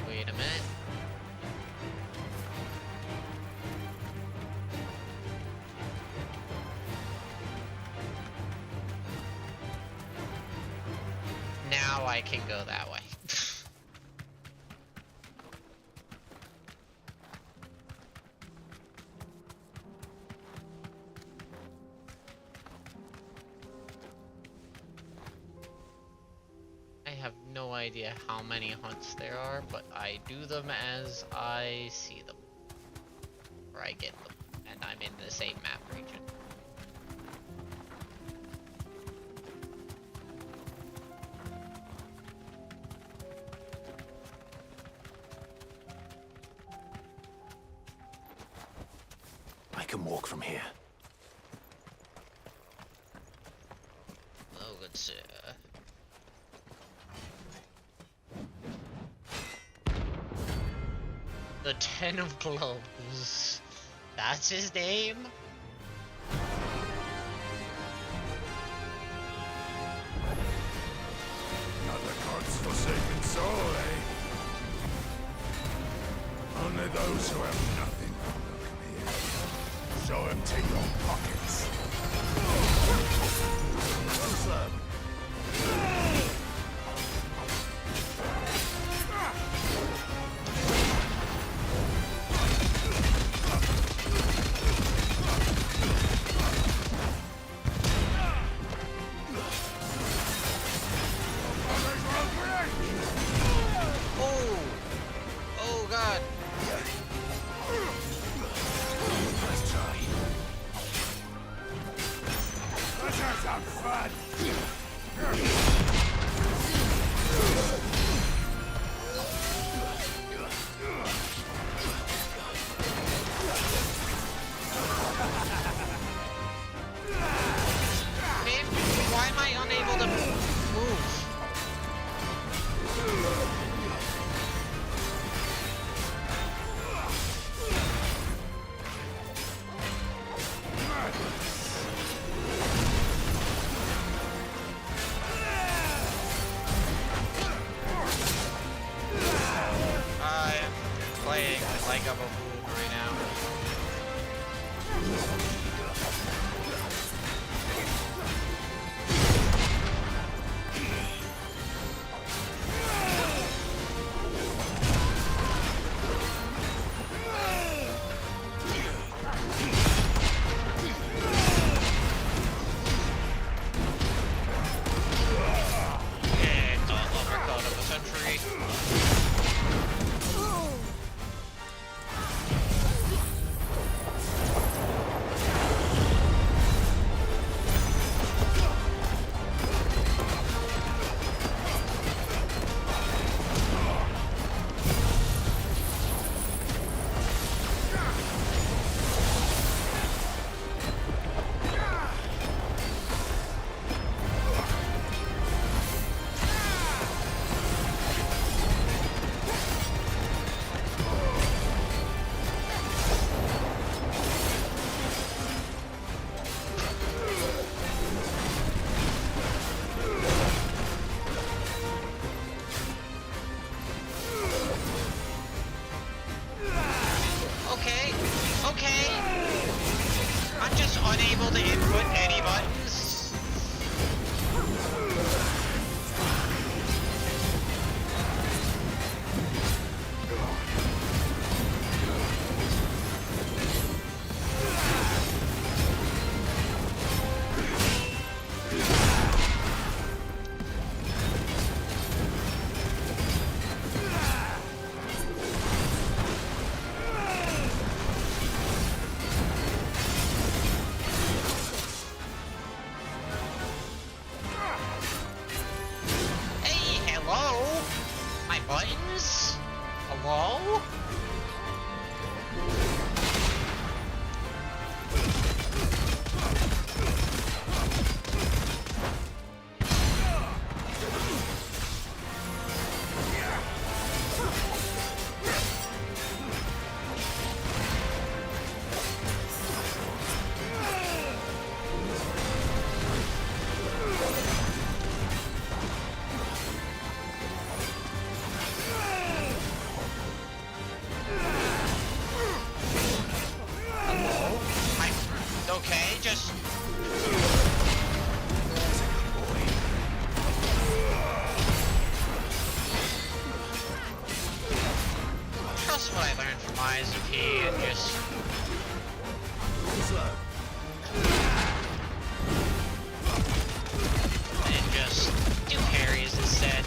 Wait a minute. Now I can go that way. I have no idea how many hunts there are, but I do them as I see them. Or I get them, and I'm in the same map region. I can walk from here. Oh, good sir. The Ten of Globes. That's his name? Not the God's forsaken soul, eh? Only those who have nothing will look here. So empty your pockets. Closer. Oh God. Let's try. Let's have some fun. Man, why am I unable to move? I'm playing like I'm a fool right now. And the uppercut of the century. Okay. I'm just unable to input any buttons. hesitate and just... and just do parries instead.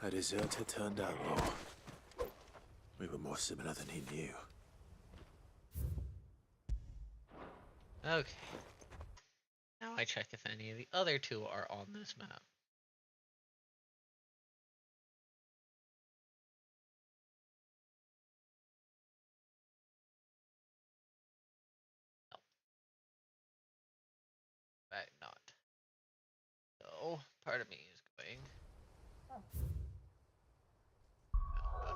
A deserter turned outlaw. We were more similar than he knew. Okay. Now I check if any of the other two are on this map. No. Right, not. So, part of me is going... I'll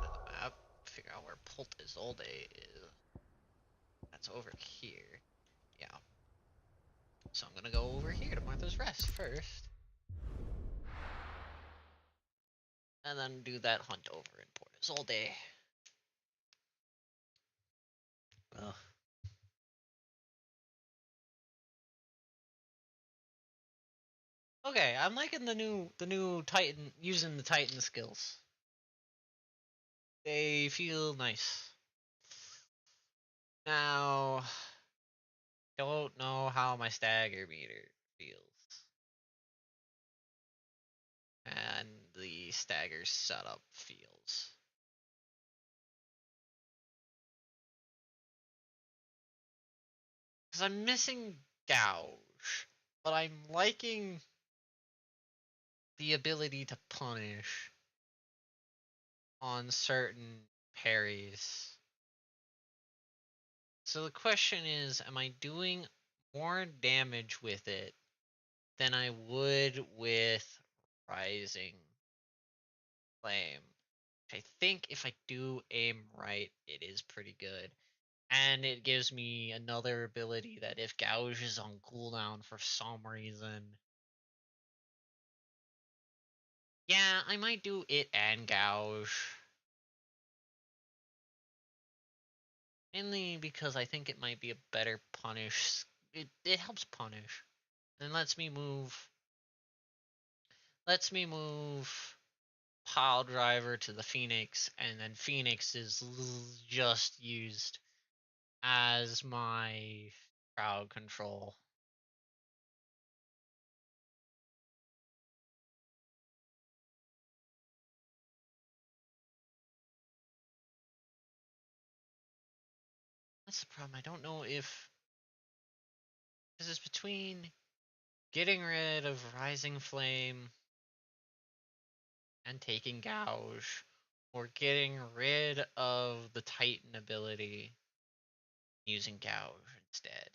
go to the map, figure out where Pult Isolde is. That's over here. Yeah. So I'm gonna go over here to Martha's Rest first. And then do that hunt over in Port Isolde. Ugh. Okay, I'm liking the new Titan, using the Titan skills. They feel nice. Now, don't know how my stagger meter feels. And the stagger setup feels. Because I'm missing Gouge, but I'm liking the ability to punish on certain parries. So the question is, am I doing more damage with it than I would with Rising Flame? I think if I do aim right, it is pretty good. And it gives me another ability that if Gouge is on cooldown for some reason... Yeah, I might do it and Gouge. Mainly because I think it might be a better punish. It helps punish. And lets me move Pile Driver to the Phoenix, and then Phoenix is just used as my crowd control. That's the problem. I don't know if... Because it's between getting rid of Rising Flame and taking Gouge, or getting rid of the Titan ability using Gouge instead.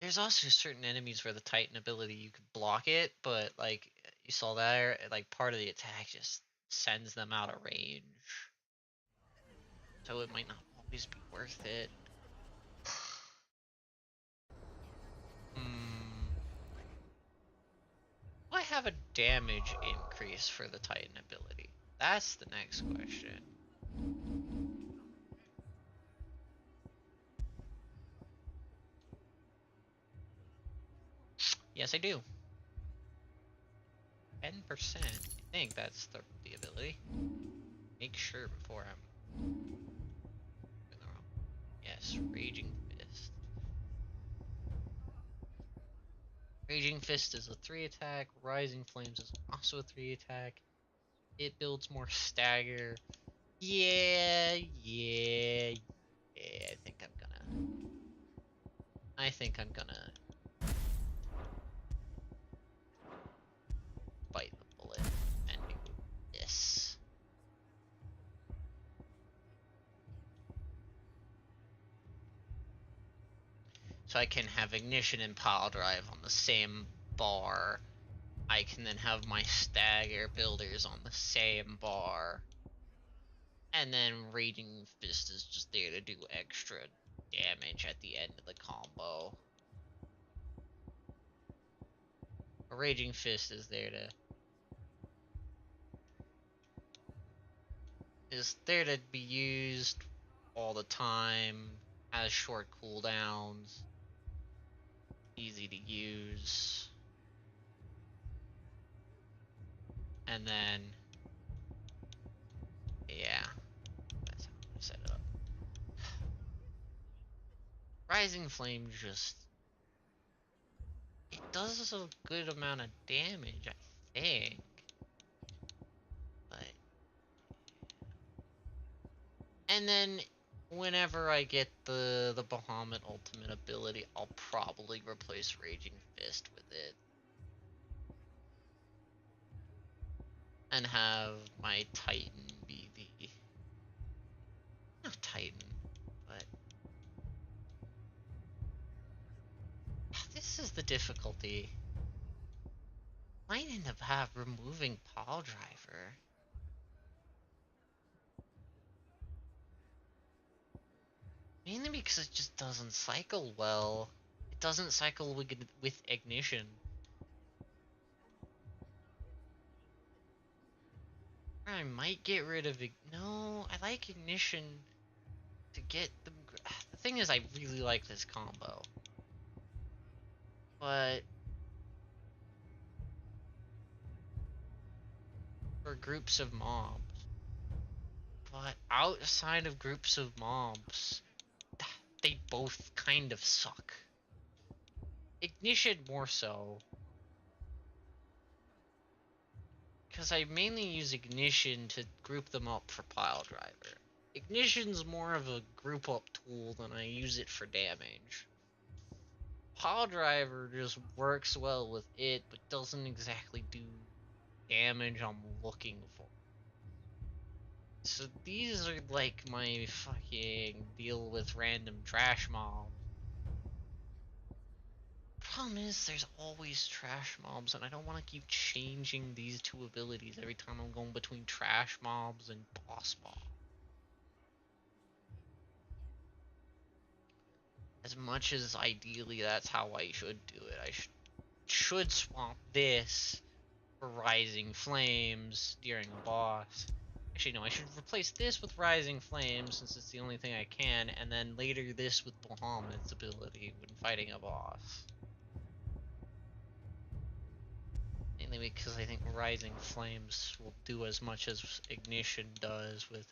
There's also certain enemies where the Titan ability, you could block it, but like you saw there, like part of the attack just sends them out of range. So it might not always be worth it. Do I have a damage increase for the Titan ability? That's the next question. Yes, I do. 10%. I think that's the ability. Make sure before I'm doing the wrong. this? Raging Fist. Raging Fist is a 3 attack. Rising Flames is also a 3 attack. It builds more stagger. Yeah. I think I'm gonna bite the bullet and do this. So I can have Ignition and Pile Drive on the same bar. I can then have my Stagger Builders on the same bar. And then Raging Fist is just there to do extra damage at the end of the combo. A Raging Fist is there to be used all the time, has short cooldowns, easy to use. And then yeah, that's how I'm gonna set it up. Rising Flame just, it does a good amount of damage, I think. But and then whenever I get the Bahamut ultimate ability, I'll probably replace Raging Fist with it. And have my Titan be the, not Titan, but this is the difficulty. Might end up removing Pile Driver. Mainly because it just doesn't cycle well. It doesn't cycle with Ignition. I might get rid of no, I like Ignition to get them. The thing is, I really like this combo. But for groups of mobs. But outside of groups of mobs, they both kind of suck. Ignition more so. Because I mainly use Ignition to group them up for Pile Driver. Ignition's more of a group up tool than I use it for damage. Pile Driver just works well with it, but doesn't exactly do damage I'm looking for. So these are like my fucking deal with random trash mobs. Problem is, there's always trash mobs, and I don't want to keep changing these two abilities every time I'm going between trash mobs and boss mobs. As much as ideally that's how I should do it, I should swap this for Rising Flames during a boss. Actually, no, I should replace this with Rising Flames since it's the only thing I can, and then later this with Bahamut's ability when fighting a boss. Mainly because I think Rising Flames will do as much as Ignition does with...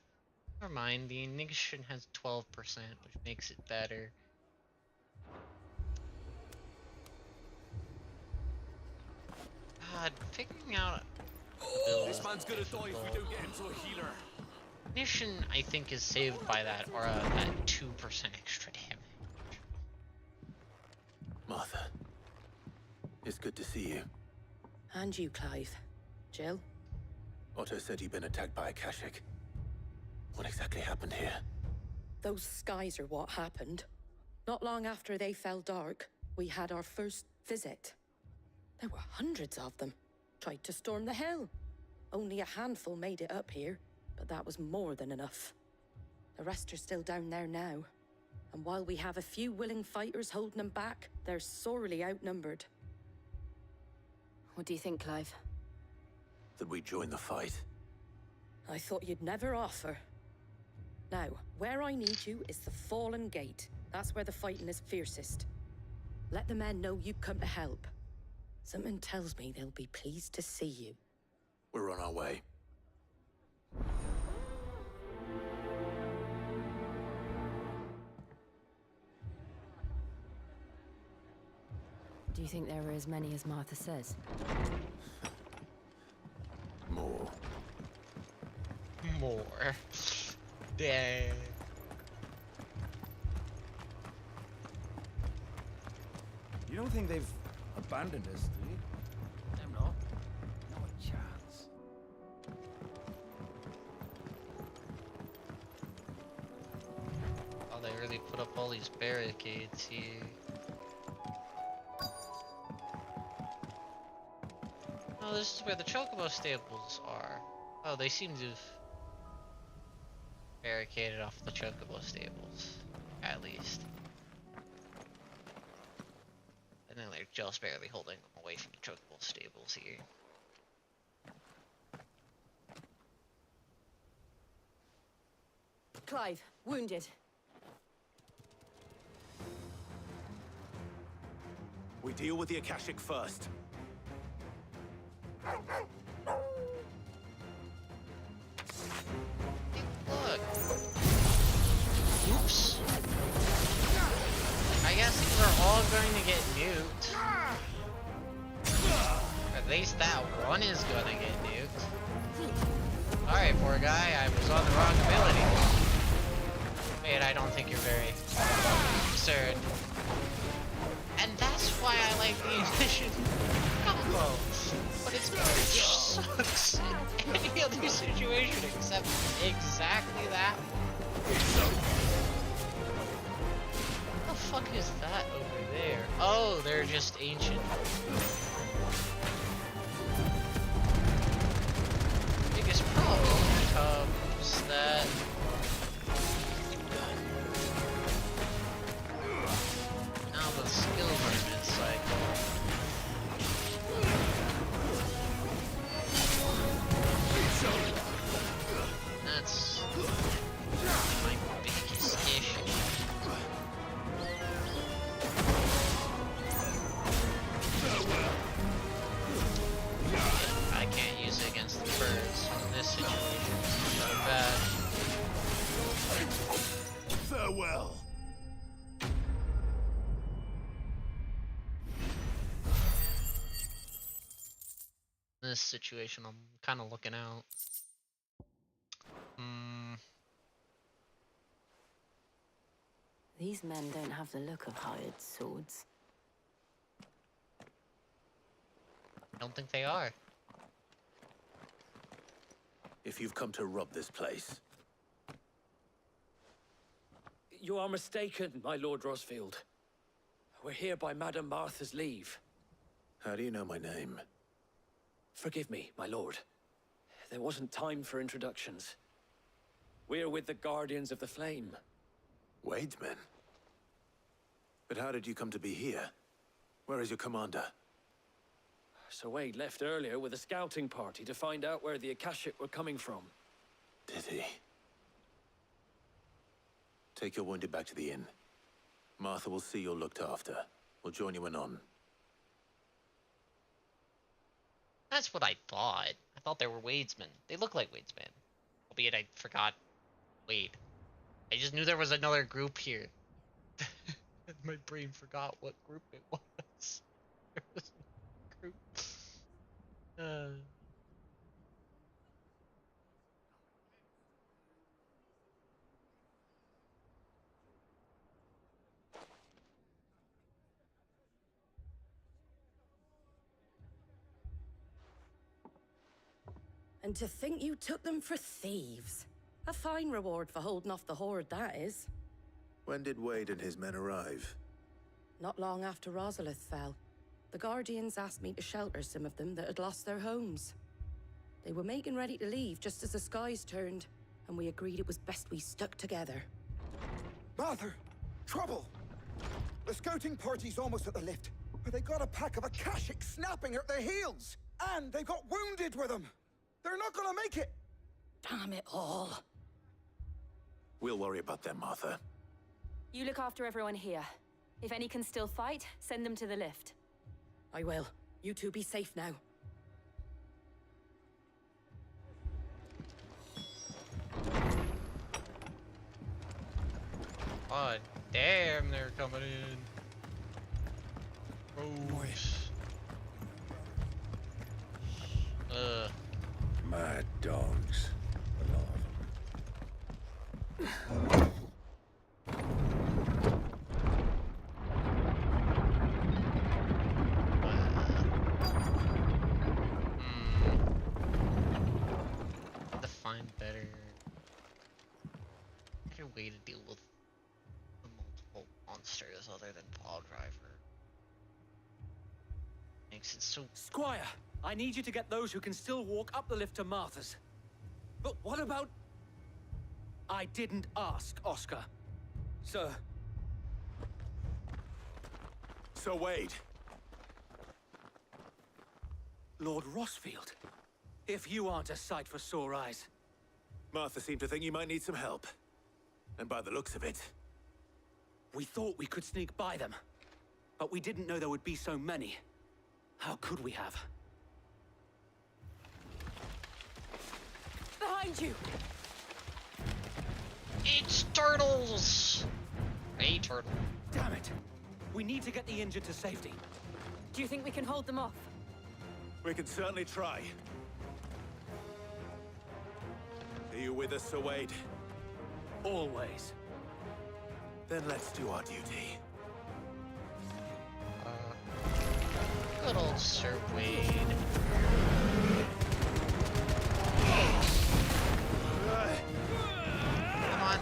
Never mind, the Ignition has 12%, which makes it better. God, figuring out... This man's gonna die if we don't get him to a healer. Ignition, I think, is saved by that, or that 2% extra damage. Martha, it's good to see you. And you, Clive. Jill? Otto said you'd been attacked by a Kashik. What exactly happened here? Those skies are what happened. Not long after they fell dark, we had our first visit. There were hundreds of them. Tried to storm the hill. Only a handful made it up here, but that was more than enough. The rest are still down there now. And while we have a few willing fighters holding them back, they're sorely outnumbered. What do you think, Clive? That we join the fight? I thought you'd never offer. Now, where I need you is the Fallen Gate. That's where the fighting is fiercest. Let the men know you come to help. Something tells me they'll be pleased to see you. We're on our way. Do you think there are as many as Martha says? More. More. Dang. You don't think they've abandoned us, do you? Them not. Not a chance. Oh, they really put up all these barricades here. Oh, this is where the Chocobo stables are. Oh, they seem to have barricaded off the Chocobo stables, at least. And then they're just barely holding them away from the Chocobo stables here. Clive, wounded. We deal with the Akashic first. Look. Oops. I guess these are all going to get nuked. At least that one is gonna get nuked. Alright, poor guy, I was on the wrong ability. Wait, I don't think you're very concerned. And that's why I like the initiative combo. But it's because it sucks in any other situation except exactly that one. What the fuck is that over there? Oh, they're just ancient. Biggest problem becomes that now the skill limit cycle. That's my biggest issue. I can't use it against the birds in this situation. It's so bad. Farewell. In this situation, I'm kind of looking out. These men don't have the look of hired swords. I don't think they are. If you've come to rob this place, You are mistaken, my Lord Rosfield. We're here by Madame Martha's leave. how do you know my name? Forgive me, my lord. There wasn't time for introductions. We're with the Guardians of the Flame. Wade's men? But how did you come to be here? Where is your commander? Sir Wade left earlier with a scouting party to find out where the Akashic were coming from. Did he? Take your wounded back to the inn. Martha will see you're looked after. We'll join you anon. That's what I thought. I thought they were Wade's men. They look like Wade's men. Albeit I forgot Wade. I just knew there was another group here. My brain forgot what group it was. There was another group. And to think you took them for thieves. A fine reward for holding off the horde, that is. When did Wade and his men arrive? Not long after Rosalith fell, the Guardians asked me to shelter some of them that had lost their homes. They were making ready to leave just as the skies turned, and we agreed it was best we stuck together. Martha! Trouble! The scouting party's almost at the lift, but they got a pack of Akashic snapping at their heels! And they got wounded with them! They're not gonna make it! Damn it all. We'll worry about them, Martha. You look after everyone here. If any can still fight, send them to the lift. I will. You two be safe now. Oh, damn, they're coming in. Mad dogs. A lot of them. Find better way to deal with the multiple monsters other than Paw Driver. Makes it so. Squire, I need you to get those who can still walk up the lift to Martha's. But what about... I didn't ask, Oscar. Sir. Sir Wade. Lord Rossfield. If you aren't a sight for sore eyes. Martha seemed to think you might need some help. And by the looks of it... We thought we could sneak by them. But we didn't know there would be so many. How could we have? Behind you! It's turtles! A turtle. Damn it! We need to get the injured to safety. Do you think we can hold them off? We can certainly try. Are you with us, Sir Wade? Always. Then let's do our duty. Good old Sir Wade. Come on.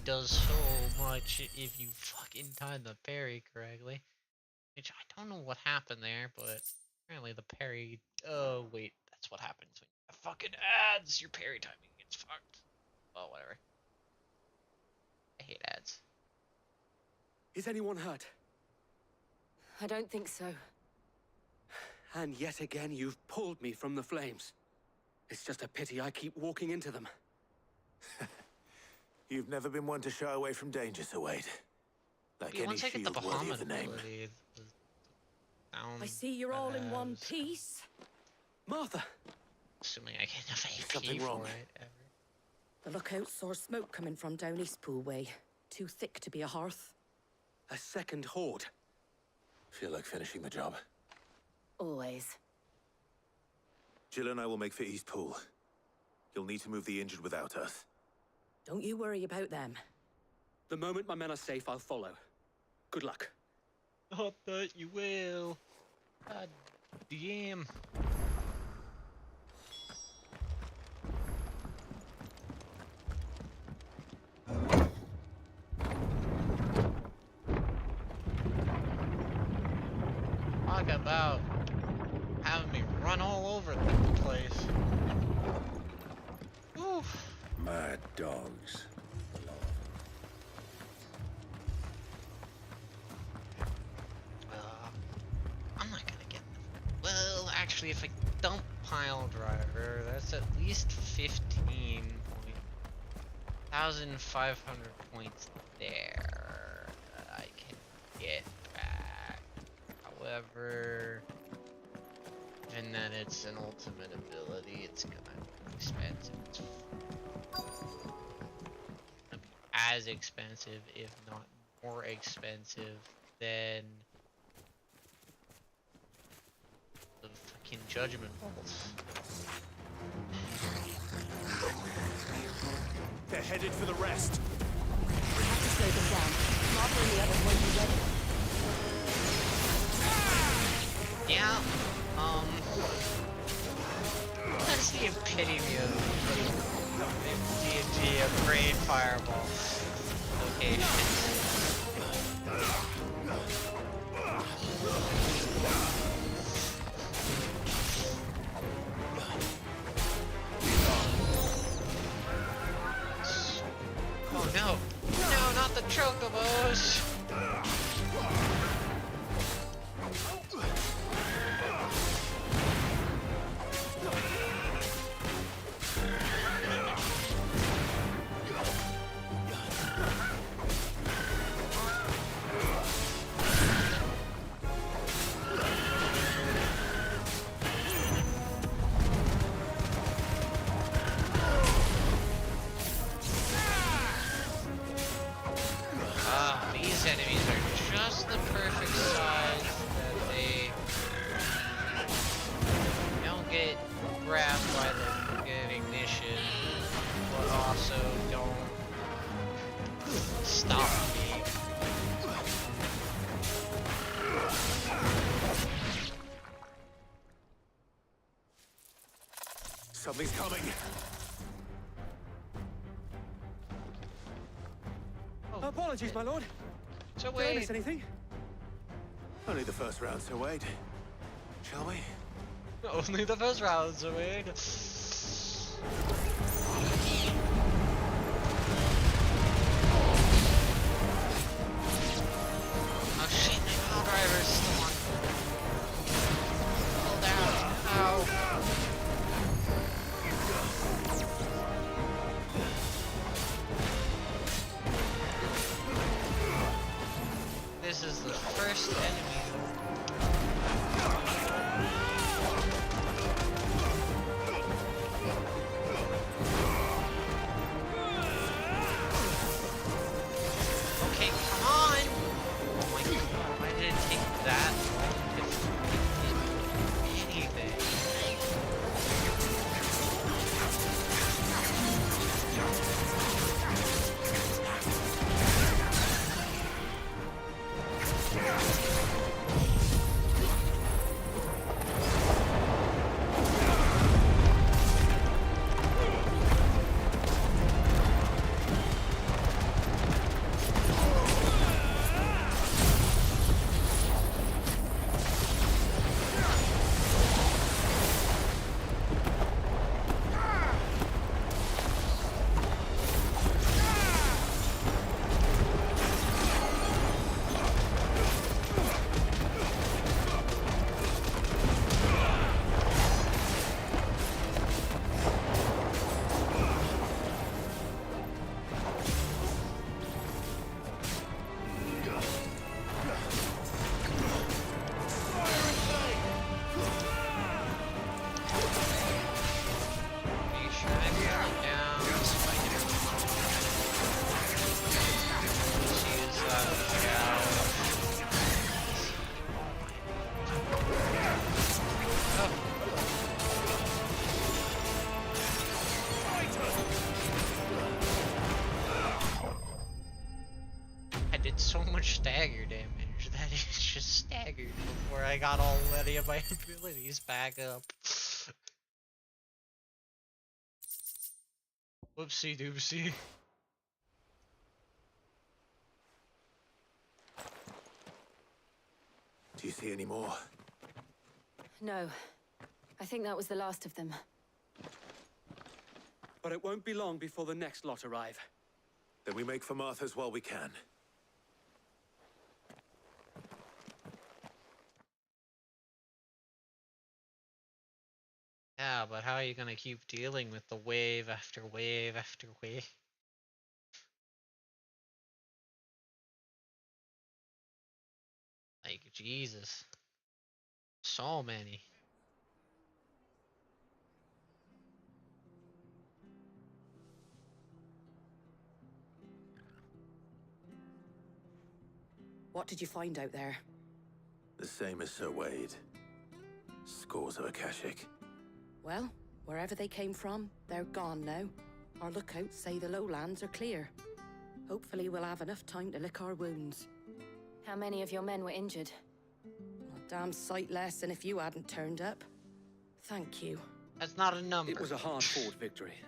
Does so much if you fucking time the parry correctly. Which I don't know what happened there, but Apparently the parry. Oh wait, that's what happens when you have fucking ads. Your parry timing gets fucked. Well, whatever. I hate ads. Is anyone hurt? I don't think so. And yet again, you've pulled me from the flames. It's just a pity I keep walking into them. You've never been one to shy away from danger, Sir Wade. Like any once I get the shield worthy Bahamut of the name. ability, I see you're all in one piece. Martha! Assuming I get enough AP Something for wrong. it, ever. The lookout saw smoke coming from down Eastpool way. Too thick to be a hearth. A second horde. Feel like finishing the job. Always. Jill and I will make for Eastpool. You'll need to move the injured without us. Don't you worry about them. The moment my men are safe, I'll follow. Good luck. I bet you will. God damn. Talk about having me run all over the place. Oof. Mad dogs. I'm not gonna get the... Well, actually, if I dump Pile Driver, that's at least 1,500 points there that I can get back. However, given that it's an ultimate ability, it's gonna be expensive. It's gonna be as expensive, if not more expensive, than the fucking Judgment Bolts. They're headed for the rest. We have to slow them down. Martha and the others won't be ready. Yeah, that's the epitome of D&D, a brain fireball location. Oh no! No, not the chocobos! These enemies are just the perfect size that they don't get grabbed by the ignition, but also don't stop me. Something's coming. Apologies, my lord. So Did I miss anything? Only the first round, Sir Wade. Shall we? Only the first round, so wait. Oh shit, my pile driver's still on. Pull down. Ow. This is the first enemy. Okay, come on! Oh my god, why did it take that where I got all many of my abilities back up. Whoopsie doopsie. Do you see any more? No. I think that was the last of them. But it won't be long before the next lot arrive. Then we make for Martha's while we can. Yeah, but how are you gonna keep dealing with the wave after wave after wave? Like, Jesus. So many. What did you find out there? The same as Sir Wade. Scores of Akashic. Well, wherever they came from, they're gone now. Our lookouts say the lowlands are clear. Hopefully we'll have enough time to lick our wounds. How many of your men were injured? A damn sight less than if you hadn't turned up. Thank you. That's not a number. It was a hard-fought victory.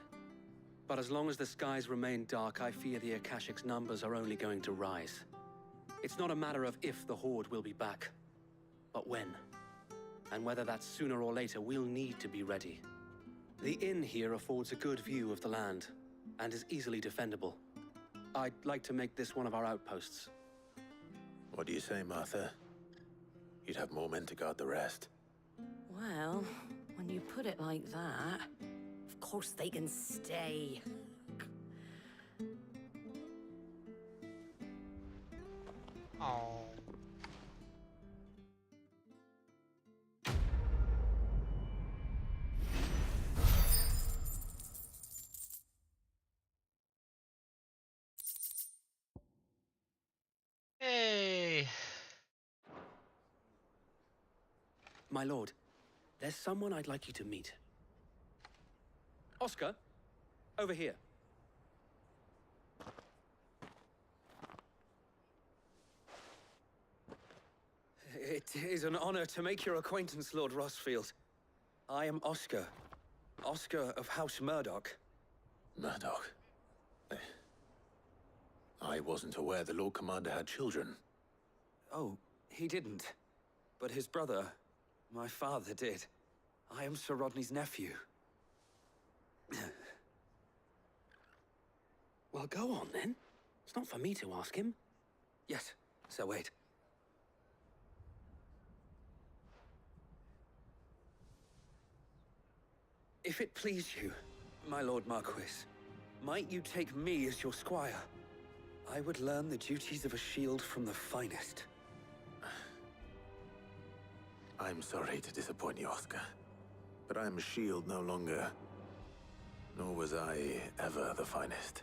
But as long as the skies remain dark, I fear the Akashic's numbers are only going to rise. It's not a matter of if the Horde will be back, but when. And whether that's sooner or later, we'll need to be ready. The inn here affords a good view of the land, and is easily defendable. I'd like to make this one of our outposts. What do you say, Martha? You'd have more men to guard the rest. Well, when you put it like that, of course they can stay. Oh. Hey. My lord, there's someone I'd like you to meet. Oscar, over here. It is an honor to make your acquaintance, Lord Rossfield. I am Oscar. Oscar of House Murdoch. Murdoch? I wasn't aware the Lord Commander had children. Oh, he didn't. But his brother, my father, did. I am Sir Rodney's nephew. Well, go on, then. It's not for me to ask him. Yes, Sir Wade. If it please you, my Lord Marquis, might you take me as your squire? I would learn the duties of a shield from the finest. I'm sorry to disappoint you, Oscar. But I am a shield no longer. Nor was I ever the finest.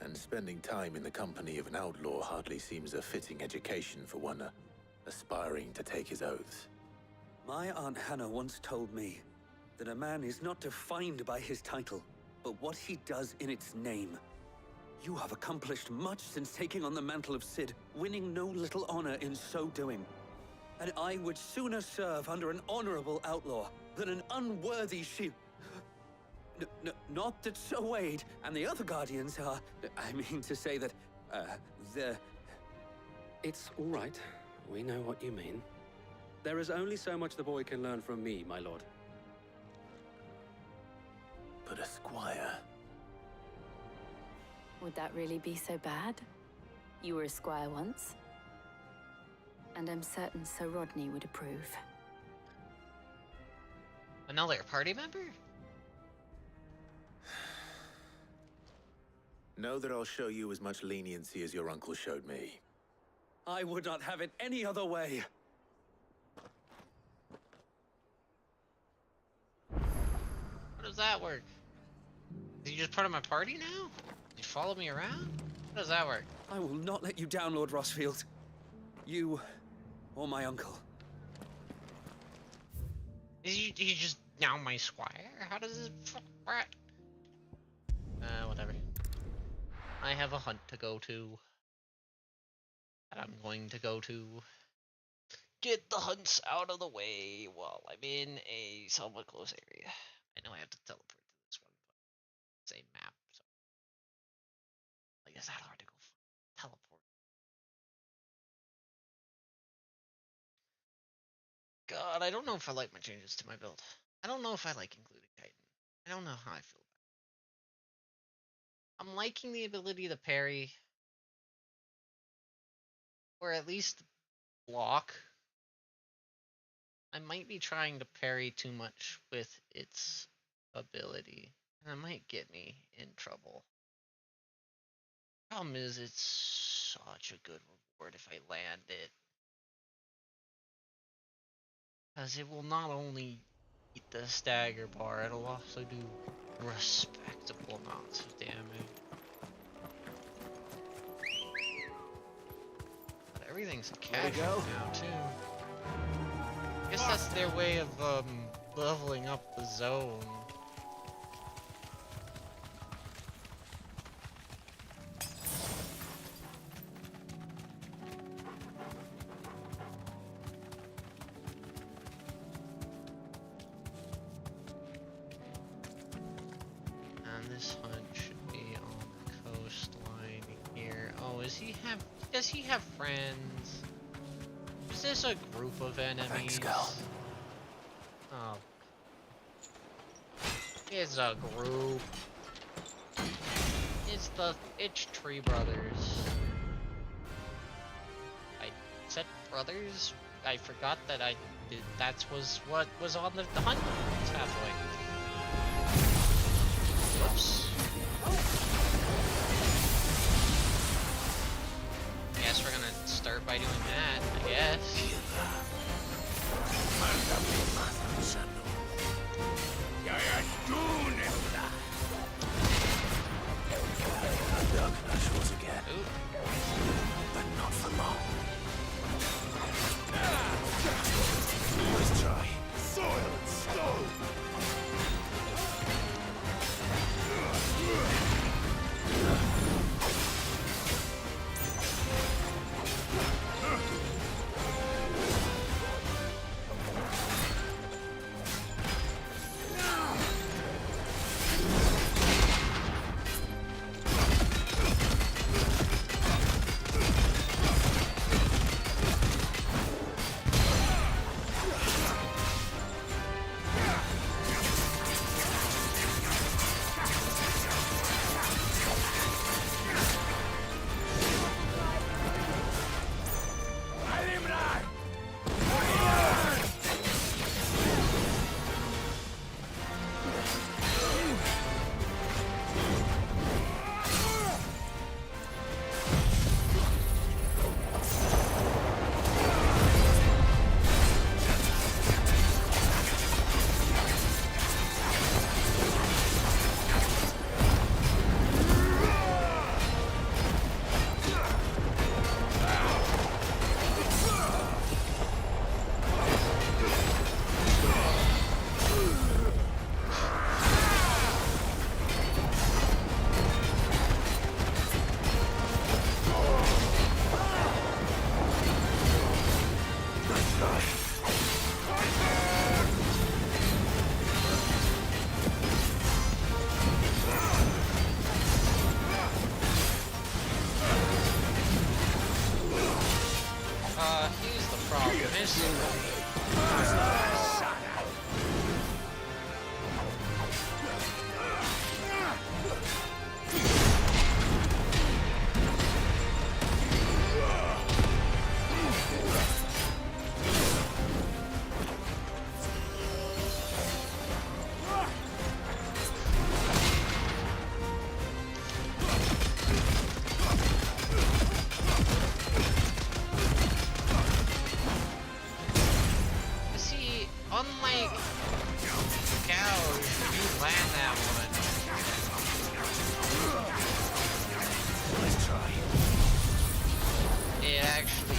And spending time in the company of an outlaw hardly seems a fitting education for one aspiring to take his oaths. My Aunt Hannah once told me that a man is not defined by his title, but what he does in its name. You have accomplished much since taking on the mantle of Cid, winning no little honor in so doing. And I would sooner serve under an honorable outlaw than an unworthy shield. Not that Sir Wade and the other Guardians are... I mean to say that, they're... It's all right. We know what you mean. There is only so much the boy can learn from me, my lord. But a squire... Would that really be so bad? You were a squire once. And I'm certain Sir Rodney would approve. Another party member? Know that I'll show you as much leniency as your uncle showed me. I would not have it any other way. How does that work? Is he just part of my party now? Did you follow me around? How does that work? I will not let you down, Lord Rossfield. You, or my uncle. Is he just now my squire? How does this work? Whatever. I have a hunt to go to. That I'm going to go to. get the hunts out of the way while I'm in a somewhat close area. I know I have to teleport to this one, but same map, so like it's that hard to go teleport. God, I don't know if I like my changes to my build. I don't know if I like including Titan. I don't know how I feel about it. I'm liking the ability to parry, or at least block. I might be trying to parry too much with its ability, and it might get me in trouble. Problem is, it's such a good reward if I land it. Because it will not only eat the stagger bar, it'll also do respectable amounts of damage. But everything's casual now, too. I guess that's their way of leveling up the zone. And this hunt should be on the coastline here. Oh, does he have friends? Is this a group of enemies? Thanks, Cal. Oh. It's a group. It's Tree Brothers. I said brothers? I forgot that that was what was on the hunt pathway. Whoops. I guess we're gonna start by doing that, I guess. Ooh. But not for long. Let's try. Soil and stone. Here's the problem. Unlike cows, you land that one. Let's try. It actually.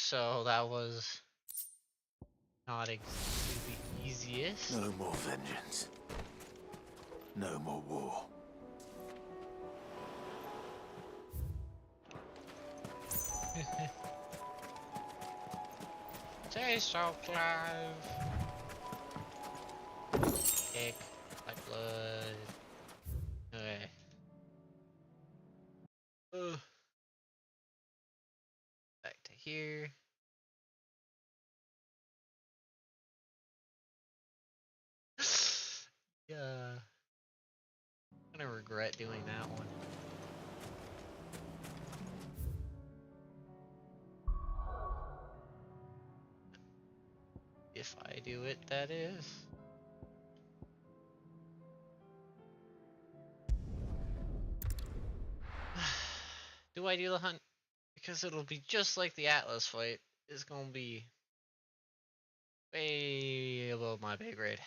so that was not exactly the easiest. No more vengeance. No more war. Taste of life. Egg, my blood. Okay. Back to here. Yeah. I'm gonna regret doing that one. If I do it, that is. Do I do the hunt? Because it'll be just like the Atlas fight. It's gonna be way above my pay grade.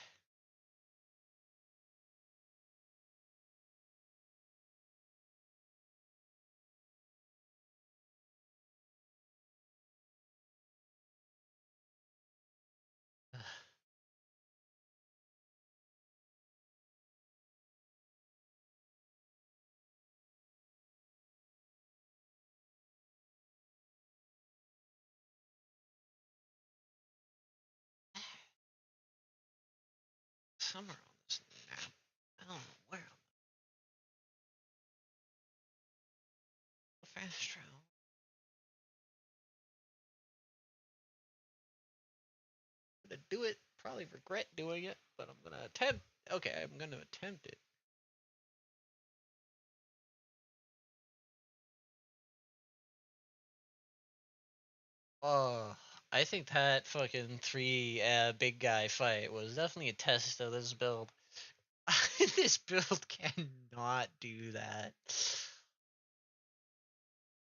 Somewhere on this map. I don't know where. Fast travel. I'm gonna do it. Probably regret doing it, but I'm gonna attempt. Okay, I'm gonna attempt it. Oh, I think that fucking three big guy fight was definitely a test of this build. This build cannot do that.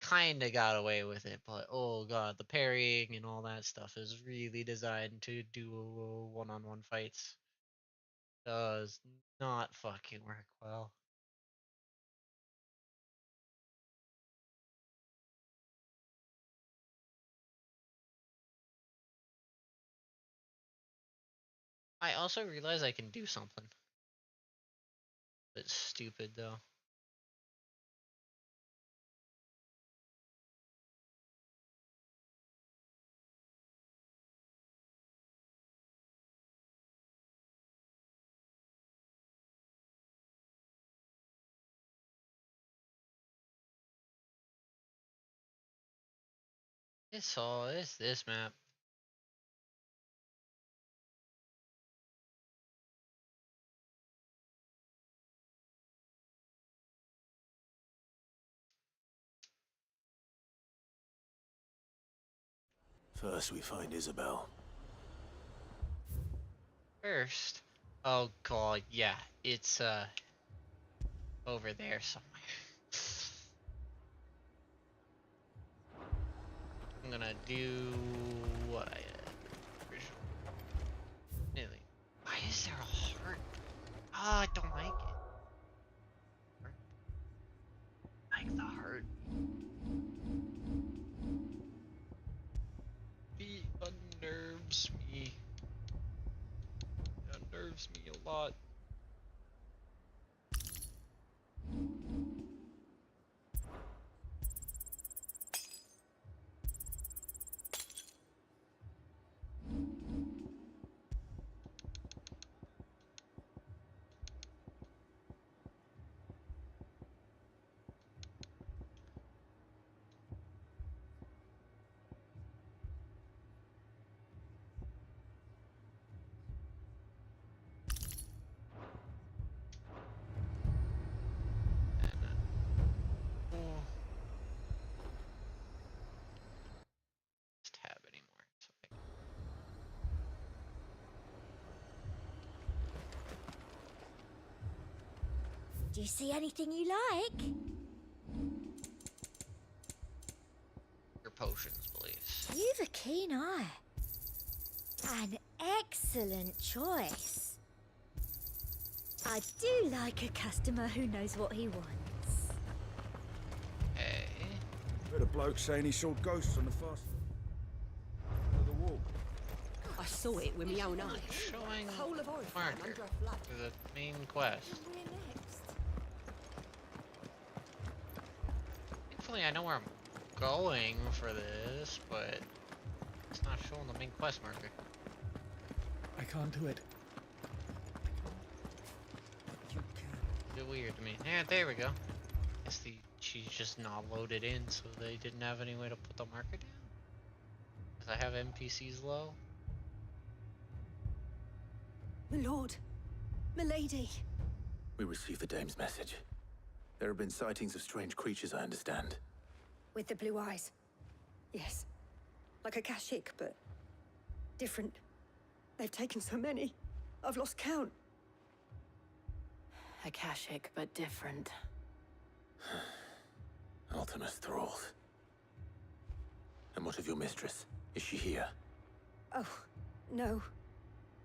Kinda got away with it, but oh god, the parrying and all that stuff is really designed to do one-on-one fights. Does not fucking work well. I also realize I can do something. It's stupid though. It's this map. First we find Isabel. First, oh god, yeah, it's over there somewhere. I'm gonna do what I originally. Why is there a heart? Oh, I don't like it. I like the heart. It unnerves me. It unnerves me a lot. Do you see anything you like? Your potions, please. You've a keen eye. An excellent choice. I do like a customer who knows what he wants. Hey. Heard a bloke saying he saw ghosts on the fast. saw it with my own eyes. Showing The whole of Oriflamme marker under a flood. for the main quest. Where next? Thankfully, I know where I'm going for this, but it's not showing the main quest marker. I can't do it. A bit weird to me. Yeah, there we go. Guess she's just not loaded in, so they didn't have any way to put the marker down. Cause I have NPCs low. My lord, my lady. We received the dame's message. There have been sightings of strange creatures, I understand. With the blue eyes. Yes. Like a Kashik, but different. They've taken so many. I've lost count. Akashic, but different. Ultimus thralls. And what of your mistress? Is she here? Oh, no.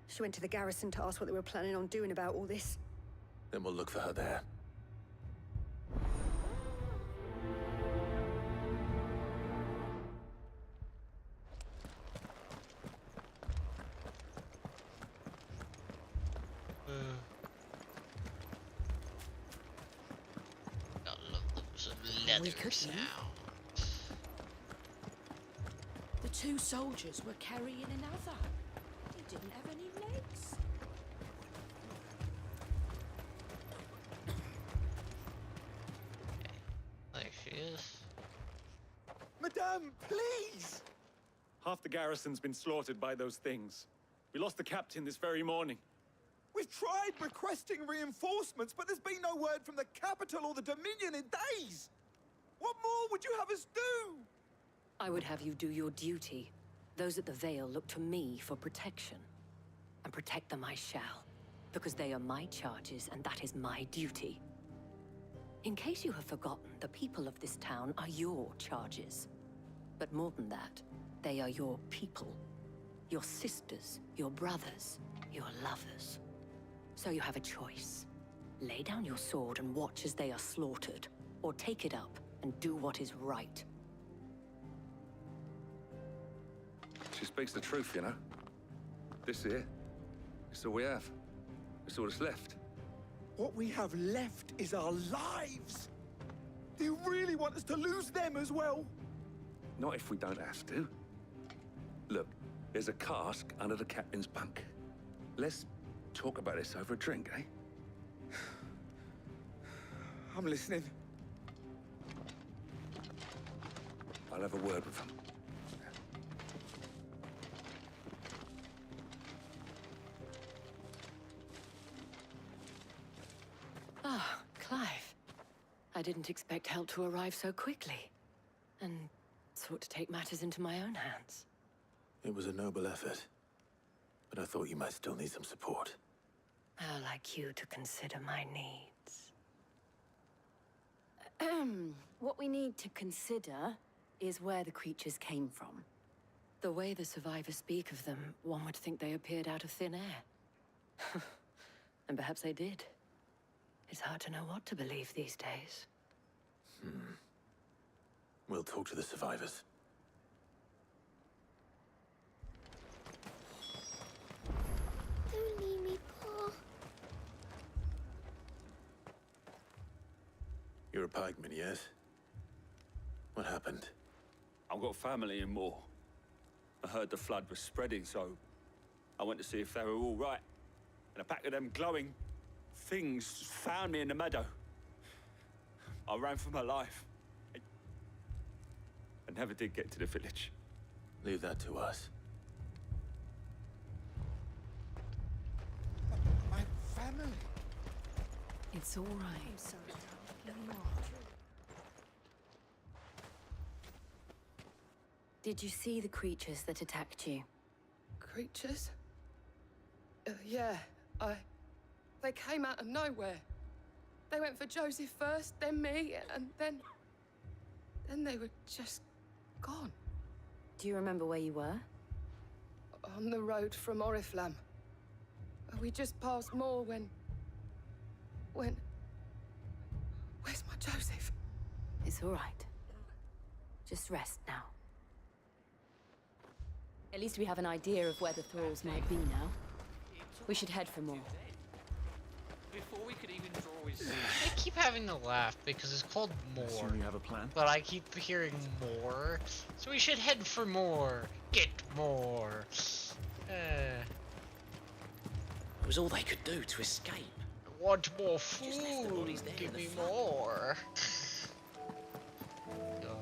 She went to the garrison to ask what they were planning on doing about all this. Then we'll look for her there. Gotta love those leather sounds. The two soldiers were carrying another. He didn't have any legs. There she is. Madame, please! Half the garrison's been slaughtered by those things. We lost the captain this very morning. We've tried requesting reinforcements, but there's been no word from the capital or the Dominion in days! What more would you have us do? I would have you do your duty. Those at the Vale look to me for protection. And protect them I shall. Because they are my charges, and that is my duty. In case you have forgotten, the people of this town are your charges. But more than that, they are your people. Your sisters, your brothers, your lovers. So you have a choice. Lay down your sword and watch as they are slaughtered, or take it up and do what is right. She speaks the truth, you know. This here, it's all we have. It's all that's left. What we have left is our lives! Do you really want us to lose them as well? Not if we don't have to. Look, there's a cask under the captain's bunk. Let's talk about this over a drink, eh? I'm listening. I'll have a word with him. Ah, Clive. I didn't expect help to arrive so quickly. And sought to take matters into my own hands. It was a noble effort, but I thought you might still need some support. I'd like you to consider my needs. What we need to consider is where the creatures came from. The way the survivors speak of them, one would think they appeared out of thin air. And perhaps they did. It's hard to know what to believe these days. We'll talk to the survivors. Don't leave me, Pa. You're a pikeman, yes? What happened? I've got family in Moor. I heard the flood was spreading, so I went to see if they were all right. And a pack of them glowing things found me in the meadow. I ran for my life. I never did get to the village. Leave that to us. My family. It's all right. I'm sorry, darling. No more. Did you see the creatures that attacked you? Creatures? Yeah, they came out of nowhere. They went for Joseph first, then me, and then they were just gone. Do you remember where you were? On the road from Oriflamme. We just passed Moor when... Where's my Joseph? It's all right. Just rest now. At least we have an idea of where the thralls might be now. We should head for more. Before we could even draw his... I keep having to laugh because it's called more. Assume you have a plan? But I keep hearing more. So we should head for more. Get more. It was all they could do to escape. I want more food. Give me more. God.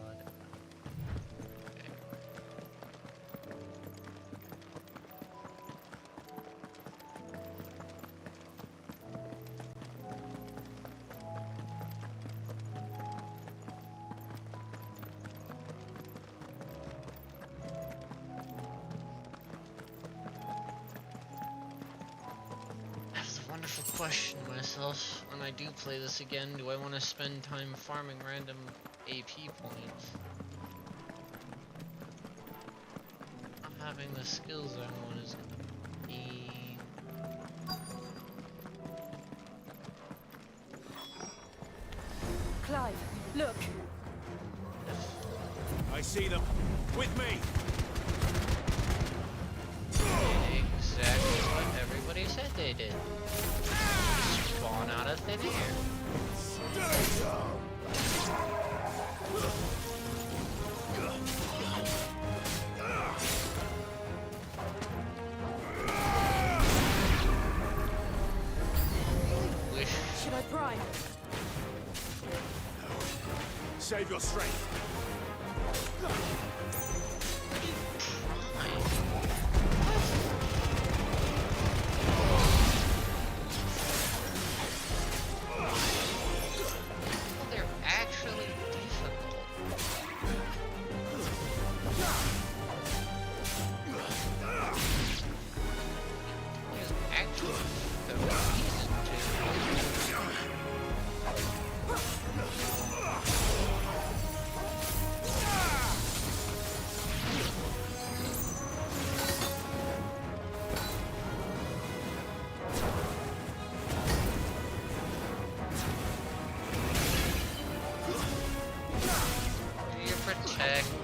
Wonderful question to myself when I do play this again. Do I want to spend time farming random AP points? Not having the skills I want is gonna be... Clive, look! I see them. With me! Exactly what everybody said they did. Spawn out of thin air. Wish. Should I prime? Save your strength.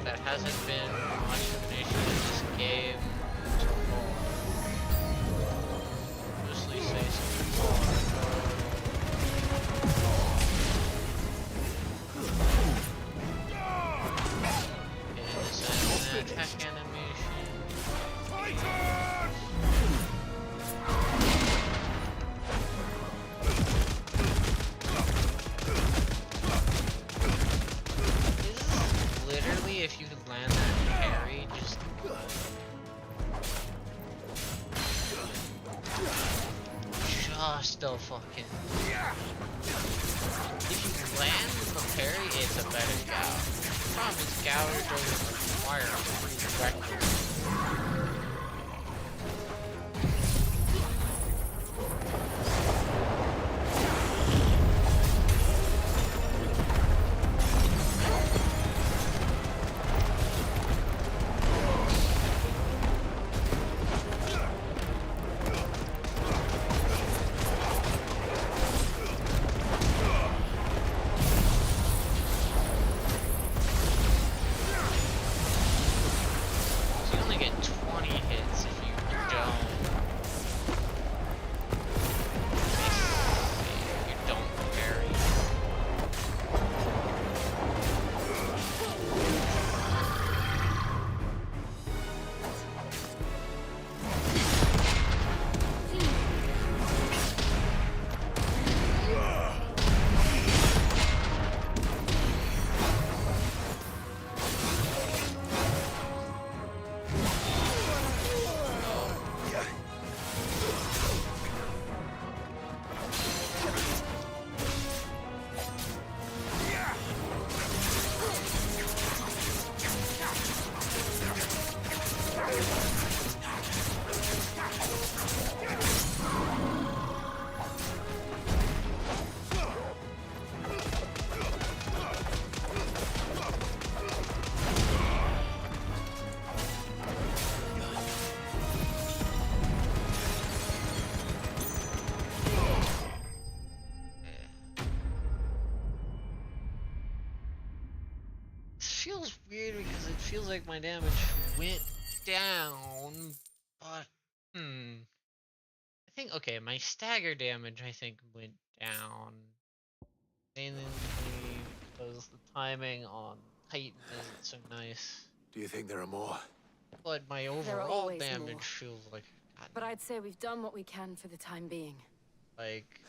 That hasn't been much of an issue in this game so far. Mostly say something. It is an attack animation. Literally, if you could land that parry, just a fucking. If you land the parry, it's a better Gow. The problem is Gow doesn't require free record. Feels weird because it feels like my damage went down, but I think okay, my stagger damage I think went down mainly because the timing on Titan isn't so nice. Do you think there are more? But my There are overall always damage more. feels like But I'd say we've done what we can for the time being. like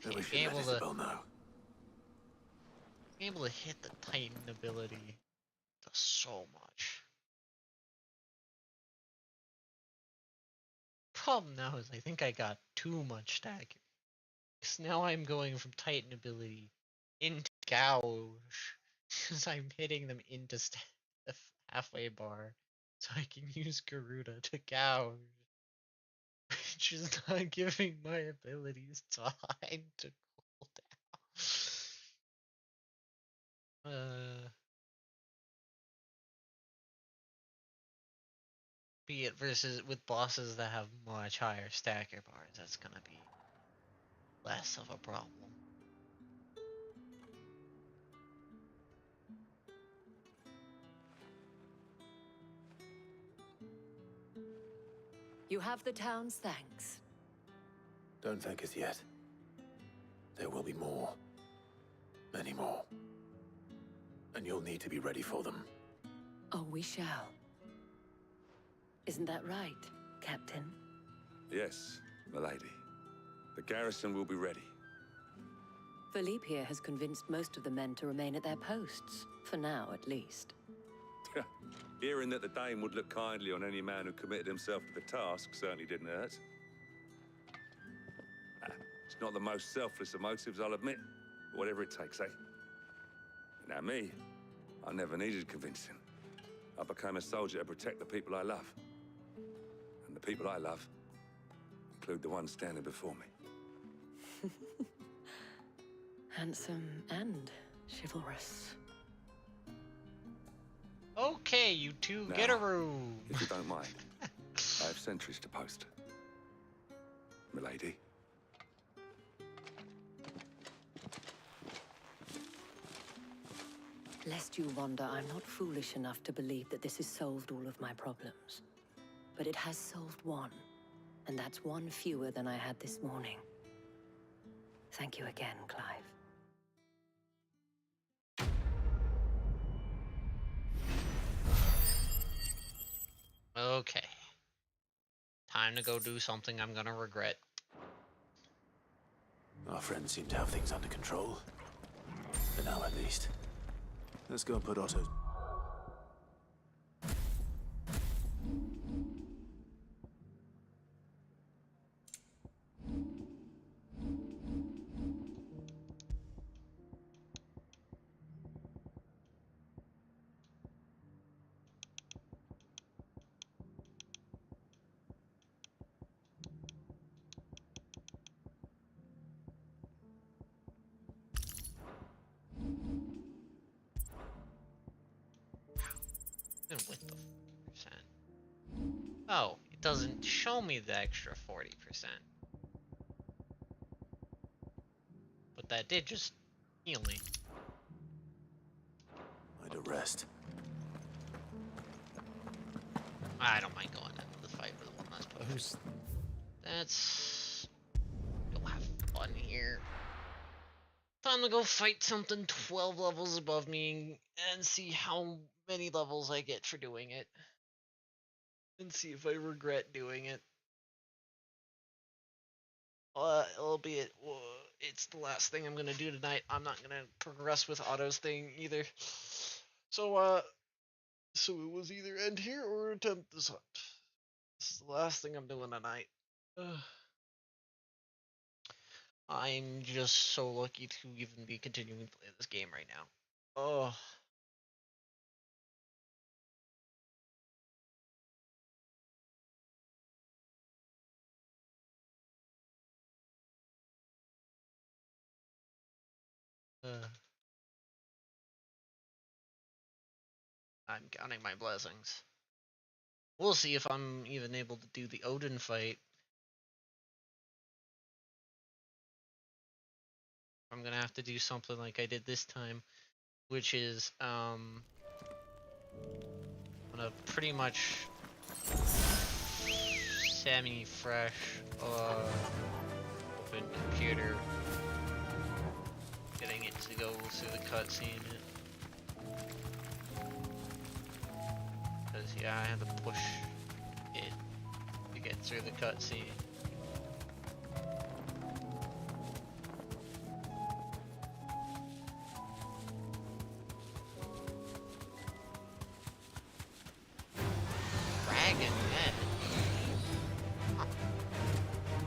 Then we should being let able Isabel to know. being able to hit the Titan ability does so much. Problem now is I think I got too much stagger. Because now I'm going from Titan ability into gouge. Because I'm hitting them into the halfway bar. So I can use Garuda to gouge. Which is not giving my abilities time to cool down. Be it versus with bosses that have much higher stacker bars, that's gonna be less of a problem. You have the town's thanks. Don't thank us yet. There will be more. Many more. And you'll need to be ready for them. Oh, we shall. Isn't that right, Captain? Yes, milady. The garrison will be ready. Philippe here has convinced most of the men to remain at their posts, for now at least. Hearing that the Dane would look kindly on any man who committed himself to the task certainly didn't hurt. It's not the most selfless of motives, I'll admit. But whatever it takes, eh? Now me, I never needed convincing. I became a soldier to protect the people I love. And the people I love include the ones standing before me. Handsome and chivalrous. Okay, you two, get a room. If you don't mind, I have sentries to post. Milady. Lest you wonder, I'm not foolish enough to believe that this has solved all of my problems. But it has solved one, and that's one fewer than I had this morning. Thank you again, Clive. Okay. Time to go do something I'm gonna regret. Our friends seem to have things under control. For now, at least. Let's go and put Otto. With the 40%. Oh, it doesn't show me the extra 40%. But that did just heal me. I'd a rest. I don't mind going into the fight with one last post. That's... You'll have fun here. Time to go fight something 12 levels above me and see how many levels I get for doing it. And see if I regret doing it. Albeit, it's the last thing I'm gonna do tonight. I'm not gonna progress with Otto's thing either. So it was either end here or attempt this hunt. This is the last thing I'm doing tonight. I'm just so lucky to even be continuing to play this game right now. Oh. I'm counting my blessings. We'll see if I'm even able to do the Odin fight. I'm gonna have to do something like I did this time, which is I'm gonna pretty much semi-fresh open computer. Getting it to go through the cutscene. Because yeah, I had to push it to get through the cutscene. Dragon head. Huh.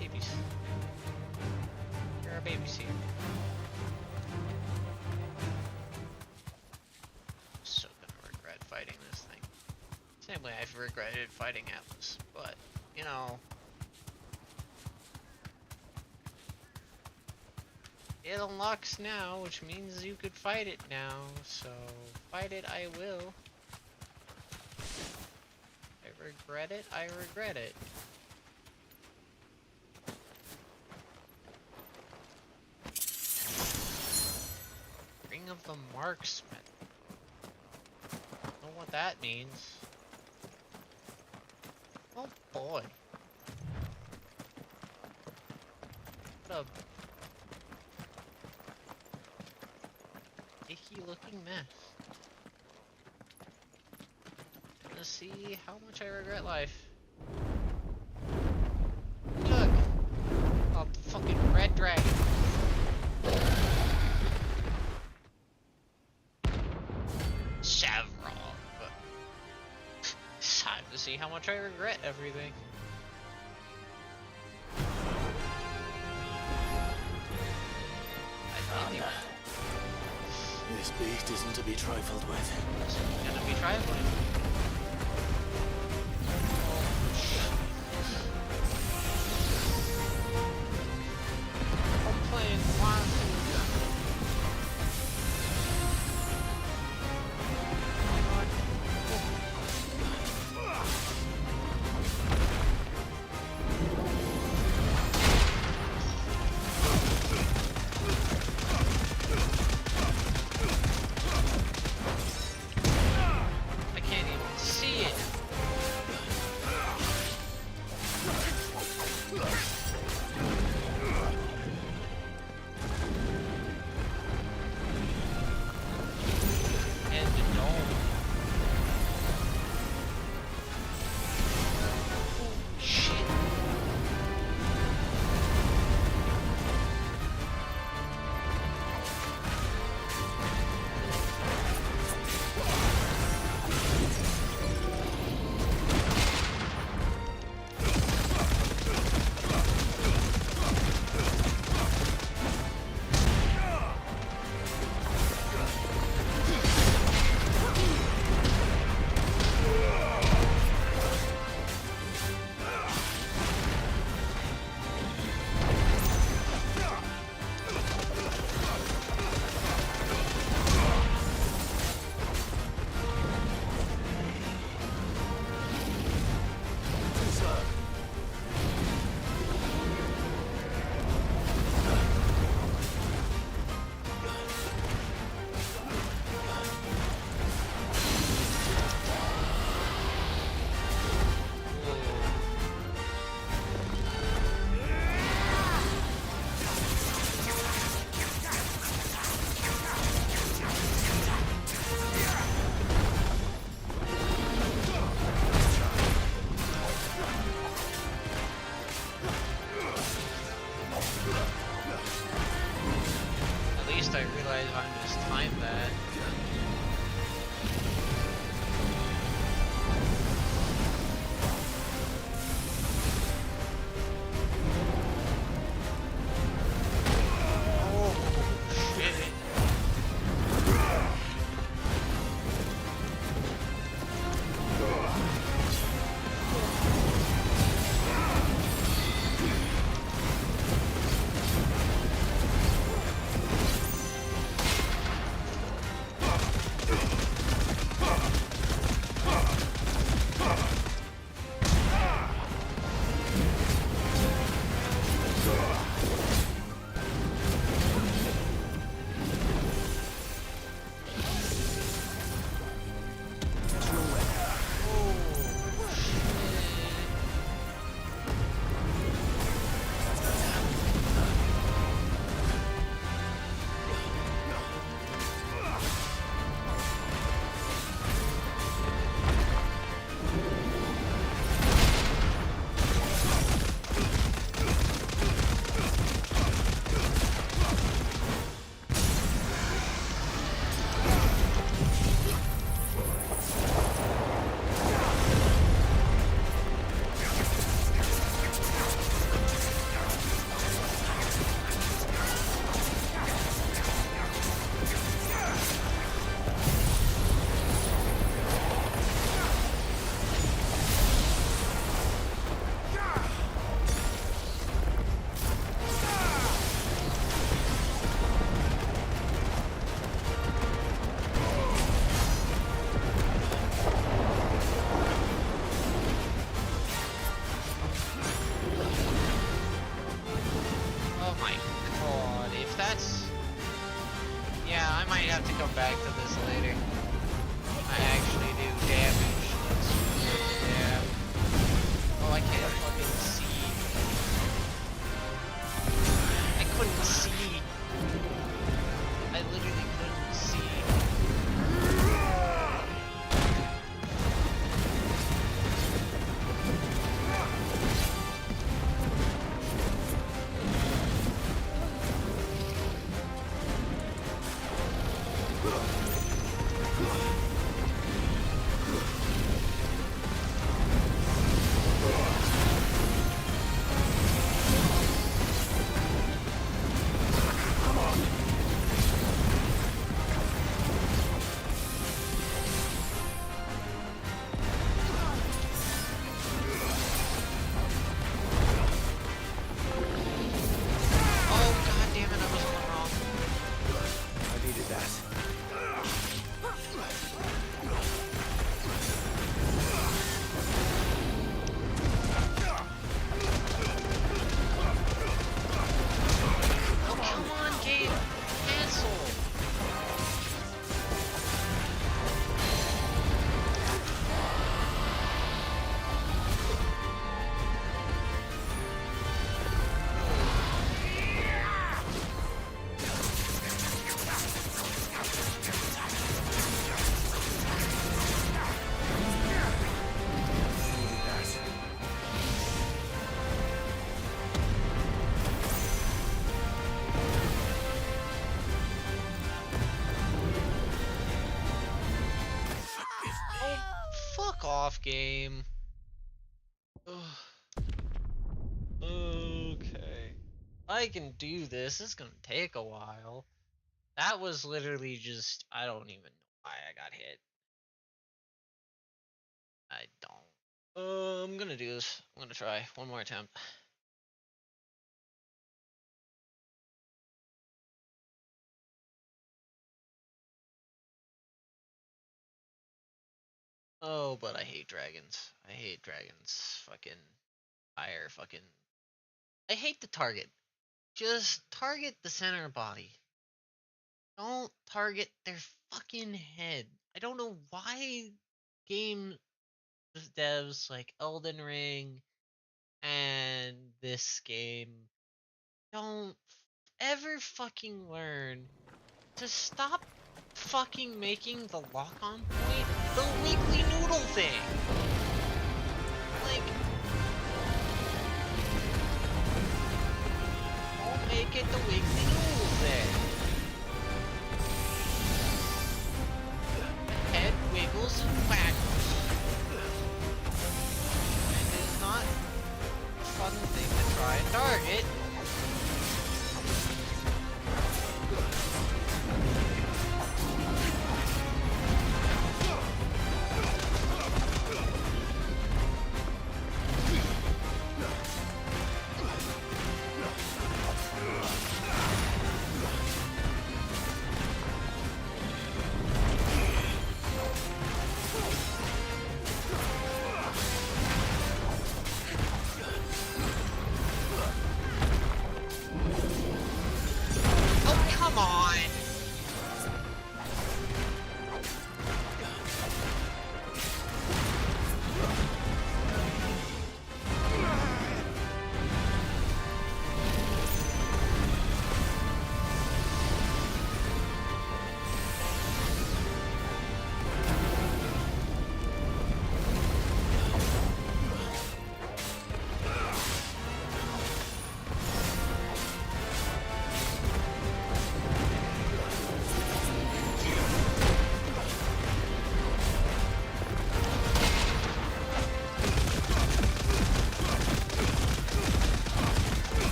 Babies. There are babies here. So gonna regret fighting this thing. Same way I've regretted fighting Atlas, but you know, it unlocks now, which means you could fight it now. So fight it, I will. I regret it. I regret it. Ring of the Marksman. Know what that means. Oh boy. What a icky looking mess. Let's see how much I regret life. Look! A fucking red dragon. Chevron. It's time to see how much I regret everything. This beast isn't to be trifled with. It's gonna be trifling. I'm playing one. Fuck off, game. Okay. I can do this. It's gonna take a while. That was literally just... I don't even know why I got hit. I don't. I'm gonna do this. I'm gonna try. One more attempt. Oh, but I hate dragons. I hate dragons. Fucking fire. Fucking. I hate the target. Just target the center body. Don't target their fucking head. I don't know why game devs like Elden Ring and this game don't ever fucking learn to stop fucking making the lock-on point the weekly noodle thing. Like, don't make it the weekly noodle thing. Head wiggles and waggles. It is not a fun thing to try and target.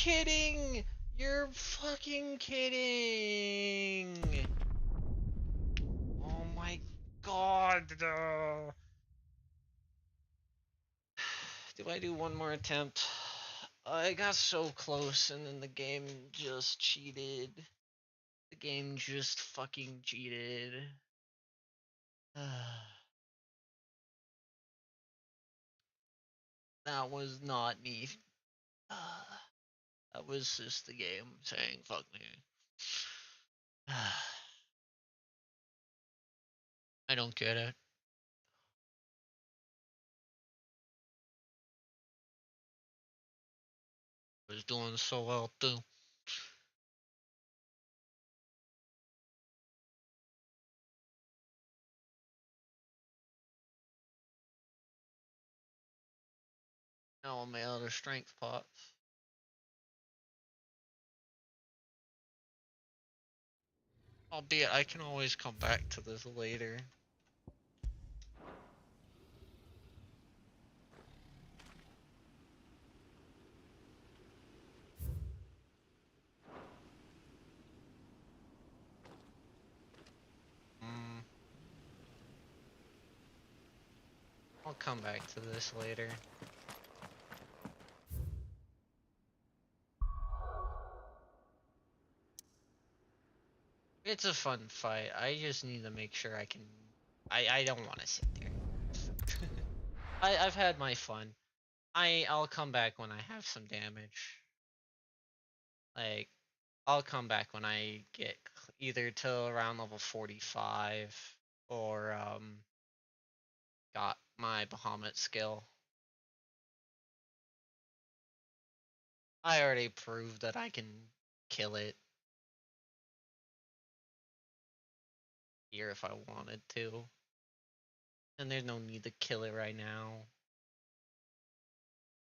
kidding! You're fucking kidding! Oh my god, no. Do I do one more attempt? I got so close and then the game just cheated. The game just fucking cheated. That was not me. That was just the game saying fuck me. I don't get it. I was doing so well too. Now I'm out of strength pots. Albeit I can always come back to this later. I'll come back to this later. It's a fun fight. I just need to make sure I can... I don't want to sit there. I've had my fun. I'll come back when I have some damage. Like, I'll come back when I get either to around level 45 or got my Bahamut skill. I already proved that I can kill it here if I wanted to. And there's no need to kill it right now.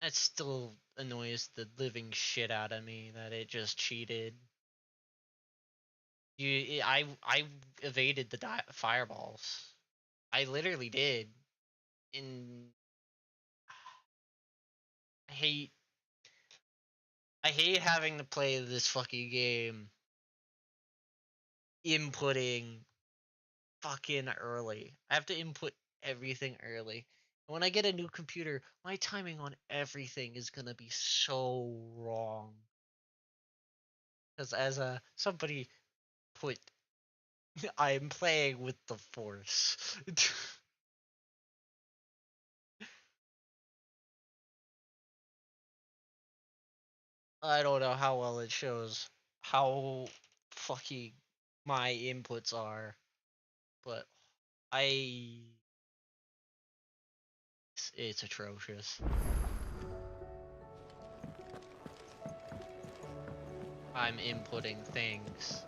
That still annoys the living shit out of me that it just cheated. I evaded the fireballs. I literally did. I hate having to play this fucking game inputting fucking early. I have to input everything early. And when I get a new computer, my timing on everything is gonna be so wrong. Because as somebody put, I'm playing with the Force. I don't know how well it shows how fucking my inputs are, but it's atrocious. I'm inputting things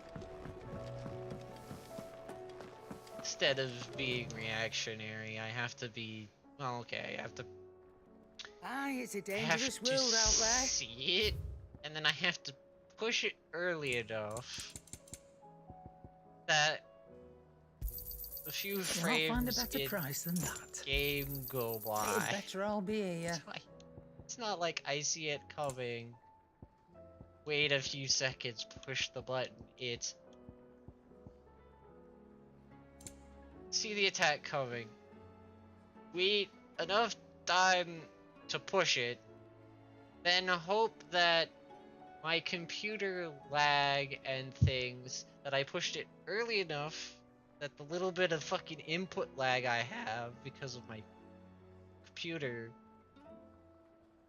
instead of being reactionary. I have to be, well, okay, I have to it's a dangerous world out there. See it, and then I have to push it early enough that a few frames I'll find a better price than that. Game go by. It's better I'll be here. It's not like I see it coming. Wait a few seconds, push the button. It's see the attack coming. Wait enough time to push it, then hope that my computer lag and things, that I pushed it early enough that the little bit of fucking input lag I have because of my computer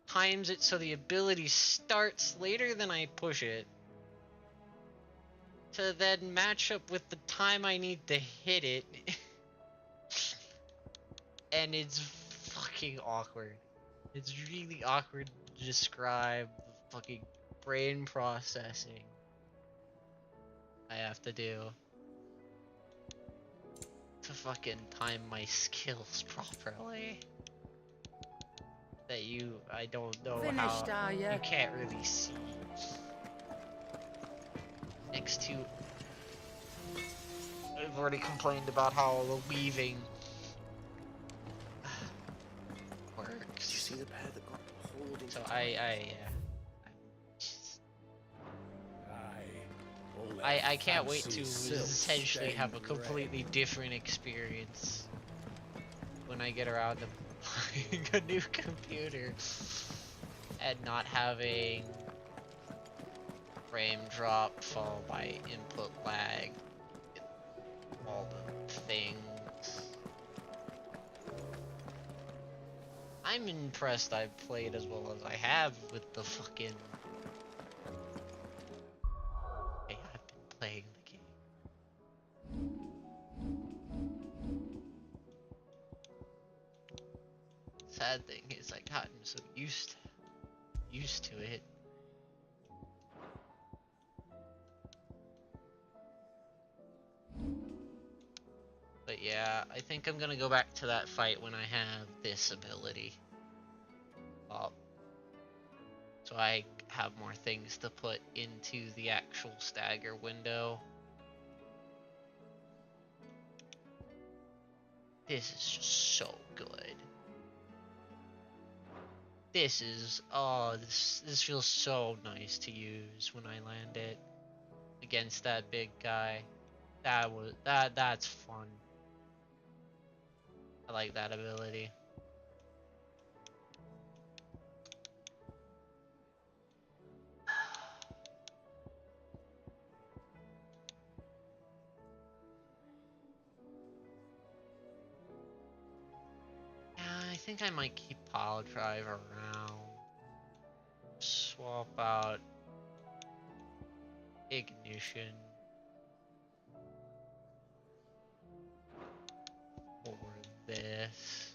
times it so the ability starts later than I push it, to then match up with the time I need to hit it. And it's fucking awkward. It's really awkward to describe the fucking brain processing I have to do to fucking time my skills properly. That I don't know Finished, how, are ya? you can't really see. Next to, I've already complained about how the weaving works. Did you see the pair that got hauled into So yeah. I'm just I can't wait to Fancy essentially have a silk-stained completely different experience when I get around to buying a new computer and not having frame drop followed by input lag, all the things. I'm impressed I've played as well as I have with the fucking... Hey, I've been playing the game. Sad thing is I gotten so used to it. But yeah, I think I'm gonna go back to that fight when I have this ability up. So I have more things to put into the actual stagger window. This is just so good. This is, oh, this feels so nice to use when I land it against that big guy. That's fun. I like that ability. Yeah, I think I might keep Pile Drive around. Swap out Ignition for this.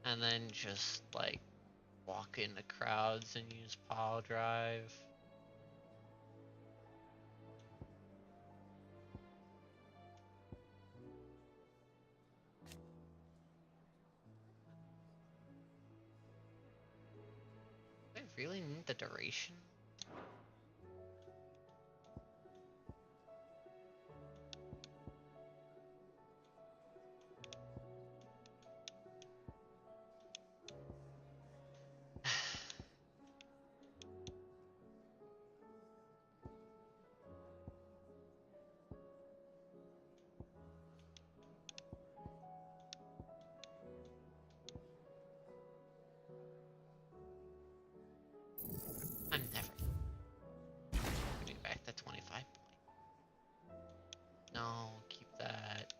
And then just like walk into crowds and use Pile Drive. Do I really need the duration? I'm never getting back to 25. No, keep that.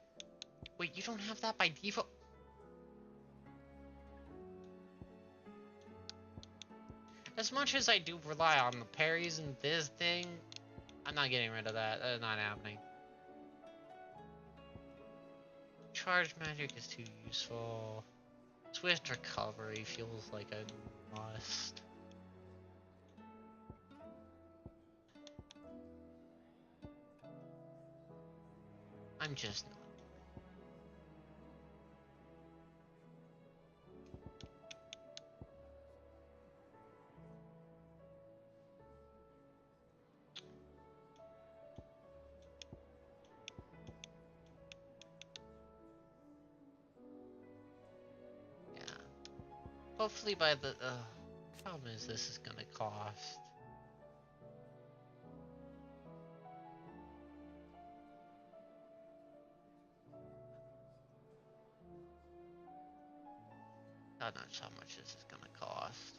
Wait, you don't have that by default? As much as I do rely on the parries and this thing, I'm not getting rid of that. That's not happening. Charge magic is too useful. Swift recovery feels like a must. I'm just not. Yeah. Hopefully by the problem is this is gonna cost. God knows how much this is gonna cost.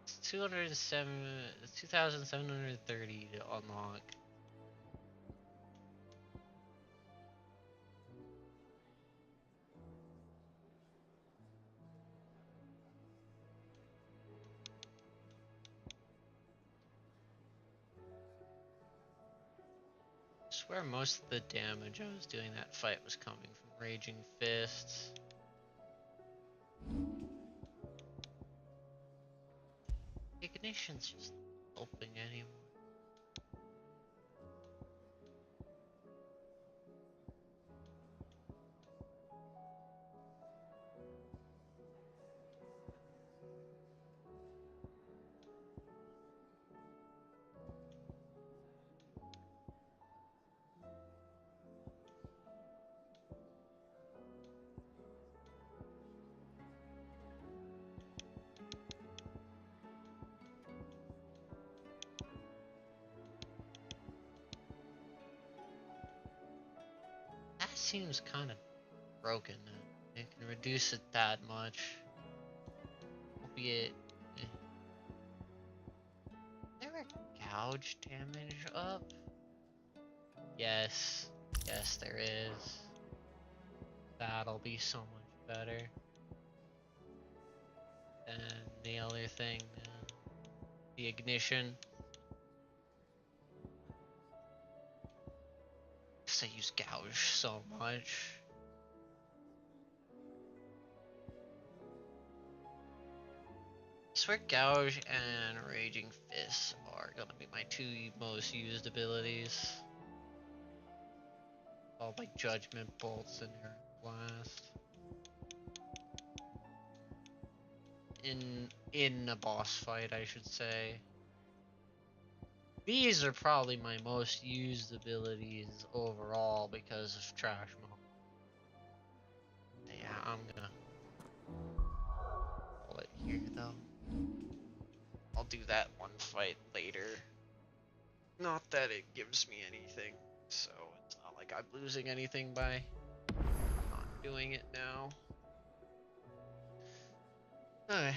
It's 2,730 to unlock. I swear most of the damage I was doing that fight was coming from Raging Fists. Ignition's just helping anymore. seems kind of broken. It can reduce it that much. Albeit, there a gouge damage up? Yes. Yes, there is. That'll be so much better. And the other thing, the ignition. I use gouge so much. I swear gouge and raging fist are gonna be my two most used abilities. All my judgment bolts and air blast. In a boss fight, I should say. These are probably my most used abilities overall because of trash mode. Yeah, I'm gonna pull it here though. I'll do that one fight later. Not that it gives me anything, so it's not like I'm losing anything by not doing it now. Okay.